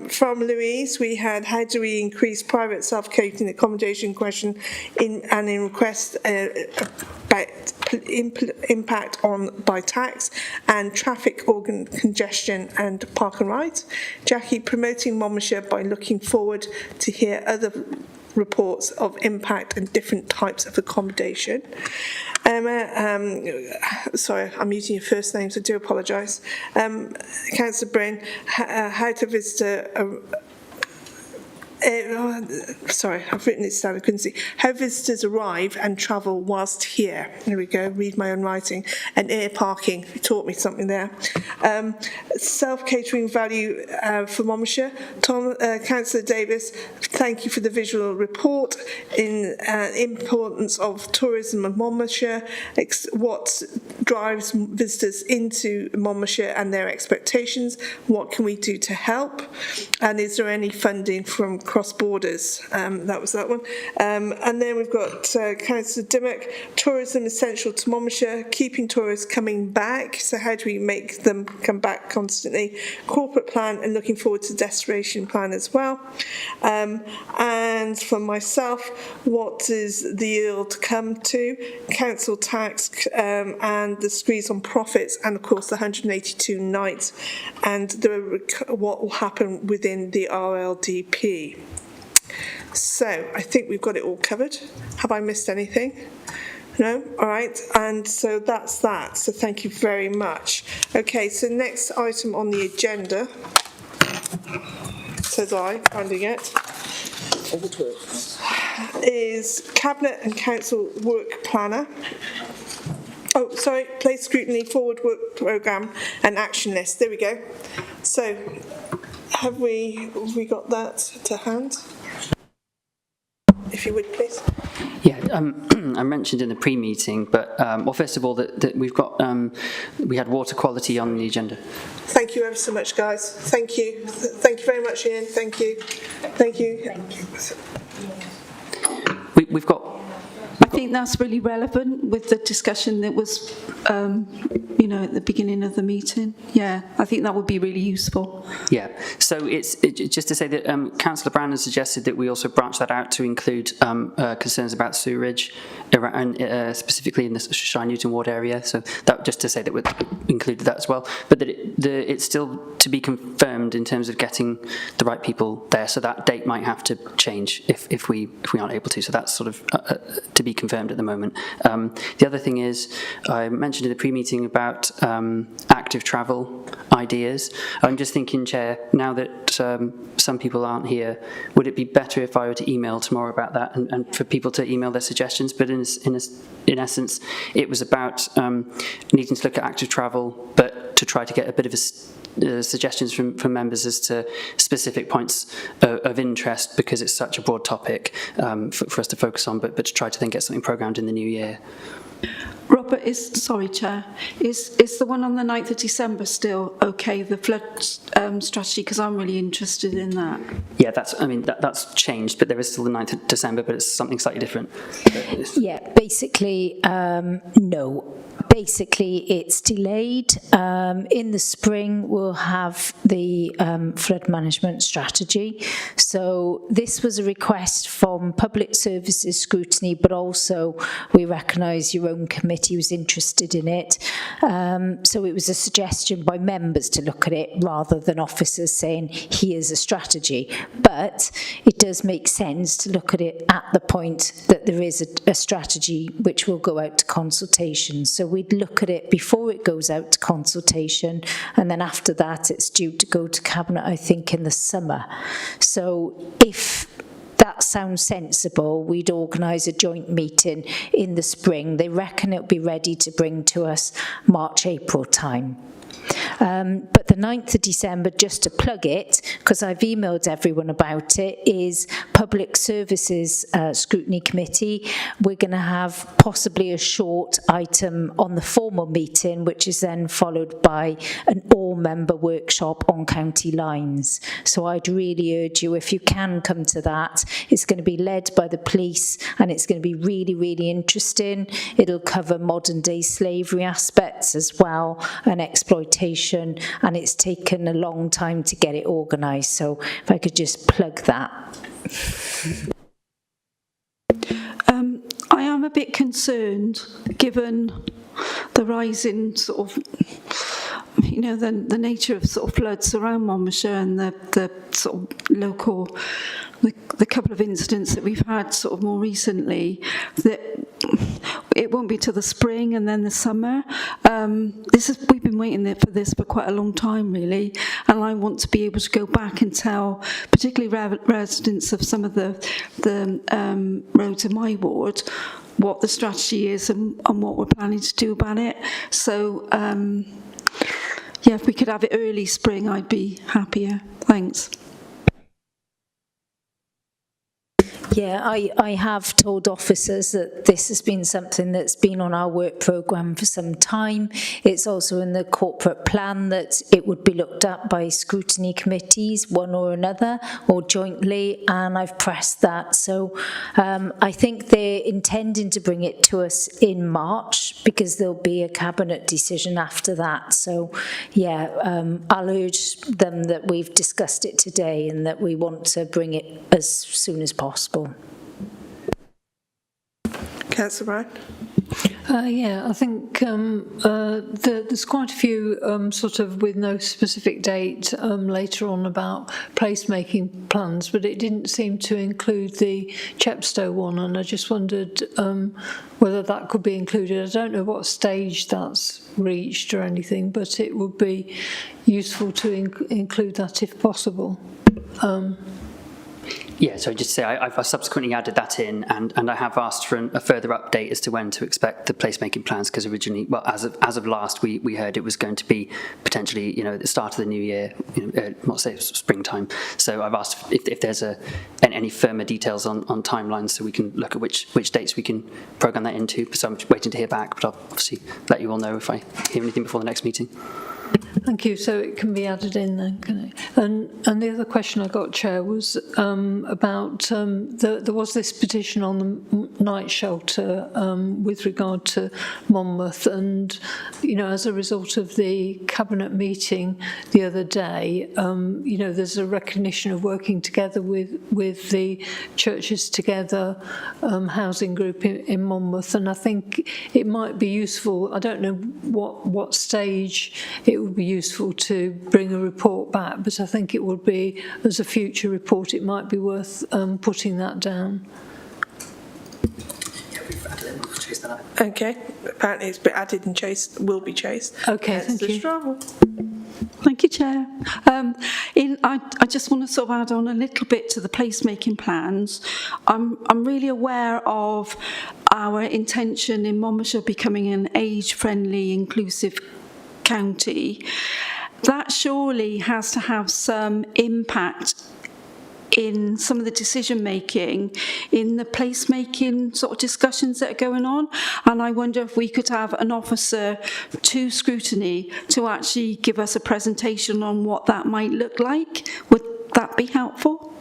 From Louise, we had how do we increase private self-catering accommodation question in request about impact on by tax and traffic organ congestion and park and ride. Jackie, promoting Monmouthshire by looking forward to hear other reports of impact and different types of accommodation. Emma, sorry, I'm using your first name, so I do apologise. Councillor Bryn, how to visit sorry, I've written it down, I couldn't see. How visitors arrive and travel whilst here. There we go, read my own writing. And air parking, you taught me something there. Self-catering value for Monmouthshire. Councillor Davis, thank you for the visual report in importance of tourism of Monmouthshire, what drives visitors into Monmouthshire and their expectations, what can we do to help, and is there any funding from cross borders? That was that one. And then we've got Councillor Dimmock, tourism essential to Monmouthshire, keeping tourists coming back, so how do we make them come back constantly? Corporate plan and looking forward to destination plan as well. And for myself, what is the yield to come to? Council tax and the squeeze on profits, and of course the 182 nights, and what will happen within the RLDP. So I think we've got it all covered. Have I missed anything? No? All right. And so that's that. So thank you very much. Okay, so next item on the agenda, says I, finding it, is Cabinet and Council Work Planner. Oh, sorry, place scrutiny, forward work programme and action list. There we go. So have we got that to hand? If you would, please. Yeah, I mentioned in the pre-meeting, but well, first of all, that we've got we had water quality on the agenda. Thank you ever so much, guys. Thank you. Thank you very much, Ian. Thank you. Thank you. We've got. I think that's really relevant with the discussion that was, at the beginning of the meeting. Yeah, I think that would be really useful. Yeah, so it's just to say that Councillor Brown has suggested that we also branch that out to include concerns about sewerage, and specifically in the Shire Newton ward area. So that just to say that we've included that as well, but that it's still to be confirmed in terms of getting the right people there. So that date might have to change if we aren't able to. So that's sort of to be confirmed at the moment. The other thing is, I mentioned in the pre-meeting about active travel ideas. I'm just thinking, Chair, now that some people aren't here, would it be better if I were to email tomorrow about that and for people to email their suggestions? But in essence, it was about needing to look at active travel, but to try to get a bit of suggestions from members as to specific points of interest, because it's such a broad topic for us to focus on, but to try to then get something programmed in the new year. Robert, Chair, is the one on the 9th of December still okay, the flood strategy? Because I'm really interested in that. Yeah, that's changed, but there is still the 9th of December, but it's something slightly different. Yeah, basically, no. Basically, it's delayed. In the spring, we'll have the flood management strategy. So this was a request from Public Services Scrutiny, but also we recognise your own committee was interested in it. So it was a suggestion by members to look at it rather than officers saying, here's a strategy. But it does make sense to look at it at the point that there is a strategy which will go out to consultation. So we'd look at it before it goes out to consultation, and then after that it's due to go to Cabinet, I think, in the summer. So if that sounds sensible, we'd organise a joint meeting in the spring. They reckon it'll be ready to bring to us March, April time. But the 9th of December, just to plug it, because I've emailed everyone about it, is Public Services Scrutiny Committee. We're going to have possibly a short item on the formal meeting, which is then followed by an all-member workshop on county lines. So I'd really urge you, if you can come to that. It's going to be led by the police, and it's going to be really, really interesting. It'll cover modern-day slavery aspects as well, and exploitation, and it's taken a long time to get it organised. So if I could just plug that. I am a bit concerned, given the rising sort of, the nature of sort of floods around Monmouthshire and the sort of local, the couple of incidents that we've had sort of more recently, that it won't be till the spring and then the summer. We've been waiting for this for quite a long time, really, and I want to be able to go back and tell, particularly residents of some of the roads in my ward, what the strategy is and what we're planning to do about it. So, if we could have it early spring, I'd be happier. Thanks. Yeah, I have told officers that this has been something that's been on our work programme for some time. It's also in the corporate plan that it would be looked at by scrutiny committees, one or another, or jointly, and I've pressed that. So I think they're intending to bring it to us in March, because there'll be a cabinet decision after that. So I'll urge them that we've discussed it today and that we want to bring it as soon as possible. Councillor Brown? I think there's quite a few sort of with no specific date later on about placemaking plans, but it didn't seem to include the Chepstow one, and I just wondered whether that could be included. I don't know what stage that's reached or anything, but it would be useful to include that if possible. Yeah, so just to say, I've subsequently added that in, and I have asked for a further update as to when to expect the placemaking plans, because originally, well, as of last, we heard it was going to be potentially, at the start of the new year, not say springtime. So I've asked if there's any firmer details on timelines, so we can look at which dates we can program that into. So I'm waiting to hear back, but I'll obviously let you all know if I hear anything before the next meeting. Thank you. So it can be added in then, can it? And the other question I got, Chair, was about there was this petition on the night shelter with regard to Monmouth, and as a result of the cabinet meeting the other day, there's a recognition of working together with the Churches Together housing group in Monmouth, and I think it might be useful. I don't know what stage it would be useful to bring a report back, but I think it would be, as a future report, it might be worth putting that down. Okay, apparently it's been added and will be chased. Okay, thank you. Thank you, Chair. I just want to sort of add on a little bit to the placemaking plans. I'm really aware of our intention in Monmouthshire becoming an age-friendly, inclusive county. That surely has to have some impact in some of the decision making, in the placemaking sort of discussions that are going on. And I wonder if we could have an officer to Scrutiny to actually give us a presentation on what that might look like. Would that be helpful?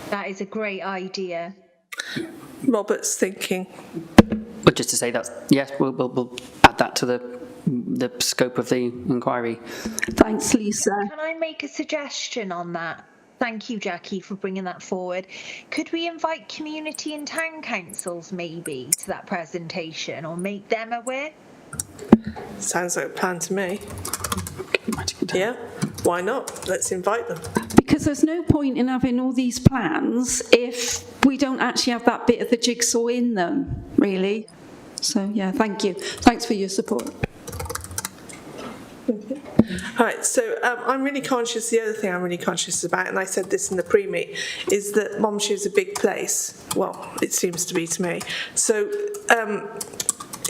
That is a great idea. Robert's thinking. But just to say that, yes, we'll add that to the scope of the inquiry. Thanks, Lisa. Can I make a suggestion on that? Thank you, Jackie, for bringing that forward. Could we invite community and town councils maybe to that presentation, or make them aware? Sounds like a plan to me. Yeah, why not? Let's invite them. Because there's no point in having all these plans if we don't actually have that bit of the jigsaw in them, really. So, yeah, thank you. Thanks for your support. All right, so I'm really conscious, the other thing I'm really conscious about, and I said this in the pre-meet, is that Monmouthshire is a big place. Well, it seems to be to me. So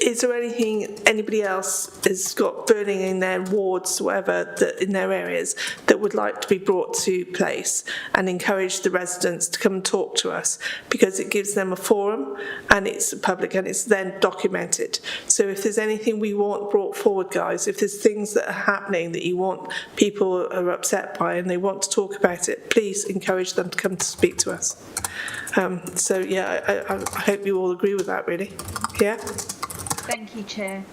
is there anything anybody else has got burning in their wards, whatever, that in their areas, that would like to be brought to place, and encourage the residents to come and talk to us, because it gives them a forum and it's public and it's then documented. So if there's anything we want brought forward, guys, if there's things that are happening that you want, people are upset by and they want to talk about it, please encourage them to come to speak to us. So yeah, I hope you all agree with that, really. Yeah? Thank you, Chair.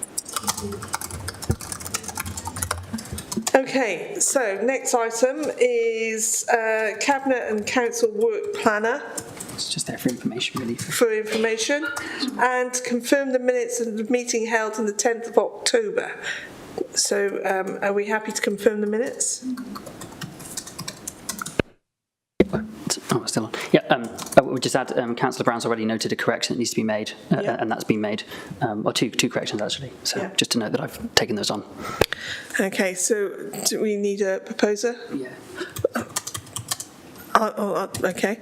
Okay, so next item is Cabinet and Council Work Planner. It's just there for information, really. For information, and confirm the minutes of the meeting held on the 10th of October. So are we happy to confirm the minutes? Oh, it's still on. Yeah, I would just add, Councillor Brown's already noted a correction that needs to be made, and that's been made, or two corrections actually. So just to note that I've taken those on. Okay, so do we need a proposer? Yeah. Okay.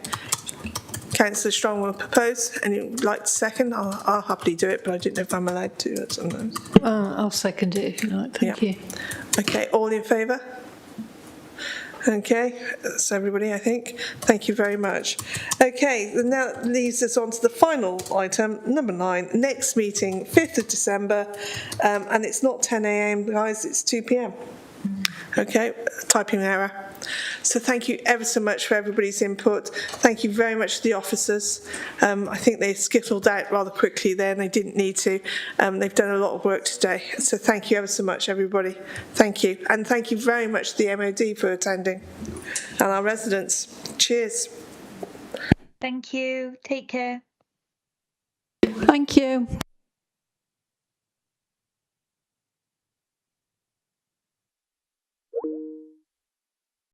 Councillor Strong will propose, and you'd like to second? I'll happily do it, but I don't know if I'm allowed to sometimes. I'll second it if you like. Thank you. Okay, all in favour? Okay, that's everybody, I think. Thank you very much. Okay, now that leaves us on to the final item, number 9, next meeting, 5th of December, and it's not 10 a.m, guys, it's 2 p.m. Okay, typing error. So thank you ever so much for everybody's input. Thank you very much to the officers. I think they skittled out rather quickly there and they didn't need to. They've done a lot of work today. So thank you ever so much, everybody. Thank you. And thank you very much to the MOD for attending and our residents. Cheers. Thank you. Take care. Thank you.